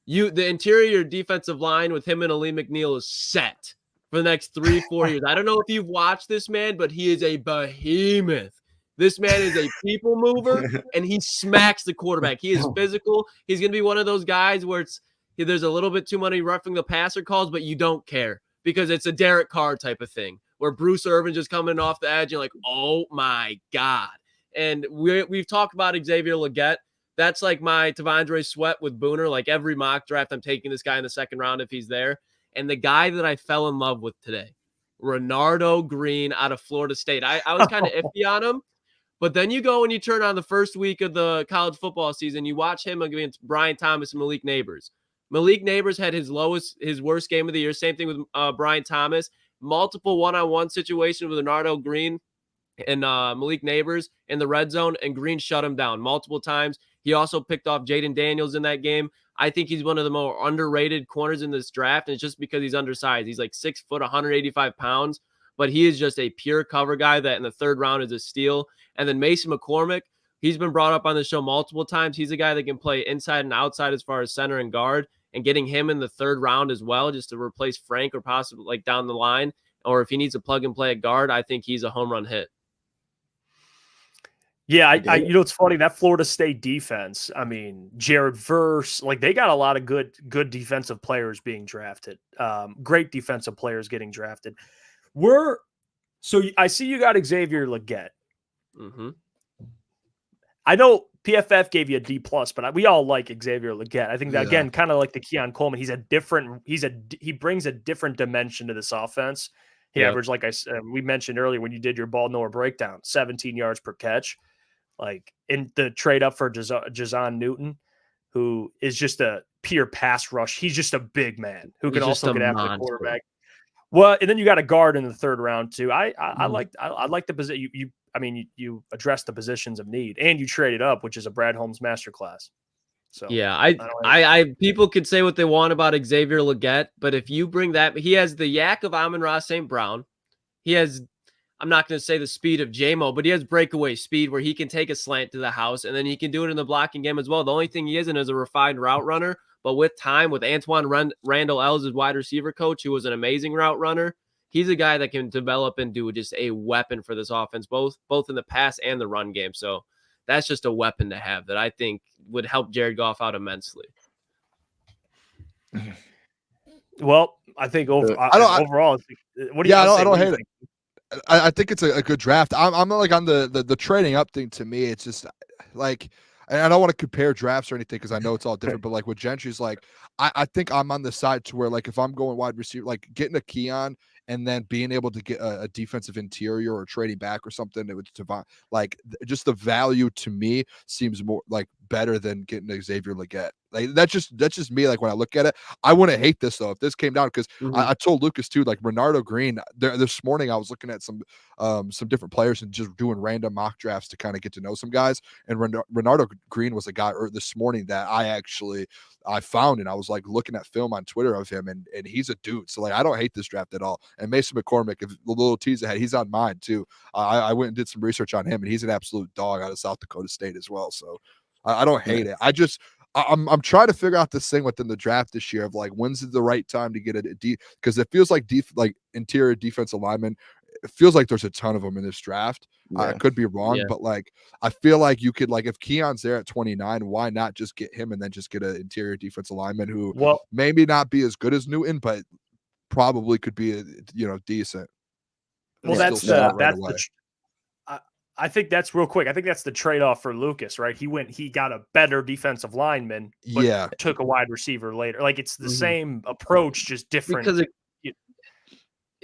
The interior defensive line with him and Ali McNeil is set for the next 3-4 years. I don't know if you've watched this man, but he is a behemoth. This man is a people mover, and he smacks the quarterback. He is physical. He's going to be one of those guys where there's a little bit too many roughing the passer calls, but you don't care because it's a Derek Carr type of thing where Bruce Irvin just coming off the edge. You're like, oh, my God. And we've talked about Xavier Legette. That's like my Devondre Sweat with Booner. Like every mock draft, I'm taking this guy in the 2nd round if he's there. And the guy that I fell in love with today, Renardo Green out of Florida State. I was kind of iffy on him, but then you go and you turn on the first week of the college football season. You watch him against Brian Thomas and Malik Neighbors. Malik Neighbors had his worst game of the year. Same thing with Brian Thomas. Multiple one-on-one situations with Renardo Green and Malik Neighbors in the red zone, and Green shut him down multiple times. He also picked off Jaden Daniels in that game. I think he's one of the more underrated corners in this draft, and it's just because he's undersized. He's like 6 foot, 185 pounds, but he is just a pure cover guy that in the 3rd round is a steal. And then Mason McCormick, he's been brought up on the show multiple times. He's a guy that can play inside and outside as far as center and guard, and getting him in the 3rd round as well, just to replace Frank or possibly like down the line, or if he needs a plug and play at guard, I think he's a home run hit. Yeah, it's funny, that Florida State defense, I mean, Jared Verse, like they got a lot of good defensive players being drafted. Great defensive players getting drafted. I see you got Xavier Legette. Mm-hmm. I know PFF gave you a D+, but we all like Xavier Legette. I think that, again, kind of like the Keon Coleman, he brings a different dimension to this offense. He averaged, like we mentioned earlier when you did your ball nowhere breakdown, 17 yards per catch. Like in the trade up for Jerzon Newton, who is just a pure pass rush. He's just a big man who can also get after the quarterback. Well, and then you got a guard in the 3rd round too. I like the position. You address the positions of need, and you traded up, which is a Brad Holmes masterclass. So yeah, I people could say what they want about Xavier Legette, but if you bring that, he has the yak of Amon-Ra St. Brown. He has, I'm not going to say the speed of JMO, but he has breakaway speed where he can take a slant to the house, and then he can do it in the blocking game as well. The only thing he isn't is a refined route runner, but with time, with Antoine Randall Els as wide receiver coach, who was an amazing route runner, he's a guy that can develop and do just a weapon for this offense, both in the pass and the run game. So that's just a weapon to have that I think would help Jared Goff out immensely. Well, I think overall, what do you? I don't hate it. I think it's a good draft. I'm not like on the trading up thing. To me, it's just like, and I don't want to compare drafts or anything because I know it's all different. But like with Gentry's, like I think I'm on the side to where like if I'm going wide receiver, like getting a Keon and then being able to get a defensive interior or trading back or something, it would like just the value to me seems more like better than getting Xavier Legette. Like that's just me. Like when I look at it, I wouldn't hate this though if this came down because I told Lukas too. Like Renardo Green, this morning I was looking at some different players and just doing random mock drafts to kind of get to know some guys. And Renardo Green was a guy this morning that I found, and I was like looking at film on Twitter of him, and he's a dude. So like I don't hate this draft at all. And Mason McCormick, if the little tease ahead, he's on mine too. I went and did some research on him, and he's an absolute dog out of South Dakota State as well. So I don't hate it. I'm trying to figure out this thing within the draft this year of like when's the right time to get a D, because it feels like interior defensive linemen. It feels like there's a ton of them in this draft. I could be wrong, but like I feel like you could, like if Keon's there at 29, why not just get him and then just get an interior defensive lineman who maybe not be as good as Newton, but probably could be decent. Well, I think that's real quick. I think that's the trade-off for Lukas, right? He got a better defensive lineman, but took a wide receiver later. Like it's the same approach, just different. Because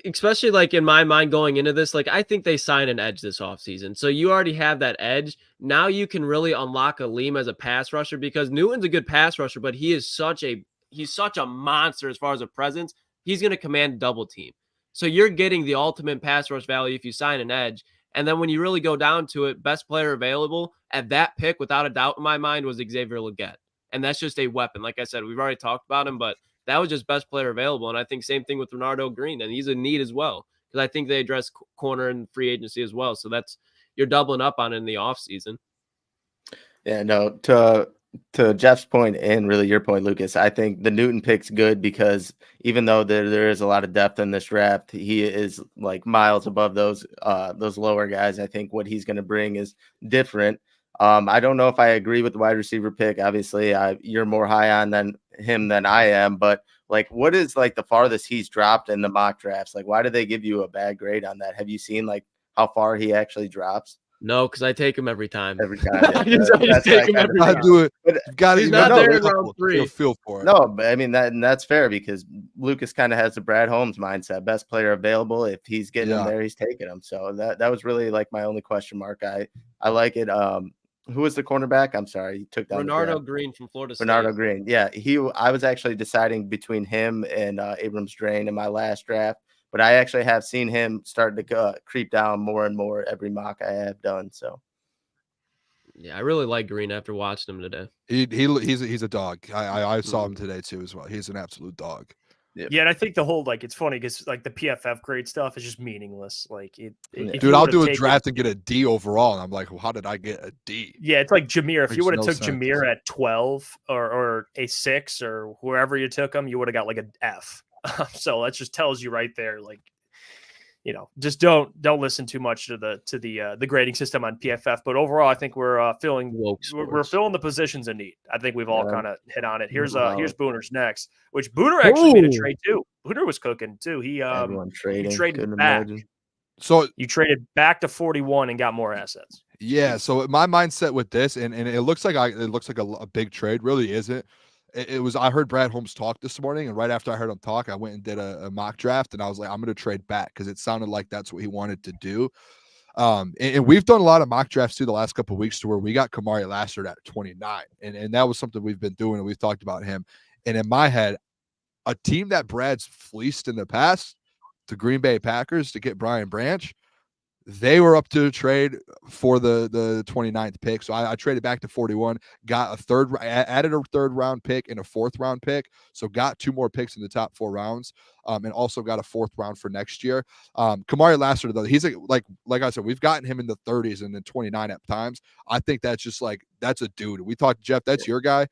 especially like in my mind going into this, like I think they sign an edge this offseason. So you already have that edge. Now you can really unlock Aleem as a pass rusher because Newton's a good pass rusher, but he's such a monster as far as a presence. He's going to command double team. So you're getting the ultimate pass rush value if you sign an edge. And then when you really go down to it, best player available at that pick, without a doubt in my mind, was Xavier Legette. And that's just a weapon. Like I said, we've already talked about him, but that was just best player available. And I think same thing with Renardo Green, and he's a need as well because I think they address corner and free agency as well. So you're doubling up on it in the offseason. Yeah, no, to Jeff's point and really your point, Lukas, I think the Newton pick's good because even though there is a lot of depth in this draft, he is like miles above those lower guys. I think what he's going to bring is different. I don't know if I agree with the wide receiver pick. Obviously, you're more high on him than I am, but like, what is like the farthest he's dropped in the mock drafts? Like, why do they give you a bad grade on that? Have you seen like how far he actually drops? No, because I take him every time. Every time. Yeah. I take him every time. I do it. He's not there in round 3. Feel for it. No, but I mean that's fair because Lukas kind of has the Brad Holmes mindset. Best player available. If he's getting him there, he's taking him. So that was really like my only question mark. I like it. Who was the cornerback? I'm sorry, he took down Renardo Green from Florida State. Renardo Green. Yeah, I was actually deciding between him and Abrams Drain in my last draft. But I actually have seen him start to creep down more and more every mock I have done. So, yeah, I really like Green after watching him today. He's a dog. I saw him today too as well. He's an absolute dog. Yep. Yeah, and I think the whole it's funny because like the PFF grade stuff is just meaningless. Like dude, I'll do a draft and get a D overall, and I'm like, well, how did I get a D? Yeah, it's like Jameer. If you would have took Jameer at 12 or a 6 or wherever you took him, you would have got like an F. So that just tells you right there, like, just don't listen too much to the grading system on PFF. But overall, I think we're filling the positions in need. I think we've all kind of hit on it. Here's Booner's next, which Booner actually made a trade too. Booner was cooking too. He traded back. So you traded back to 41 and got more assets. Yeah. So my mindset with this, and it looks like a big trade. Really isn't. It was. I heard Brad Holmes talk this morning, and right after I heard him talk, I went and did a mock draft, and I was like, I'm going to trade back because it sounded like that's what he wanted to do. And we've done a lot of mock drafts too the last couple of weeks to where we got Kamari Lassard at 29, and that was something we've been doing, and we've talked about him. And in my head, a team that Brad's fleeced in the past, the Green Bay Packers, to get Brian Branch, They were up to trade for the 29th pick. So I traded back to 41, got added a third round pick and a fourth round pick. So got 2 more picks in the top 4 rounds. And also got a 4th round for next year. Kamari Lassiter, though, he's like I said, we've gotten him in the 30s and then 29 at times. I think that's just that's a dude. We talked, Jeff, that's your guy.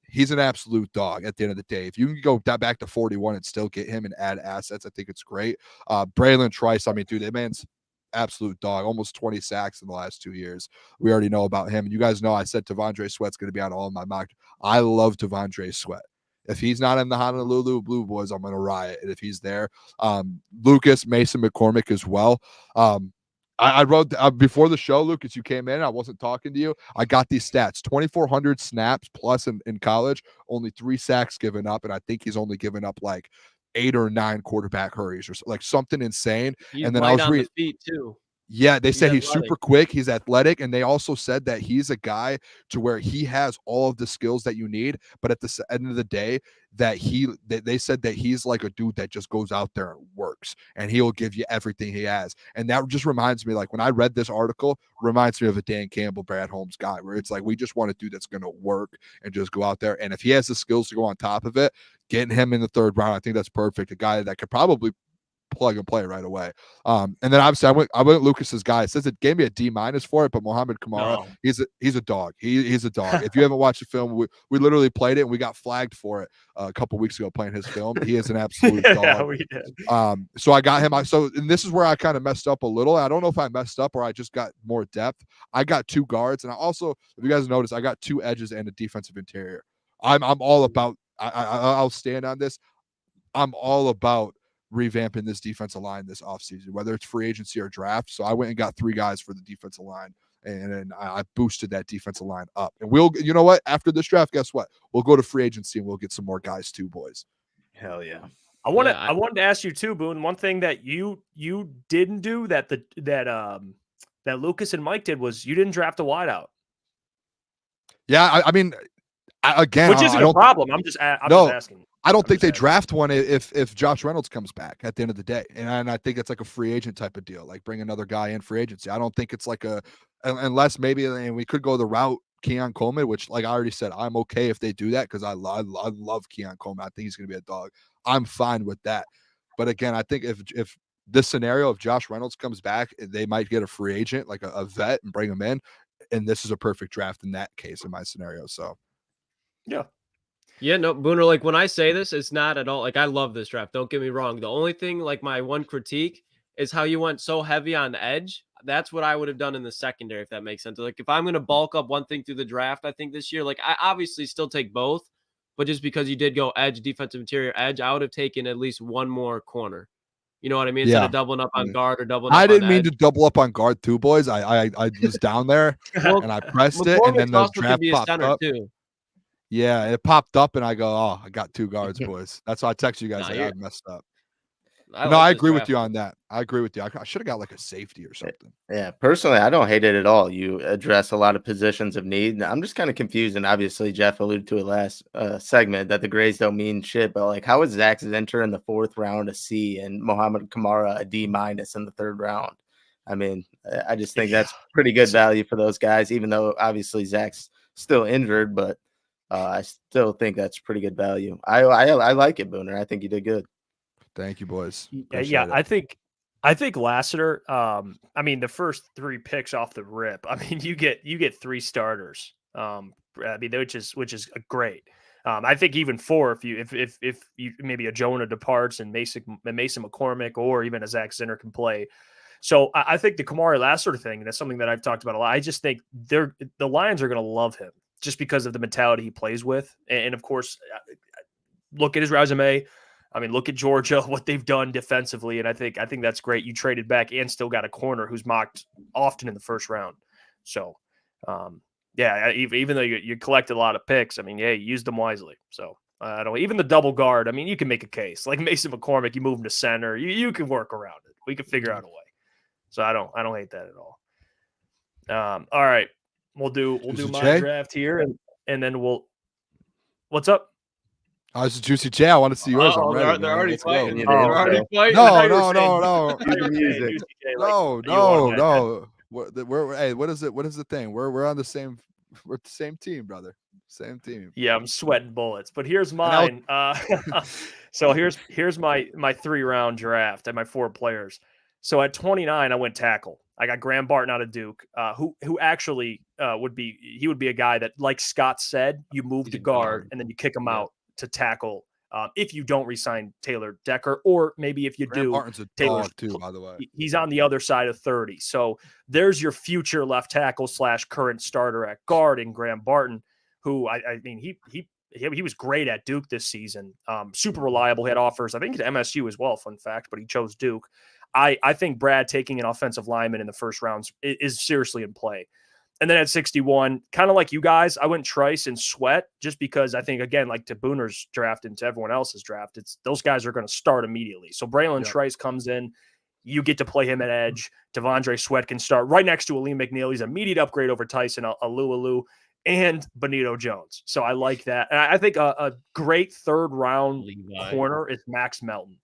He's an absolute dog at the end of the day. If you can go back to 41 and still get him and add assets, I think it's great. Braylon Trice, I mean, dude, that man's absolute dog, almost 20 sacks in the last 2 years. We already know about him. And you guys know I said T'Vondre Sweat's going to be on all of my mock. I love T'Vondre Sweat. If he's not in the Honolulu Blue Boys, I'm going to riot. And if he's there, Lucas Mason McCormick as well. I wrote before the show, Lucas, you came in. I wasn't talking to you. I got these stats: 2,400 snaps plus in college, only 3 sacks given up, and I think he's only given up like 8 or 9 quarterback hurries or like something insane. He's and then I was reading the feet too. Yeah, they said he's athletic. super quick. He's athletic. And they also said that he's a guy to where he has all of the skills that you need. But at the end of the day, that they said that he's like a dude that just goes out there and works and he'll give you everything he has. And that just reminds me, like when I read this article, reminds me of a Dan Campbell, Brad Holmes guy, where it's like, we just want a dude that's going to work and just go out there. And if he has the skills to go on top of it, getting him in the 3rd round, I think that's perfect. A guy that could probably plug and play right away. And then obviously I went Lucas's guy. It says it gave me a D- for it, but Mohamed Kamara, he's a dog. He's a dog. If you haven't watched the film, we literally played it and we got flagged for it a couple weeks ago playing his film. He is an absolute dog. Yeah, we did. So I got him. And this is where I kind of messed up a little. I don't know if I messed up or I just got more depth. I got 2 guards, and I also, if you guys notice, I got 2 edges and a defensive interior. I'm all about. I'll stand on this. I'm all about revamping this defensive line this offseason, whether it's free agency or draft. So I went and got 3 guys for the defensive line, and then I boosted that defensive line up. And you know what? After this draft, guess what? We'll go to free agency and we'll get some more guys too, boys. Hell yeah. I wanted to ask you too, Boone. One thing that you didn't do that Lucas and Mike did was you didn't draft a wideout. Yeah, I mean, again, which isn't a problem. I'm just asking. I don't think they draft one if Josh Reynolds comes back at the end of the day. And I think it's like a free agent type of deal, like bring another guy in free agency. I don't think it's like unless maybe, and we could go the route Keon Coleman, which like I already said, I'm okay if they do that because I love Keon Coleman. I think he's going to be a dog. I'm fine with that. But again, I think if this scenario, if Josh Reynolds comes back, they might get a free agent, like a vet, and bring him in. And this is a perfect draft in that case, in my scenario. So, yeah. Yeah, no, Booner, like when I say this, it's not at all like I love this draft. Don't get me wrong. The only thing, like my one critique is how you went so heavy on edge. That's what I would have done in the secondary, if that makes sense. Like if I'm going to bulk up one thing through the draft, I think this year, like I obviously still take both, but just because you did go edge, defensive interior edge, I would have taken at least one more corner. You know what I mean? Instead of doubling up on guard or doubling up on edge. I didn't mean to double up on guard too, boys. I was down there and I pressed it, and then the draft popped up. Too. Yeah, it popped up, and I go, "Oh, I got 2 guards, boys." That's why I text you guys. I messed up. I agree with you on that. I agree with you. I should have got like a safety or something. Yeah, personally, I don't hate it at all. You address a lot of positions of need. I'm just kind of confused, and obviously Jeff alluded to it last segment that the grades don't mean shit. But like, how is Zach Zinter in the 4th round a C and Mohamed Kamara a D- in the 3rd round? I mean, I just think that's pretty good value for those guys, even though obviously Zach's still injured, but I still think that's pretty good value. I like it, Booner. I think you did good. Thank you, boys. Yeah, I think Lassiter. I mean, the first 3 picks off the rip. I mean, you get 3 starters. I mean, which is great. I think even 4 if you maybe a Jonah departs and Mason McCormick or even a Zach Zinter can play. So I think the Kamari Lassiter thing, that's something that I've talked about a lot. I just think the Lions are going to love him just because of the mentality he plays with. And of course, look at his resume. I mean, look at Georgia, what they've done defensively. And I think that's great. You traded back and still got a corner who's mocked often in the 1st round. So, yeah, even though you collected a lot of picks, I mean, yeah, you used them wisely. So I don't, even the double guard, I mean, you can make a case like Mason McCormick, you move him to center, you can work around it. We can figure out a way. So I don't hate that at all. All right. We'll do my draft here and then what's up? It's a juicy J. I want to see yours. I'm ready. They're already Let's go. fighting. You They're did, already bro. fighting. No. Cue the music. No. What is it? What is the thing? We're on the same. We're the same team, brother. Same team. Yeah, I'm sweating bullets. But here's mine. So here's my 3-round draft and my 4 players. So at 29, I went tackle. I got Graham Barton out of Duke, who actually would be a guy that, like Scott said, you move to guard and then you kick him out to tackle. If you don't resign Taylor Decker, or maybe if you Graham do, Barton's a Taylor's dog too, by the way. He's on the other side of 30. So there's your future left tackle / current starter at guard in Graham Barton, who I mean he was great at Duke this season. Super reliable. He had offers, I think, at MSU as well. Fun fact, but he chose Duke. I think Brad taking an offensive lineman in the first rounds is seriously in play. And then at 61, kind of like you guys, I went Trice and Sweat just because I think, again, like to Booner's draft and to everyone else's draft, those guys are going to start immediately. So Braylon Trice comes in. You get to play him at edge. Devondre Sweat can start right next to Aleem McNeil. He's an immediate upgrade over Tyson Alualu and Benito Jones. So I like that. And I think a great third-round corner is Max Melton.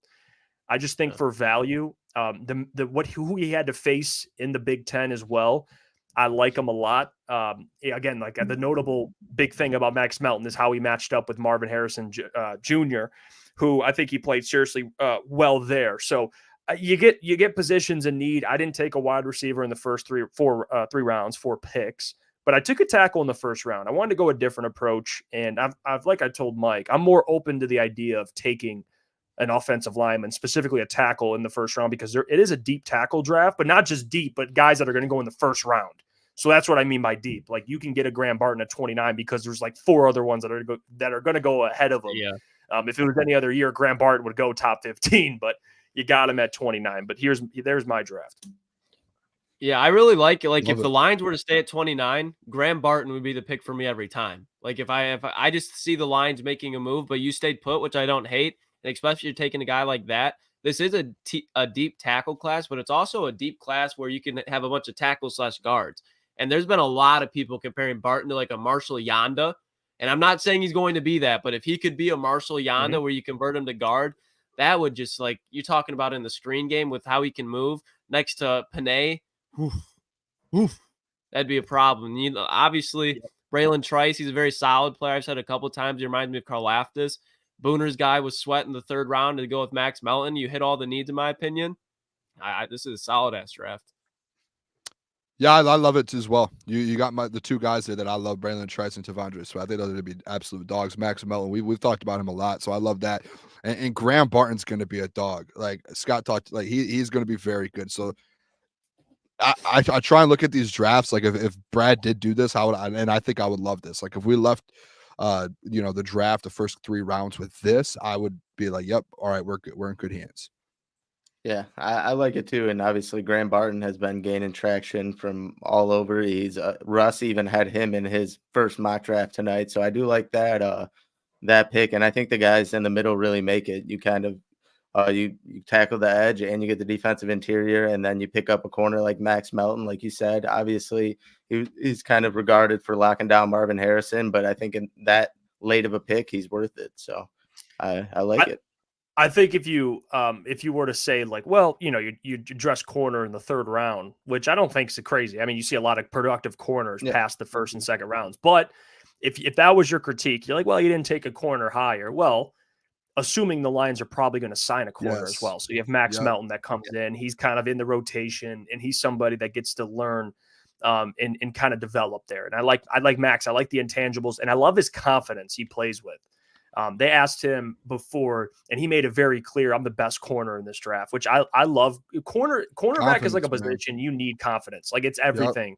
I just think for value, who he had to face in the Big Ten as well, I like him a lot. Again, like the notable big thing about Max Melton is how he matched up with Marvin Harrison Jr., who I think he played seriously well there. So you get positions in need. I didn't take a wide receiver in the first 3 rounds, 4 picks, but I took a tackle in the first round. I wanted to go a different approach, and I've like I told Mike, I'm more open to the idea of taking an offensive lineman, specifically a tackle in the first round, because it is a deep tackle draft, but not just deep, but guys that are going to go in the first round. So that's what I mean by deep. Like you can get a Graham Barton at 29 because there's like 4 other ones that are going to go ahead of him. Yeah. If it was any other year, Graham Barton would go top 15, but you got him at 29. But there's my draft. Yeah, I really like it. Like if the Lions were to stay at 29, Graham Barton would be the pick for me every time. Like if I just see the Lions making a move, but you stayed put, which I don't hate. And especially if you're taking a guy like that, this is a deep tackle class, but it's also a deep class where you can have a bunch of tackles / guards. And there's been a lot of people comparing Barton to like a Marshall Yanda. And I'm not saying he's going to be that, but if he could be a Marshall Yanda where you convert him to guard, that would just like you're talking about in the screen game with how he can move next to Panay. That'd be a problem. Obviously, Braylon Trice, he's a very solid player. I've said a couple of times, he reminds me of Karlaftis. Booner's guy was Sweat in the 3rd round to go with Max Melton. You hit all the needs, in my opinion. This is a solid-ass draft. Yeah, I love it as well. You got the 2 guys there that I love, Braylon Trice and Devondre. So I think those are going to be absolute dogs. Max Melton, we've talked about him a lot, so I love that. And Graham Barton's going to be a dog. Like Scott talked, like he's going to be very good. So I try and look at these drafts. Like if Brad did do this, and I think I would love this. Like if we left the draft, the first 3 rounds with this, I would be like, yep, all right, we're in good hands. Yeah, I like it too. And obviously Graham Barton has been gaining traction from all over. Russ even had him in his first mock draft tonight. So I do like that pick. And I think the guys in the middle really make it. You kind of, you tackle the edge and you get the defensive interior, and then you pick up a corner like Max Melton, like you said. Obviously, he's kind of regarded for locking down Marvin Harrison, but I think in that late of a pick, he's worth it. So I like it. I think if you were to say like, well, you dress corner in the 3rd round, which I don't think is crazy. I mean, you see a lot of productive corners past the 1st and 2nd rounds. But if that was your critique, you're like, well, you didn't take a corner higher. Well, assuming the Lions are probably going to sign a corner as well. So you have Max Melton that comes in. He's kind of in the rotation, and he's somebody that gets to learn and kind of develop there. And I like Max. I like the intangibles, and I love his confidence he plays with. They asked him before, and he made it very clear, I'm the best corner in this draft, which I love. Cornerback is like a position you need confidence. Like it's everything.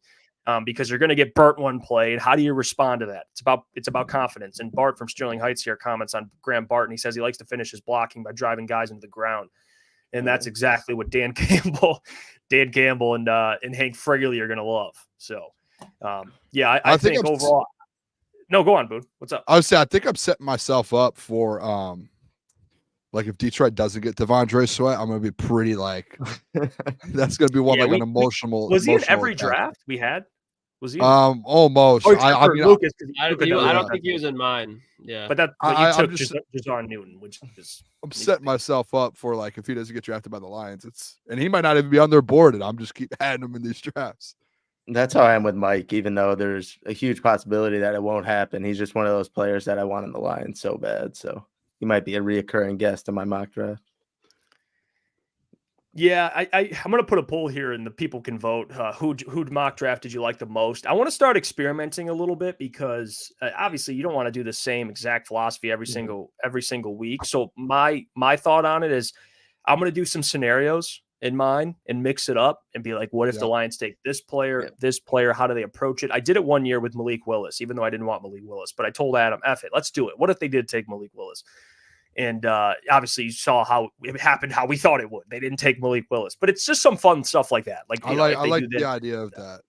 Because you're going to get burnt one play. And how do you respond to that? It's about confidence. And Bart from Sterling Heights here comments on Graham Barton. He says he likes to finish his blocking by driving guys into the ground. And that's exactly what Dan Campbell and Hank Fregley are going to love. So, I think overall. No, go on, Boone. What's up? I would say I think I'm setting myself up for like if Detroit doesn't get Devondre Sweat, I'm going to be pretty like that's going to be one an emotional. Was he in every draft we had? Was he? Almost. Oh, I mean, Lucas. I don't think he was in mine. Yeah, but you I'm took just Jazar Newton, which is I'm setting myself up for like if he doesn't get drafted by the Lions, and he might not even be on their board, and I'm just keep adding him in these drafts. That's how I am with Mike, even though there's a huge possibility that it won't happen. He's just one of those players that I want in the Lions so bad. So he might be a reoccurring guest in my mock draft. Yeah, I'm going to put a poll here and the people can vote. Who'd mock draft did you like the most? I want to start experimenting a little bit because obviously you don't want to do the same exact philosophy every single week. So my thought on it is I'm going to do some scenarios in mind and mix it up and be like, what if the Lions take this player, how do they approach it? I did it one year with Malik Willis, even though I didn't want Malik Willis, but I told Adam, F it, let's do it. What if they did take Malik Willis? And obviously you saw how it happened, how we thought it would. They didn't take Malik Willis, but it's just some fun stuff like that. Like I like the idea of that.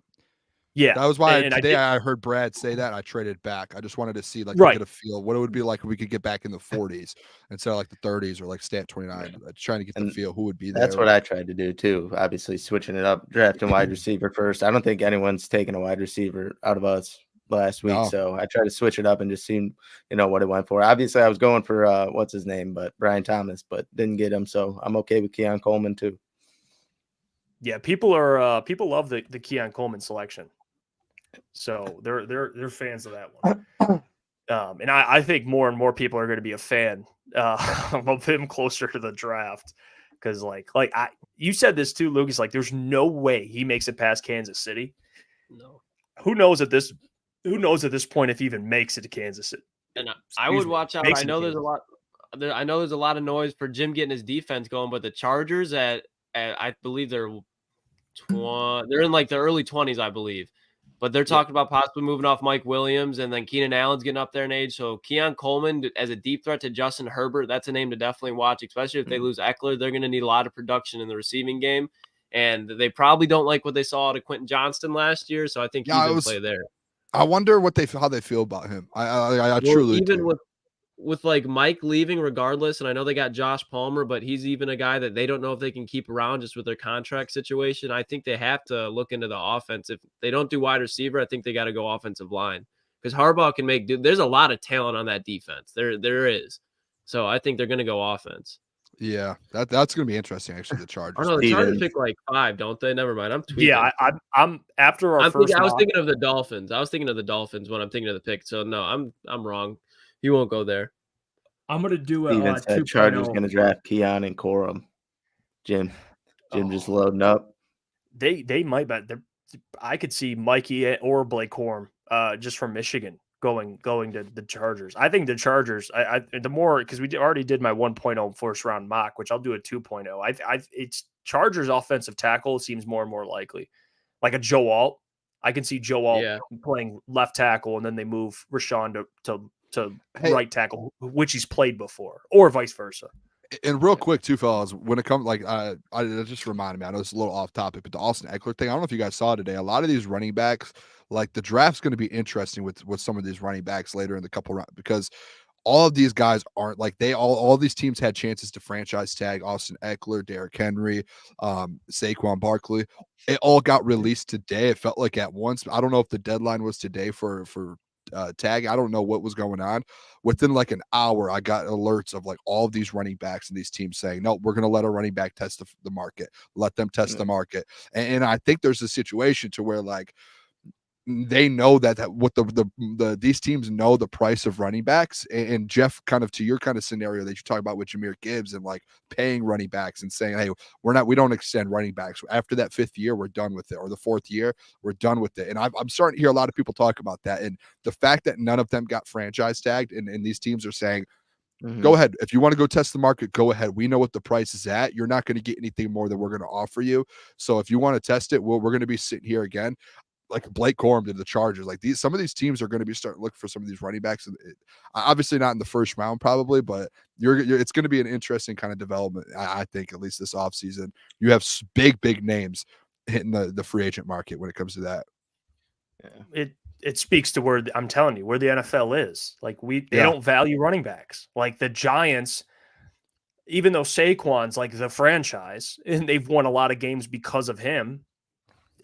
Yeah, that was why today I heard Brad say that. I traded back. I just wanted to see to get a feel what it would be like if we could get back in the 40s instead of like the 30s or like stay at 29. Trying to get the feel who would be there. That's what I tried to do too. Obviously switching it up, drafting wide receiver first. I don't think anyone's taken a wide receiver out of us last week, so I tried to switch it up and just seen what it went for. Obviously I was going for what's his name, but Brian Thomas, but didn't get him, so I'm okay with Keon Coleman too. Yeah, people love the Keon Coleman selection, so they're fans of that one. And I think more and more people are going to be a fan of him closer to the draft because you said this too, Lucas. Like, there's no way he makes it past Kansas City. No, who knows at this point if he even makes it to Kansas City? And I would watch out. I know there's a lot of noise for Jim getting his defense going, but the Chargers at I believe they're in like the early 20s, I believe. But they're talking about possibly moving off Mike Williams, and then Keenan Allen's getting up there in age. So Keon Coleman as a deep threat to Justin Herbert, that's a name to definitely watch, especially if they lose Eckler. They're going to need a lot of production in the receiving game. And they probably don't like what they saw out of Quentin Johnston last year, so I think he's going to play there. I wonder how they feel about him. I truly even do. with like Mike leaving regardless, and I know they got Josh Palmer, but he's even a guy that they don't know if they can keep around just with their contract situation. I think they have to look into the offense. If they don't do wide receiver, I think they got to go offensive line because Harbaugh can there's a lot of talent on that defense. There is. So I think they're going to go offense. Yeah, that's going to be interesting. Actually, the Chargers. Oh no, the Chargers pick like 5, don't they? Never mind. I'm tweeting. Yeah, I'm after our first. I was thinking of the Dolphins. I was thinking of the Dolphins when I'm thinking of the pick. So no, I'm wrong. He won't go there. I'm going to do Steven said Chargers going to draft Keon and Corum. Jim just loading up. They might, but I could see Mikey or Blake Corum just from Michigan going to the Chargers. I think the Chargers, the more, because we already did my 1.0 first round mock, which I'll do a 2.0. It's Chargers offensive tackle seems more and more likely. Like a Joe Alt. I can see Joe Alt playing left tackle, and then they move Rashawn to right tackle, which he's played before, or vice versa. And real quick too, fellas, when it comes I just reminded me, I know it's a little off topic, but the Austin Eckler thing, I don't know if you guys saw today, a lot of these running backs, like the draft's going to be interesting with some of these running backs later in the couple rounds, because all of these guys aren't like all these teams had chances to franchise tag Austin Eckler, Derrick Henry, Saquon Barkley. It all got released today. It felt like at once. I don't know if the deadline was today for tag. I don't know what was going on. Within like an hour, I got alerts of like all of these running backs and these teams saying, no, we're going to let a running back test the market. Let them test the market. And I think there's a situation to where like they know that what these teams know the price of running backs. And Jeff, kind of to your kind of scenario that you talk about with Jahmyr Gibbs and like paying running backs and saying, hey, we don't extend running backs after that 5th year, we're done with it, or the 4th year, we're done with it. And I'm starting to hear a lot of people talk about that, and the fact that none of them got franchise tagged, and these teams are saying, go ahead, if you want to go test the market, go ahead. We know what the price is at. You're not going to get anything more than we're going to offer you. So if you want to test it, we're going to be sitting here again. Like Blake Corum did the Chargers. Like some of these teams are going to be starting to look for some of these running backs. Obviously not in the first round, probably, but it's going to be an interesting kind of development. I think at least this offseason, you have big names hitting the free agent market when it comes to that. Yeah. It speaks to where I'm telling you where the NFL is. Like they don't value running backs. Like the Giants, even though Saquon's like the franchise and they've won a lot of games because of him.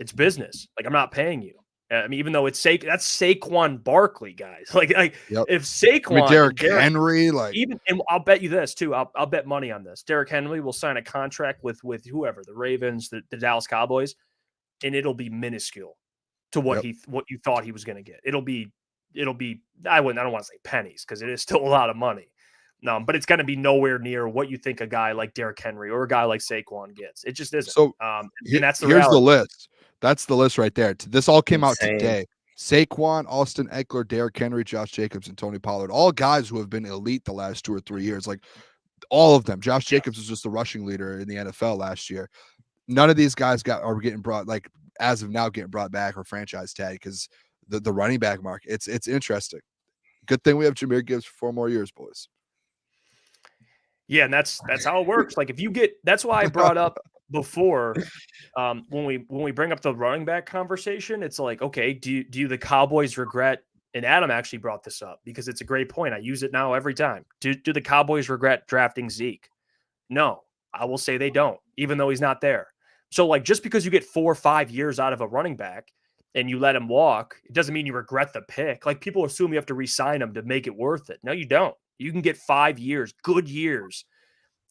It's business. Like, I'm not paying you. I mean, even though that's Saquon Barkley, guys. Like Yep. if Saquon, Derrick Henry, and I'll bet you this too. I'll bet money on this. Derrick Henry will sign a contract with whoever, the Ravens, the Dallas Cowboys, and it'll be minuscule to what you thought he was going to get. It'll be I don't want to say pennies because it is still a lot of money. No, but it's going to be nowhere near what you think a guy like Derrick Henry or a guy like Saquon gets. It just isn't. So and that's the here's reality. the list. That's the list right there. This all came out Insane. today. Saquon, Austin Eckler, Derrick Henry, Josh Jacobs, and Tony Pollard. All guys who have been elite the last 2 or 3 years. Like all of them. Josh Jacobs was just the rushing leader in the NFL last year. None of these guys are getting brought, like as of now, getting brought back or franchise tag because the running back market. It's interesting. Good thing we have Jahmyr Gibbs for 4 more years, boys. Yeah, and that's how it works. Like if you get, that's why I brought up before when we bring up the running back conversation, it's like, okay, do the Cowboys regret? And Adam actually brought this up because it's a great point. I use it now every time. Do the Cowboys regret drafting Zeke? No, I will say they don't, even though he's not there. So like just because you get 4 or 5 years out of a running back and you let him walk, it doesn't mean you regret the pick. Like people assume you have to re-sign him to make it worth it. No, you don't. You can get 5 years, good years,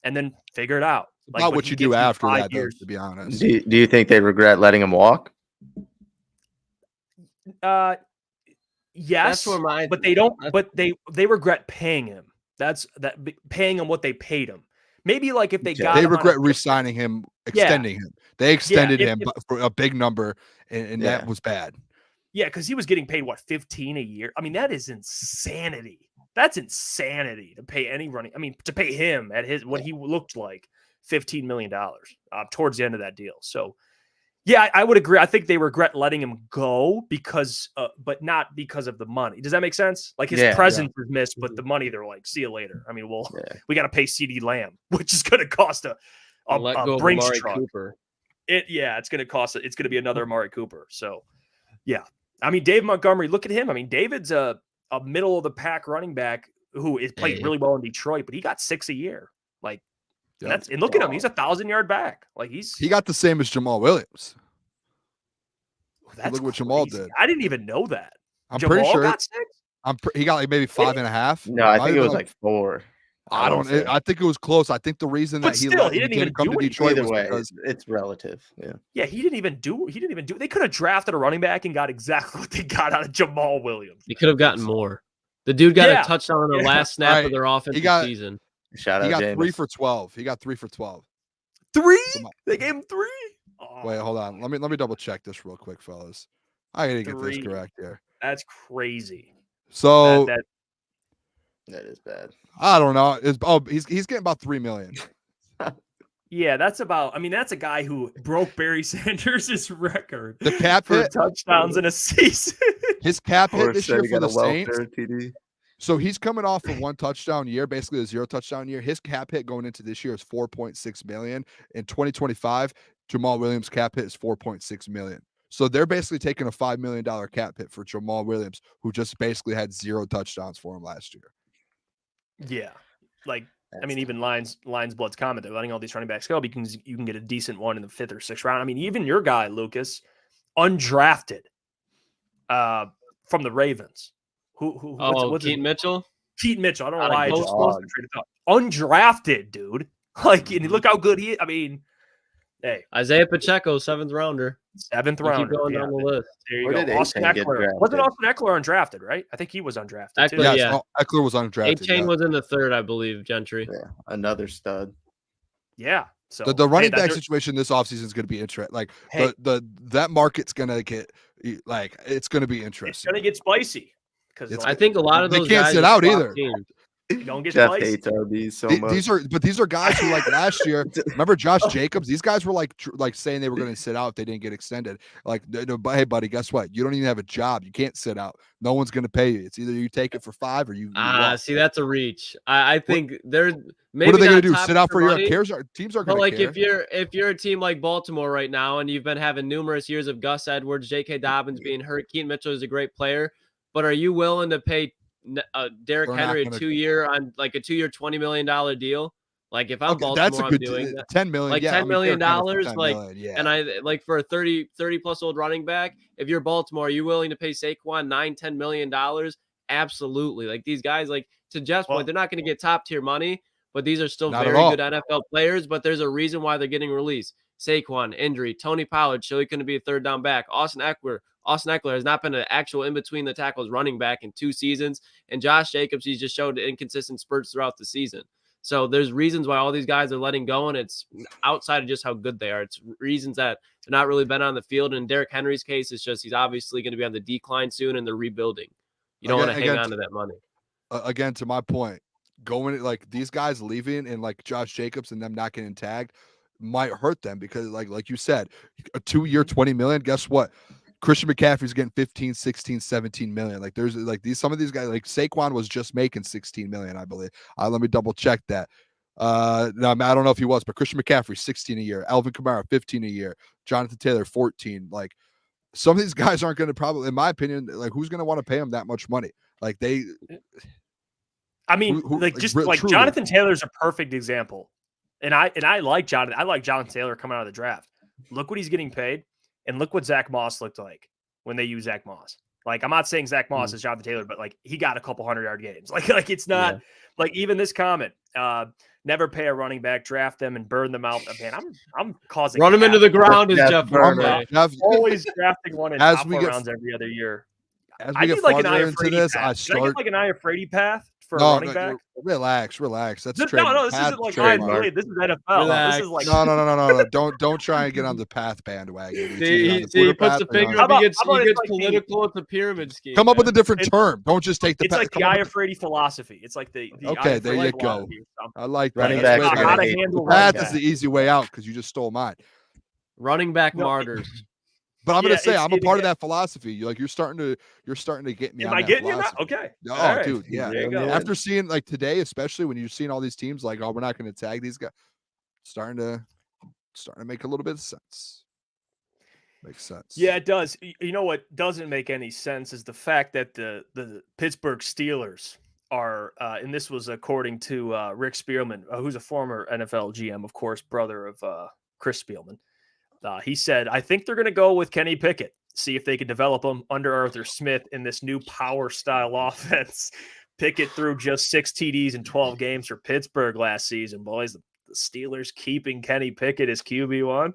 and then figure it out. Like, about what you do after that, though, to be honest. Do you think they regret letting him walk? Yes, but they don't. But they regret paying him. Paying him what they paid him. Maybe like if they regret re-signing him, extending him. They extended him for a big number, and that was bad. Yeah, because he was getting paid what, $15 a year. I mean, that is insanity. That's insanity to pay any running. I mean, to pay him at what he looked like, $15 million towards the end of that deal. So, yeah, I would agree. I think they regret letting him go because, but not because of the money. Does that make sense? Like his presence is missed, but the money they're like, see you later. I mean, we got to pay CeeDee Lamb, which is going to cost a Brinks truck. Cooper. It's going to cost. It's going to be another Amari Cooper. So, yeah, I mean, Dave Montgomery. Look at him. I mean, David's a middle of the pack running back who is played really well in Detroit, but he got 6 a year. Like, and look at him. He's 1,000-yard back. Like he got the same as Jamal Williams. That's look what Jamal did. I didn't even know that. I'm Jamal pretty sure got 6? He got like maybe 5.5. No, I think it was like 4. I think it was close. I think the reason that he didn't even come to Detroit was because it's relative. Yeah, he didn't even do. They could have drafted a running back and got exactly what they got out of Jamal Williams. They could have gotten more. The dude got a touchdown on the last snap of their offensive season. Shout out, he got James. 3 for 12. He got 3 for 12. 3? They gave him 3. Oh. Wait, hold on. Let me double check this real quick, fellas. I gotta get this correct here. That's crazy. So that is bad. I don't know. He's getting about $3 million. Yeah, that's a guy who broke Barry Sanders' record. The cap for hit touchdowns in a season. His cap hit this year for the Saints. TD. So he's coming off of 1 touchdown year, basically a 0 touchdown year. His cap hit going into this year is $4.6 million. In 2025, Jamal Williams' cap hit is $4.6 million. So they're basically taking a $5 million cap hit for Jamal Williams, who just basically had 0 touchdowns for him last year. Yeah, like even Lions Blood's comment, they're letting all these running backs go because you can get a decent one in the 5th or 6th round. I mean, even your guy Lukas, undrafted, from the Ravens. What's Keaton Mitchell? Keaton Mitchell. I don't know why I just lost the train of thought. Undrafted, dude. Like, and look how good he is. I mean, hey, Isaiah Pacheco, 7th rounder. 7th rounder. Keep going down the list. There you go. Austin Eckler. Wasn't Austin Eckler undrafted, right? I think he was undrafted. Eckler, too. Yeah. Eckler was undrafted. A-Chain was in the 3rd, I believe, Gentry. Yeah, another stud. Yeah. So the running back situation this offseason is going to be interesting. Like that market's going to get it's going to be interesting. It's going to get spicy because I think a lot of those they can't guys sit out either. Don't get Jeff spicy. hates RBs so much. These are guys who like last year. Remember Josh Jacobs? These guys were like saying they were going to sit out if they didn't get extended. Like, hey buddy, guess what? You don't even have a job. You can't sit out. No one's going to pay you. It's either you take it for 5 or you. See, that's a reach. I think there's maybe. What are they going to do? Sit out for a year? Teams are going to. Like if you're a team like Baltimore right now and you've been having numerous years of Gus Edwards, J.K. Dobbins being hurt, Keaton Mitchell is a great player, but are you willing to pay Derrick Henry a 2-year $20 million deal? Like if I'm Okay, that's a Baltimore, I'm good doing that. 10 million. Like Yeah, $10 million, $10 like, million, yeah. and I like for a 30 plus old running back, if you're Baltimore, are you willing to pay Saquon $9-10 million? Absolutely. Like these guys, like to Jeff's point, they're not going to get top tier money, but these are still Not at very all. good NFL players. But there's a reason why they're getting released. Saquon injury, Tony Pollard, still going to be a third down back. Austin Eckler has not been an actual in between the tackles running back in 2 seasons, and Josh Jacobs, he's just showed inconsistent spurts throughout the season. So there's reasons why all these guys are letting go, and it's outside of just how good they are. It's reasons that they're not really been on the field. In Derrick Henry's case, it's just he's obviously going to be on the decline soon, and they're rebuilding. You don't want to hang on to that money. Again, to my point, going like these guys leaving and like Josh Jacobs and them not getting tagged might hurt them because like you said, a 2-year, $20 million. Guess what? Christian McCaffrey's getting 15, 16, 17 million. Like there's like some of these guys, like Saquon was just making 16 million, I believe. Let me double check that. No, I don't know if he was, but Christian McCaffrey, 16 a year, Alvin Kamara, 15 a year, Jonathan Taylor, 14. Like some of these guys aren't going to probably, in my opinion, like who's going to want to pay him that much money? Like truly. Jonathan Taylor's a perfect example. And I like Jonathan. I like Jonathan Taylor coming out of the draft. Look what he's getting paid. And look what Zach Moss looked like when they used Zach Moss. Like, I'm not saying Zach Moss is Jonathan Taylor, but like he got a couple 100-yard games. Like it's not like even this comment, never pay a running back, draft them and burn them out. Man, I'm causing run them into the ground is Jeff Booner. Always drafting one in top 4 rounds every other year. As we get farther into this, I start like an Iafrate path for a running back. Relax. That's this isn't like Iafrate. This is NFL. Relax. This is like no. Don't try and get on the path bandwagon. He puts the finger up. He gets political. It's a pyramid scheme. Come up with a different term. Don't just take the. It's like the Iafrate philosophy. It's like the okay. There you go. I like that. Running back. The path is the easy way out because you just stole mine. Running back martyrs. But I'm gonna say I'm a part of that philosophy. Like you're starting to get me. Am I getting you now? Okay. Oh, right. Dude, yeah. After seeing like today, especially when you're seeing all these teams, like, oh, we're not going to tag these guys. Starting to make a little bit of sense. Makes sense. Yeah, it does. You know what doesn't make any sense is the fact that the Pittsburgh Steelers are, and this was according to Rick Spielman, who's a former NFL GM, of course, brother of Chris Spielman. He said, I think they're going to go with Kenny Pickett, see if they can develop him under Arthur Smith in this new power style offense. Pickett threw just 6 TDs in 12 games for Pittsburgh last season. Boys, the Steelers keeping Kenny Pickett as QB1.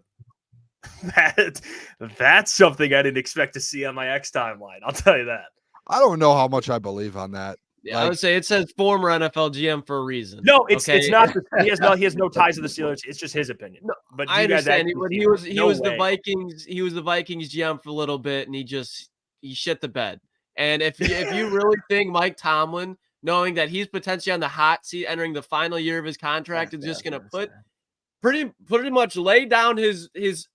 That's something I didn't expect to see on my X timeline. I'll tell you that. I don't know how much I believe on that. Yeah, I would say it says former NFL GM for a reason. No, it's not. He has no ties to the Steelers. It's just his opinion. No, but I understand. He was the Vikings. He was the Vikings GM for a little bit, and he shit the bed. And if you really think Mike Tomlin, knowing that he's potentially on the hot seat, entering the final year of his contract, is just going to pretty much lay down his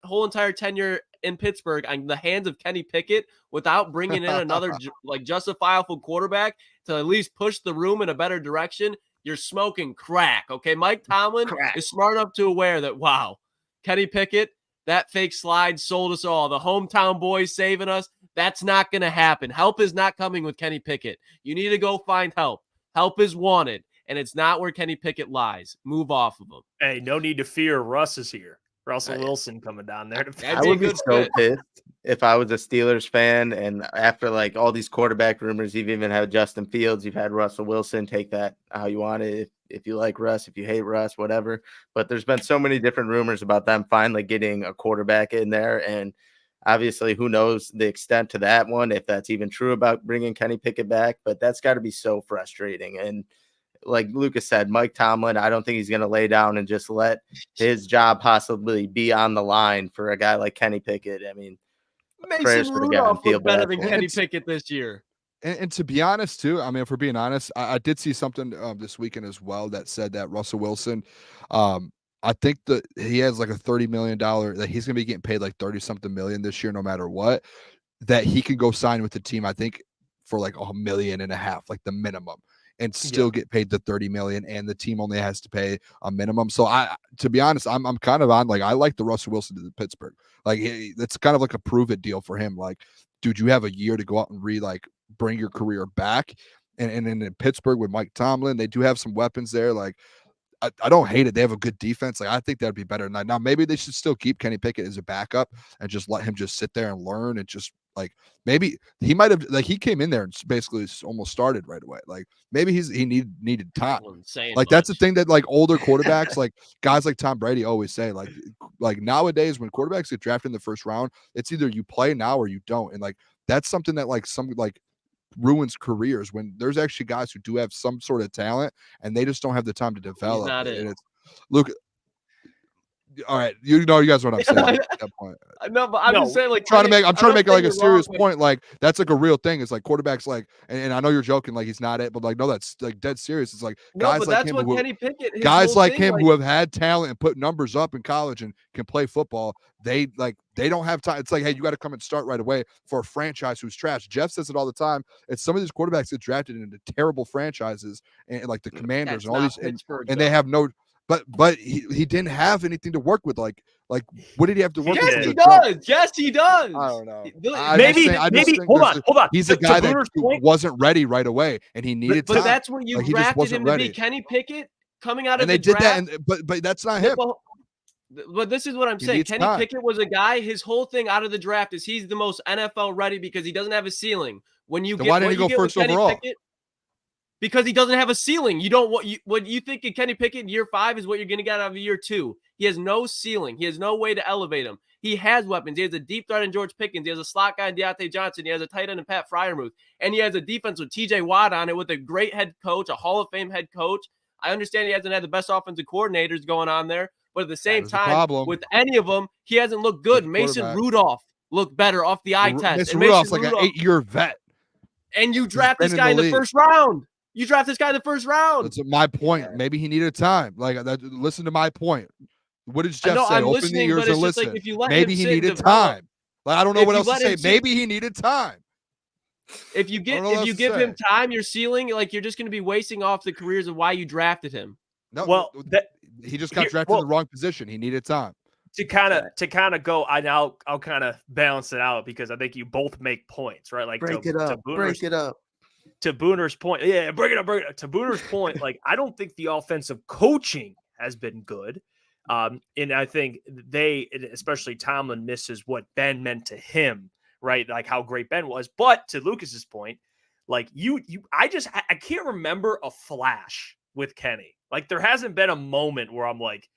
whole entire tenure in Pittsburgh on the hands of Kenny Pickett without bringing in another like justifiable quarterback to at least push the room in a better direction, you're smoking crack. Okay, Mike Tomlin is smart enough to aware that, wow, Kenny Pickett, that fake slide sold us all. The hometown boys saving us. That's not going to happen. Help is not coming with Kenny Pickett. You need to go find help. Help is wanted, and it's not where Kenny Pickett lies. Move off of him. Hey, no need to fear. Russ is here. Russell Wilson coming down there. I would be so pissed if I was a Steelers fan, and after like all these quarterback rumors, you've even had Justin Fields, you've had Russell Wilson. Take that how you want it. If you like Russ, if you hate Russ, whatever. But there's been so many different rumors about them finally getting a quarterback in there, and obviously, who knows the extent to that one, if that's even true about bringing Kenny Pickett back. But that's got to be so frustrating. And like Lukas said, Mike Tomlin, I don't think he's going to lay down and just let his job possibly be on the line for a guy like Kenny Pickett. I mean, Mason Rudolph looked better than Kenny Pickett this year. And to be honest, too, I mean, if we're being honest, I did see something this weekend as well that said that Russell Wilson, I think that he has like a $30 million, that he's going to be getting paid like 30-something million this year, no matter what, that he can go sign with the team, I think, for like $1.5 million, like the minimum, and still get paid the 30 million, and the team only has to pay a minimum. So to be honest, I'm kind of on, like, I like the Russell Wilson to the Pittsburgh. Like, it's kind of like a prove it deal for him. Like, dude, you have a year to go out and bring your career back. And in Pittsburgh with Mike Tomlin, they do have some weapons there. Like, I don't hate it. They have a good defense. Like I think that'd be better. Now maybe they should still keep Kenny Pickett as a backup and just let him just sit there and learn and just like maybe he might have like he came in there and basically almost started right away. Like maybe he needed time. Like that's the thing that like older quarterbacks, like guys like Tom Brady always say, like nowadays when quarterbacks get drafted in the first round, it's either you play now or you don't. And like that's something that like some like ruins careers when there's actually guys who do have some sort of talent and they just don't have the time to develop. And it's look. All right, you guys know what I'm saying at that point. No, but I'm just saying, like, I'm trying to make like a serious point. Like that's like a real thing. It's like quarterbacks, like, and I know you're joking, like he's not it, but like no, that's like dead serious. It's like guys like him, who have had talent and put numbers up in college and can play football. They don't have time. It's like, hey, you got to come and start right away for a franchise who's trash. Jeff says it all the time. It's some of these quarterbacks get drafted into terrible franchises and like the Commanders and all these, and they have no. But he didn't have anything to work with. Like what did he have to work with? Yes, he does. Yes, he does. I don't know. Maybe hold on. He's a guy that wasn't ready right away, and he needed time. But that's when you drafted him to be Kenny Pickett coming out of the draft. And they did that, but that's not him. But this is what I'm saying. Kenny Pickett was a guy. His whole thing out of the draft is he's the most NFL ready because he doesn't have a ceiling. Why didn't he go first overall? Pickett, because he doesn't have a ceiling. You don't what you think of Kenny Pickett in year 5 is what you're going to get out of year 2. He has no ceiling. He has no way to elevate him. He has weapons. He has a deep threat in George Pickens. He has a slot guy in Deontay Johnson. He has a tight end in Pat Freiermuth. And he has a defense with TJ Watt on it with a great head coach, a Hall of Fame head coach. I understand he hasn't had the best offensive coordinators going on there, but at the same time, with any of them, he hasn't looked good. Mason Rudolph looked better off the eye test. Mason Rudolph's like an 8-year vet. And you draft this guy in the first round. You draft this guy in the first round. That's my point. Yeah. Maybe he needed time. Like listen to my point. What did Jeff say? Open the ears and listen. Like maybe he needed time. Like I don't know what else to say. Maybe he needed time. If you give him time, your ceiling, like you're just going to be wasting off the careers of why you drafted him. No, well, he just got drafted in the wrong position. He needed time. To kind of go, I'll kind of balance it out because I think you both make points, right? Like break it up. To Booner's point, yeah, break it up. To Booner's point, like I don't think the offensive coaching has been good, and I think especially Tomlin, misses what Ben meant to him, right? Like how great Ben was. But to Lucas's point, like I can't remember a flash with Kenny. Like there hasn't been a moment where I'm like,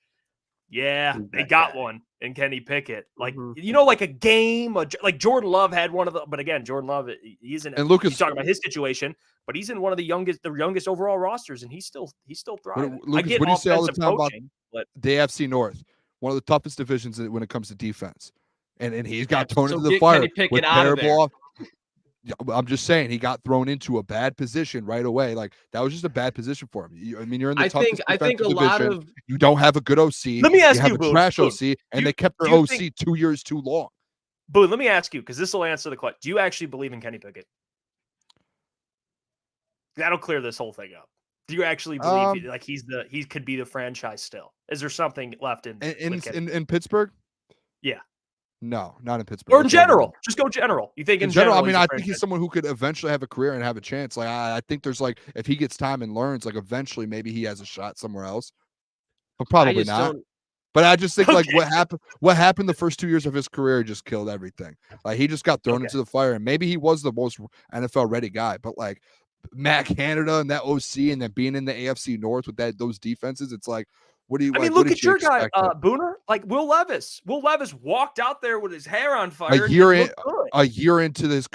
yeah, they got one in Kenny Pickett. Like, like a game, like Jordan Love had one of the, but again, Jordan Love, he's Lucas, he's talking about his situation, but he's in one of the youngest overall rosters, and he's still thriving. Lucas, what do you say all the time about the AFC North? One of the toughest divisions when it comes to defense. And he's got thrown into the fire with terrible I'm just saying he got thrown into a bad position right away. Like that was just a bad position for him. You're in the toughest defensive division. You don't have a good OC. Let me ask you, have a trash OC, and they kept their OC 2 years too long. Boone, let me ask you because this will answer the question. Do you actually believe in Kenny Pickett? That'll clear this whole thing up. Do you actually believe he could be the franchise still? Is there something left in Pittsburgh? Yeah. No, not in Pittsburgh. Or in general. Just go general. You think in general? I mean, I think he's someone who could eventually have a career and have a chance. Like I think there's like if he gets time and learns, like eventually maybe he has a shot somewhere else. But probably not. But I just think like what happened the first 2 years of his career just killed everything. Like he just got thrown into the fire, and maybe he was the most NFL ready guy. But like Matt Canada and that OC and then being in the AFC North with those defenses, it's like. Look at your guy, Booner. Like Will Levis. Will Levis walked out there with his hair on fire. A year into this,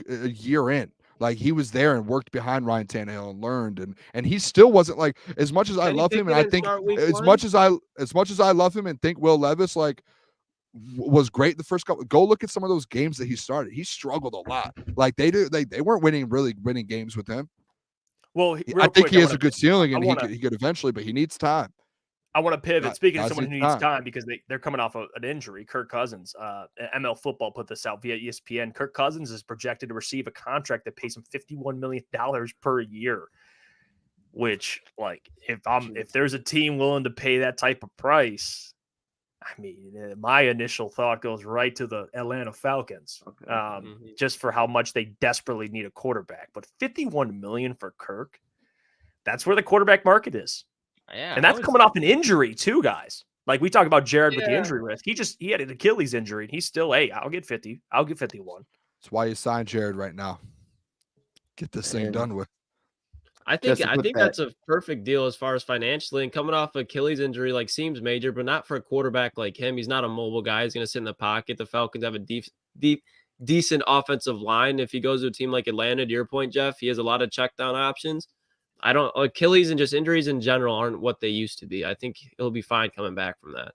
like he was there and worked behind Ryan Tannehill and learned, and he still wasn't like as much as I love him, and I think as much as I love him and think Will Levis like was great the first couple. Go look at some of those games that he started. He struggled a lot. Like they weren't winning games with him. Well, I think he has a good ceiling, and he could eventually, but he needs time. I want to pivot. Speaking of someone who needs time because they're coming off an injury, Kirk Cousins. ML Football put this out via ESPN. Kirk Cousins is projected to receive a contract that pays him $51 million per year. Which, like, if there's a team willing to pay that type of price, I mean, my initial thought goes right to the Atlanta Falcons, just for how much they desperately need a quarterback. But $51 million for Kirk, that's where the quarterback market is. Yeah, And that's coming off an injury too, guys. Like we talk about Jared with the injury risk. He had an Achilles injury. And he's still, hey, I'll get 50. I'll get 51. That's why you signed Jared right now. Get this thing done with. I think that's a perfect deal as far as financially, and coming off Achilles injury seems major, but not for a quarterback like him. He's not a mobile guy. He's going to sit in the pocket. The Falcons have a decent offensive line. If he goes to a team like Atlanta, to your point, Jeff, he has a lot of check down options. Achilles and just injuries in general aren't what they used to be. I think he'll be fine coming back from that.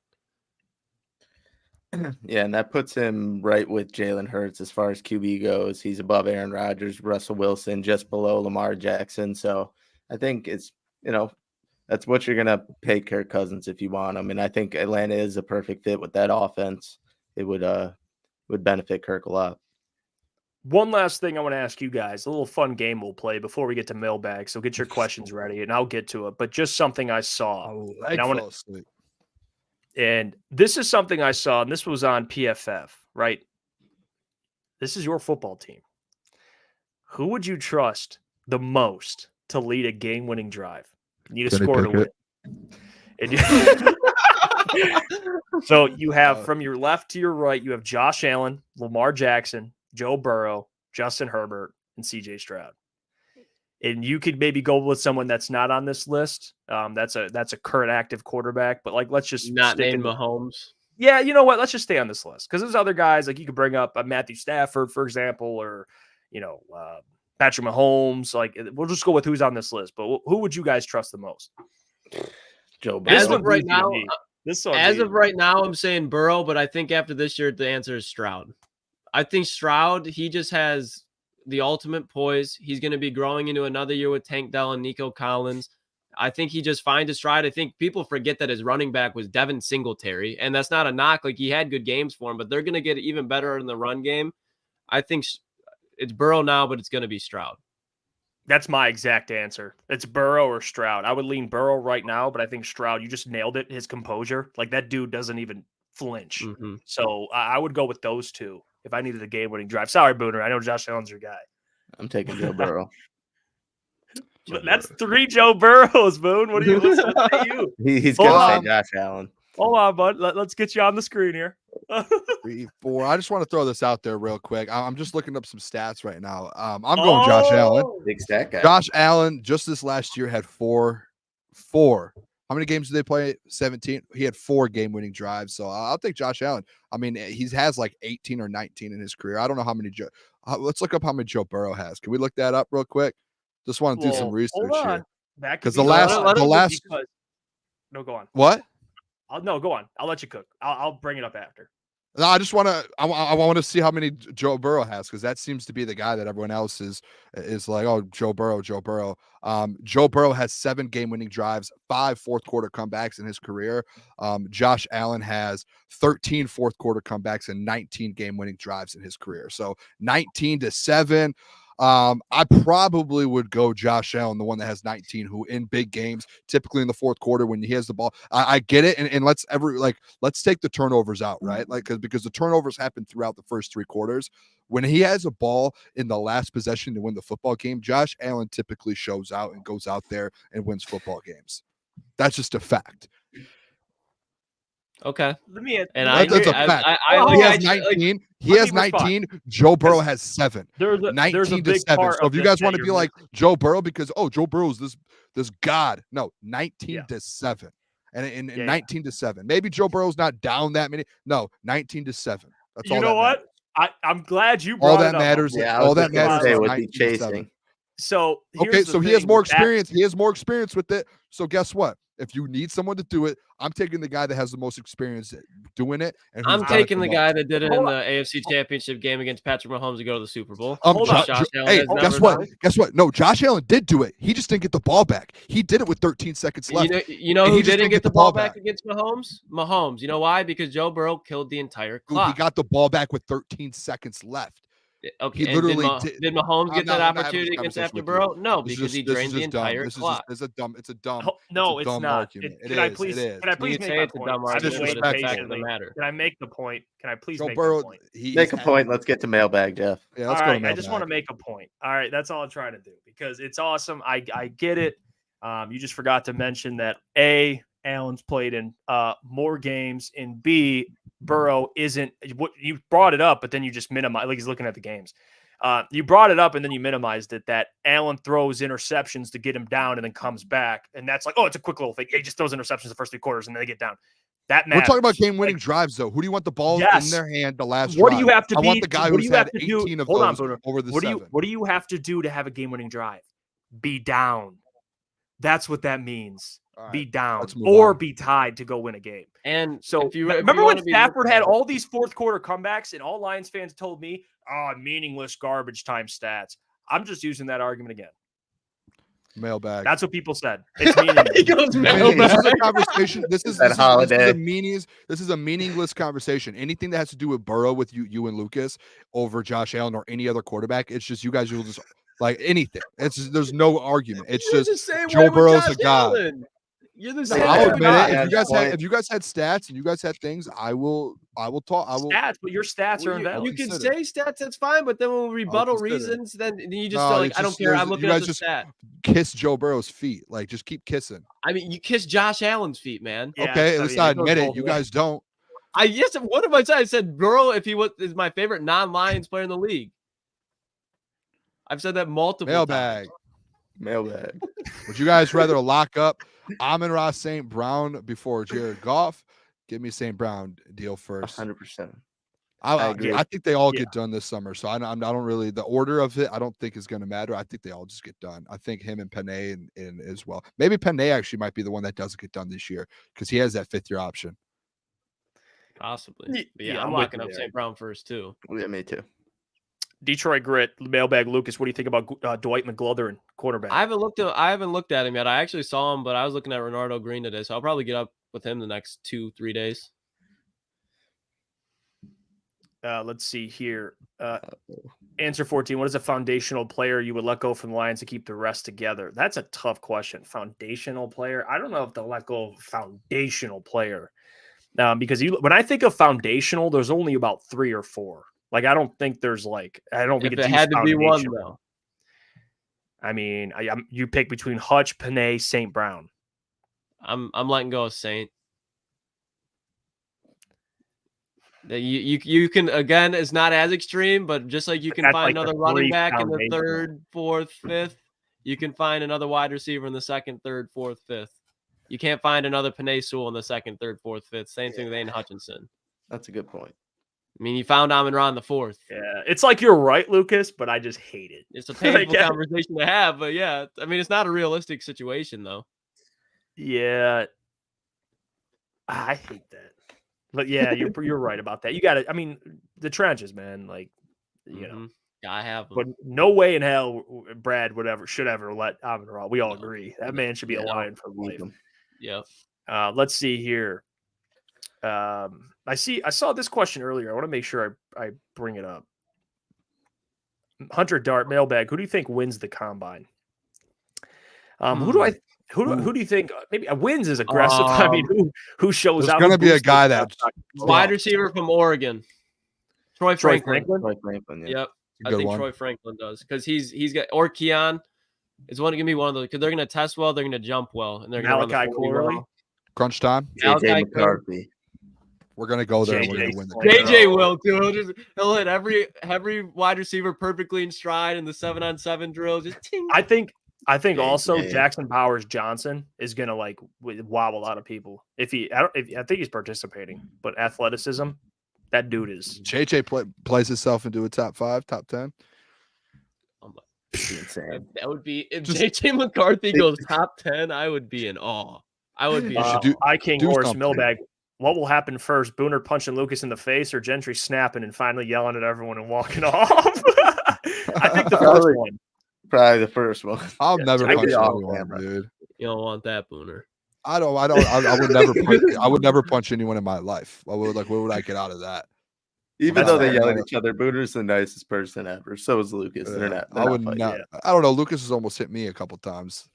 Yeah, and that puts him right with Jalen Hurts as far as QB goes. He's above Aaron Rodgers, Russell Wilson, just below Lamar Jackson. So I think it's, that's what you're going to pay Kirk Cousins if you want him. And I think Atlanta is a perfect fit with that offense. It would benefit Kirk a lot. One last thing I want to ask you guys, a little fun game we'll play before we get to mailbag. So get your questions ready and I'll get to it. But just something I saw. And this is something I saw, and this was on PFF, right? This is your football team. Who would you trust the most to lead a game-winning drive? You need to score to win. So you have from your left to your right, you have Josh Allen, Lamar Jackson, Joe Burrow, Justin Herbert, and CJ Stroud. And you could maybe go with someone that's not on this list. That's a current active quarterback, but let's just not name Mahomes. Yeah, you know what? Let's just stay on this list because there's other guys you could bring up Matthew Stafford, for example, or Patrick Mahomes. We'll just go with who's on this list. But who would you guys trust the most? Joe Burrow. As of right now, I'm saying Burrow, but I think after this year, the answer is Stroud. I think Stroud, he just has the ultimate poise. He's going to be growing into another year with Tank Dell and Nico Collins. I think he just finds his stride. I think people forget that his running back was Devin Singletary, and that's not a knock. He had good games for him, but they're going to get even better in the run game. I think it's Burrow now, but it's going to be Stroud. That's my exact answer. It's Burrow or Stroud. I would lean Burrow right now, but I think Stroud, you just nailed it. His composure, that dude doesn't even flinch. Mm-hmm. So I would go with those two if I needed a game-winning drive. Sorry, Booner. I know Josh Allen's your guy. I'm taking Joe Burrow. That's 3 Joe Burrows, Boone. What are you listening to you? He's going to say Josh Allen. Hold on, bud. Let's get you on the screen here. 3, 4. I just want to throw this out there real quick. I'm just looking up some stats right now. I'm going Josh Allen. Big stat guy. Josh Allen just this last year had four. How many games did they play? 17. He had 4 game-winning drives. So I'll take Josh Allen. I mean, he has 18 or 19 in his career. I don't know how many. Let's look up how many Joe Burrow has. Can we look that up real quick? Just want to do some research here. Because the last. No, go on. What? Go on. I'll let you cook. I'll bring it up after. No, I just want to. I want to see how many Joe Burrow has because that seems to be the guy that everyone else is like. Oh, Joe Burrow. Joe Burrow has 7 game-winning drives, 5 fourth-quarter comebacks in his career. Josh Allen has 13 fourth-quarter comebacks and 19 game-winning drives in his career. So 19-7. I probably would go Josh Allen, the one that has 19, who in big games, typically in the fourth quarter when he has the ball. I get it, and let's take the turnovers out, right? Because the turnovers happen throughout the first 3 quarters. When he has a ball in the last possession to win the football game, Josh Allen typically shows out and goes out there and wins football games. That's just a fact. Okay. That's a fact. He has 19. He has 19. Joe Burrow has 7. 19-7. So if you guys want to be like Joe Burrow because Joe Burrow's this god. No, 19-7. And 19-7. Maybe Joe Burrow's not down that many. No, 19-7. That's all. You know what? I'm glad you brought all that matters. All that matters would be chasing. So so he has more experience. He has more experience with it. So guess what? If you need someone to do it, I'm taking the guy that has the most experience doing it. And I'm taking the guy that did it in the AFC Championship game against Patrick Mahomes to go to the Super Bowl. Guess what? No, Josh Allen did do it. He just didn't get the ball back. He did it with 13 seconds left. You know who didn't get the ball back against Mahomes? Mahomes. You know why? Because Joe Burrow killed the entire clock. He got the ball back with 13 seconds left. Okay, he literally did Mahomes get that opportunity against after Burrow? No, because he drained the entire clock. It's a dumb. No, it's not. Can I please make my point? Can I make the point? Can I please make the point? Make a point. Let's get to mailbag, Jeff. Yeah, let's go to mailbag. mailbag. I just want to make a point. All right, that's all I'm trying to do because it's awesome. I get it. You just forgot to mention that Allen's played in more games, and B, Burrow isn't what you brought it up, but then you just minimize, like he's looking at the games. You brought it up and then you minimized it, that Allen throws interceptions to get him down and then comes back. And that's like, oh, it's a quick little thing. He just throws interceptions the first 3 quarters and then they get down. That matters. We're talking about game-winning drives, though. Who do you want the ball in their hand the last What drive? do you have to I be? want the guy who's had 18 of those over the 7. What do you have to do to have a game-winning drive? Be down. That's what that means. Right, be down or be tied to go win a game. And so remember when Stafford had all these fourth quarter comebacks and all Lions fans told me, meaningless garbage time stats. I'm just using that argument again. Mailbag. That's what people said. It's meaningless. He goes mailbag. This is a conversation. This is a meaningless conversation. Anything that has to do with Burrow with you and Lucas over Josh Allen or any other quarterback, it's just you guys will just like anything. There's no argument. It's just Joe Burrow's a god. You're the same. I'll admit it. If you guys had stats and you guys had things, I will talk. Stats, but your stats are invalid. You can say stats, that's fine. But then when we rebuttal reasons, then you just feel like I don't care. I'm looking at the stat. Kiss Joe Burrow's feet, like just keep kissing. I mean, you kiss Josh Allen's feet, man. Yeah, okay, at least I admit it. You guys don't. What have I said? I said Burrow, if he is my favorite non-Lions player in the league. I've said that multiple times. Mailbag. Would you guys rather lock up Amon-Ra St. Brown before Jared Goff? Give me St. Brown deal first. 100%. I agree. I think they all get done this summer. So I don't really, the order of it, I don't think is going to matter. I think they all just get done. I think him and Panay and as well. Maybe Panay actually might be the one that doesn't get done this year because he has that 5th-year option. Possibly. But I'm locking up St. Brown first too. Yeah, me too. Detroit Grit, Mailbag Lucas, what do you think about Dwight McGlothern, quarterback? I haven't looked at him yet. I actually saw him, but I was looking at Renardo Green today, so I'll probably get up with him the next 2-3 days. Let's see here. Answer 14. What is a foundational player you would let go from the Lions to keep the rest together? That's a tough question. Foundational player? I don't know if they'll let go of foundational player. Because when I think of foundational, there's only about 3 or 4. Like, I don't think there's if it had to be one, though. I mean, you pick between Hutch, Panay, St. Brown. I'm letting go of Saint. You can, again, it's not as extreme, but just like you can find another running back in the 3rd, 4th, 5th, you can find another wide receiver in the 2nd, 3rd, 4th, 5th. You can't find another Panay Sewell in the 2nd, 3rd, 4th, 5th. Same thing with Aiden Hutchinson. That's a good point. I mean, you found Amon-Ra in the 4th. Yeah, it's like you're right, Lucas, but I just hate it. It's a painful conversation to have, but yeah, I mean, it's not a realistic situation, though. Yeah, I hate that. But yeah, you're right about that. You got it. I mean, the trenches, man. Like, you know, I have them. But no way in hell Brad should ever let Amon-Ra. We all agree that man should be a Lion for life. Yeah. Let's see here. I saw this question earlier. I want to make sure I bring it up. Hunter Dart, Mailbag. Who do you think wins the combine? Who do you think maybe wins is aggressive? I mean, who shows out? There's going to be a guy that wide receiver from Oregon, Troy Franklin. Troy Franklin. Yeah. Yep, I think Troy Franklin does because he's got or Keon is going to be one of those because they're going to test well, they're going to jump well, and they're going to Malachi Corley. Crunch time. JJ McCarthy. We're gonna go there. We're gonna win the JJ will too. He'll hit every wide receiver perfectly in stride in the 7-on-7 drills. Just ting. I think also Jackson Powers Johnson is gonna wow a lot of people. I think he's participating, but athleticism, that dude is. JJ plays himself into a top 5, top 10. Insane. That would be if JJ McCarthy goes top 10. I would be in awe. I would be. King Horse Mailbag. What will happen first? Booner punching Lucas in the face or Gentry snapping and finally yelling at everyone and walking off? I think the first one. Probably the first one. I'll never punch anyone, dude. You don't want that, Booner. I would never punch. I would never punch anyone in my life. What would I get out of that? Even though they yell at each other, Booner's the nicest person ever. So is Lucas. They're not. I would not. I don't know. Lucas has almost hit me a couple times.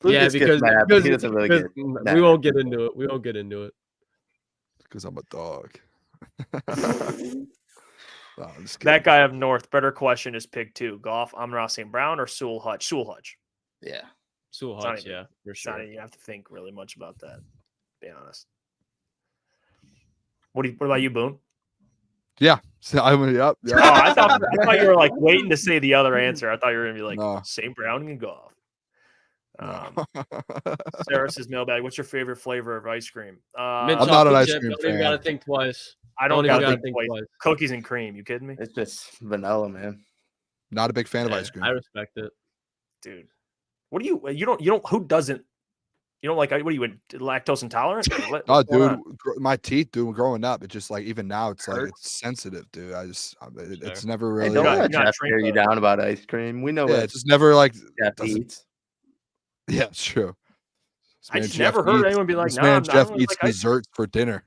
Yeah, because he doesn't really get mad. We won't get into it. We won't get into it. Because I'm a dog. That guy up north. Better question is pick 2. Goff, Amon-Ra St. Brown, or Sewell Hutch? Sewell Hutch. Yeah. Sewell It's not Hutch, even- yeah, for It's not sure. even, you have to think really much about that. To be honest. What about you, Boone? Yeah. So I mean, yep. Oh, I thought you were like waiting to say the other answer. I thought you were gonna be like No. St. Brown and Goff. No. Sarah says mailbag. What's your favorite flavor of ice cream? Mint I'm not an chocolate ice chip, cream don't even gotta fan. think twice. I don't even gotta gotta think think twice. twice. Cookies and cream. You kidding me, It's just vanilla, man. Not a big fan of Yeah, ice cream. I respect it. dude? What do you don't? Who doesn't? You don't like? What are you, lactose intolerant? Oh, What's going dude, on? my teeth, dude, growing up, it just like even now, it's like Hurt? it's sensitive, dude. It's Sure. never Hey, really. don't You're let not Jeff drink tear you the- down about ice cream. We know Yeah, what it's just never like. Jeff doesn't- eats. Yeah, it's true. This I man just Jeff never heard eats- anyone be like, this "Nah, man I don't Jeff really eats like ice cream." desserts for dinner.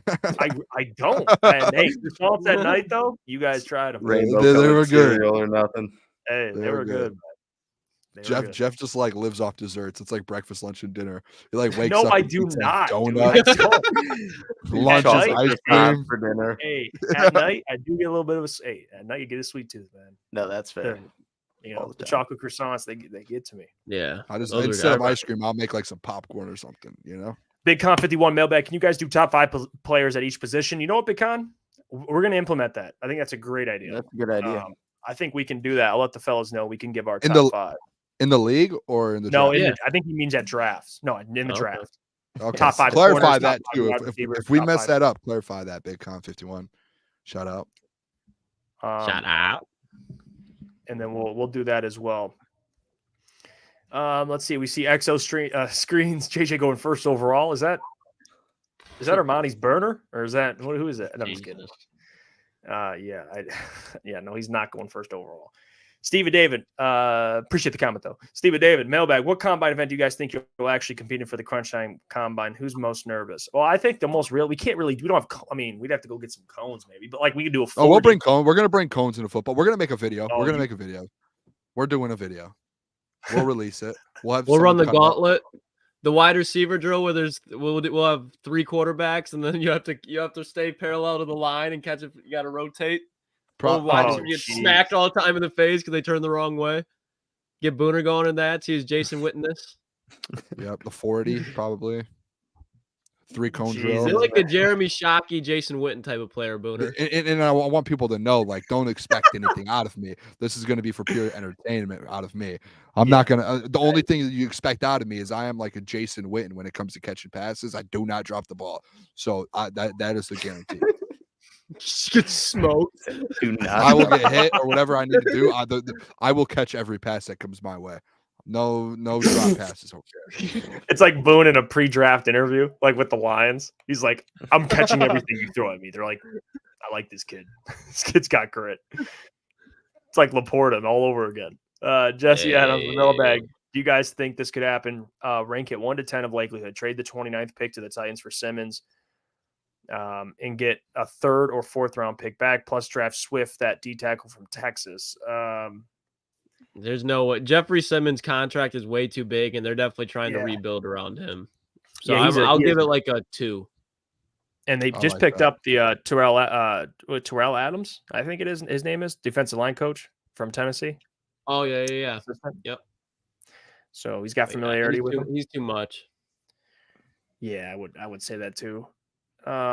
I don't. And hey, croissants at night though. You guys tried them. Rainbow they colored were good. cereal or nothing. Hey, they were good. man. They were good. Jeff just like lives off desserts. It's like breakfast, lunch, and dinner. He like wakes No, up. I and do eats a not. Dude, Donut, I don't. lunch, At is night, ice Croissant cream. for dinner. Hey, at night I do get a little bit of a. Hey, at night you get a sweet tooth, man. No, that's fair. You All know, the the time. chocolate croissants they get to me. Yeah. I just those are instead of good. ice cream, I'll make like some popcorn or something. You know. Big Con 51 mailbag. Can you guys do top 5 players at each position? You know what, Big Con? We're going to implement that. I think that's a great idea. That's a good idea. I think we can do that. I'll let the fellas know we can give our In top the 5. In the league or in the No, draft? I think he means at drafts. No, in the Okay. draft. Okay. top 5 Clarify corners, that top 5 too. wide If receivers, we top mess 5. that up, clarify that. Big Con 51. Shout out. Shout out. And then we'll do that as well. Let's see. We see XO screens. JJ going first overall. Is that Armani's burner or is that who is that? No, I'm just kidding. No, he's not going first overall. Steve and David, appreciate the comment though. Steve and David, mailbag. What combine event do you guys think you'll actually compete in for the Crunch Time Combine? Who's most nervous? Well, I think the most real. We don't have. I mean, we'd have to go get some cones maybe, but like we could do a. Oh, we'll 40. bring cones. We're gonna bring cones into football. We're gonna make a video. Oh, We're gonna make a video. We're doing a video. We'll release it. We'll Run the cut it up. gauntlet, the wide receiver drill where we'll have 3 quarterbacks and then you have to stay parallel to the line and catch it. You got to rotate. Wide receiver get smacked all the time in the face because they turn the wrong way. Get Booner going in that. See his Jason Witten this. Yep, the 40 probably. 3 cone Jesus. drill. You're like the Jeremy Shockey, Jason Witten type of player, Booner. And I want people to know, like, don't expect anything out of me. This is going to be for pure entertainment out of me. I'm not going to. The only thing that you expect out of me is I am like a Jason Witten when it comes to catching passes. I do not drop the ball. So that is the guarantee. Get smoked. Do not. I will get hit or whatever I need to do. I will catch every pass that comes my way. No drop passes. Okay. It's like Boone in a pre-draft interview, like with the Lions. He's like, "I'm catching everything you throw at me." They're like, "I like this kid. This kid's got grit." It's like Laporta all over again. Jesse Adams, mailbag. Do you guys think this could happen? Rank it 1 to 10 of likelihood. Trade the 29th pick to the Titans for Simmons, and get a 3rd or 4th round pick back, plus draft Swift, that D tackle from Texas. There's no way. Jeffrey Simmons' contract is way too big, and they're definitely trying to Yeah. rebuild around him. So Yeah, I'll give it like a 2. And they I just like picked that. up the Terrell Adams, I think it is. His name is defensive line coach from Tennessee. Oh yeah. Assistant. Yep. So he's got familiarity with him. He's too much. Yeah, I would say that too.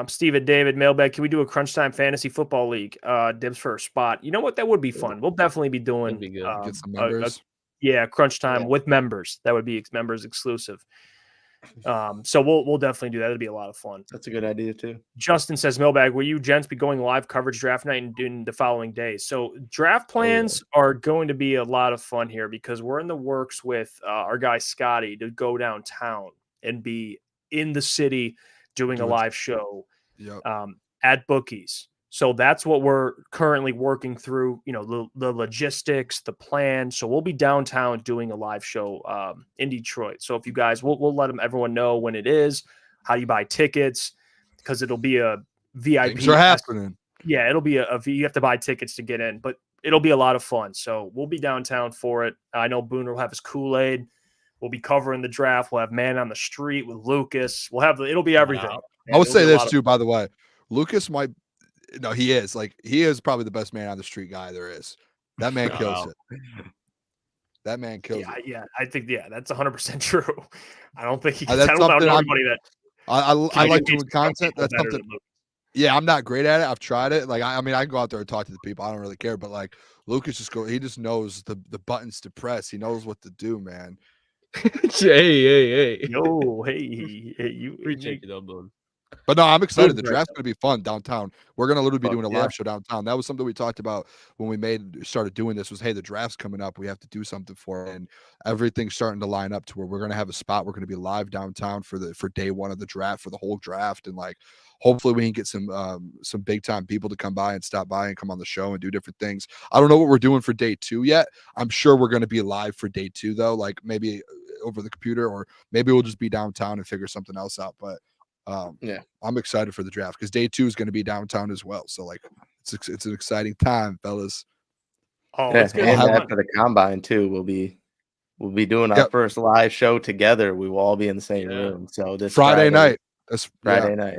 Steve and David, mailbag. Can we do a Crunch Time Fantasy Football League? Dibs for a spot. You know what? That would be fun. We'll definitely be doing. That'd be good. Get some members. Crunch Time with members. That would be members exclusive. So we'll definitely do that. It'd be a lot of fun. That's a good idea too. Justin says, mailbag, will you gents be going live coverage draft night and doing the following days? So draft plans are going to be a lot of fun here because we're in the works with our guy Scotty to go downtown and be in the city doing a live show at Bookies. So that's what we're currently working through, the logistics, the plan. So we'll be downtown doing a live show in Detroit. So if you guys, we'll let everyone know when it is, how you buy tickets, because it'll be a VIP. Things are happening. Yeah, it'll be you have to buy tickets to get in, but it'll be a lot of fun. So we'll be downtown for it. I know Booner will have his Kool-Aid. We'll be covering the draft. We'll have Man on the Street with Lucas. It'll be everything. Wow. I would say this too, by the way. Lucas might. No, he is probably the best man on the street guy there is. That man kills it. That man kills it. Yeah, I think that's 100% true. I don't think he. That's I don't know something anybody that. I like can doing content. That's better something. than Lukas. Yeah, I'm not great at it. I've tried it. Like, I mean, I can go out there and talk to the people. I don't really care. But like, Lukas he just knows the buttons to press. He knows what to do, man. hey. Yo, hey, you. Appreciate you though, Boone. But no, I'm excited. The Boom, right draft's going to be fun downtown. We're going to literally be doing a yeah. live show downtown. That was something we talked about when we started doing this was, hey, the draft's coming up. We have to do something for it. And everything's starting to line up to where we're going to have a spot. We're going to be live downtown for day one of the draft, for the whole draft. And like, hopefully we can get some big time people to come by and stop by and come on the show and do different things. I don't know what we're doing for day 2 yet. I'm sure we're going to be live for day 2 though, like maybe over the computer, or maybe we'll just be downtown and figure something else out. But yeah, I'm excited for the draft because day 2 is going to be downtown as well. So like, it's an exciting time, fellas. Oh, Yeah, it's gonna and be fun. after the combine too, we'll be doing our first live show together. We will all be in the same room. So this Friday night. That's Friday night.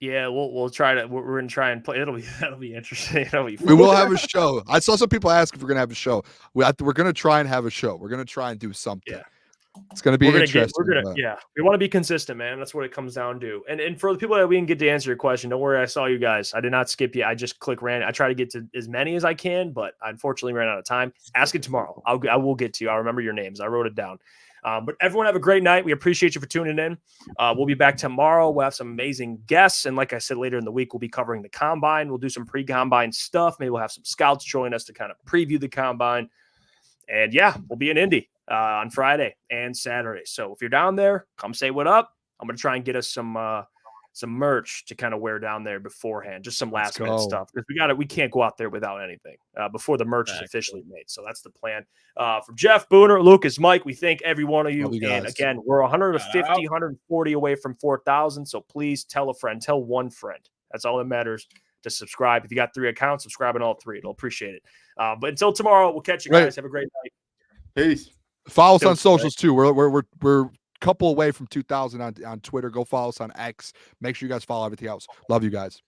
Yeah, we'll try to. We're gonna try and play. That'll be interesting. That'll be fun. We will have a show. I saw some people ask if we're gonna have a show. We're gonna try and have a show. We're gonna try and do something. Yeah. It's gonna be interesting. Yeah, we want to be consistent, man. That's what it comes down to. And for the people that we didn't get to answer your question, don't worry. I saw you guys. I did not skip you. I just ran. I try to get to as many as I can, but I unfortunately ran out of time. Ask it tomorrow. I will get to you. I'll remember your names. I wrote it down. But everyone have a great night. We appreciate you for tuning in. We'll be back tomorrow. We'll have some amazing guests. And like I said, later in the week, we'll be covering the combine. We'll do some pre-combine stuff. Maybe we'll have some scouts join us to kind of preview the combine. And yeah, we'll be in Indy on Friday and Saturday. So if you're down there, come say what up. I'm going to try and get us some merch to kind of wear down there beforehand, just some last minute stuff, because we can't go out there without anything before the merch is officially made. So that's the plan. From Jeff, Booner, Lukas, Mike, we thank every one of you. And again, we're 150, 140 away from 4,000. So please tell a friend, tell one friend. That's all that matters. To subscribe. If you got 3 accounts, subscribe on all 3. It'll appreciate it. But until tomorrow, we'll catch you guys. Have a great night. Peace. Follow us on socials too. We're a couple away from 2,000 on Twitter. Go follow us on X. Make sure you guys follow everything else. Love you guys.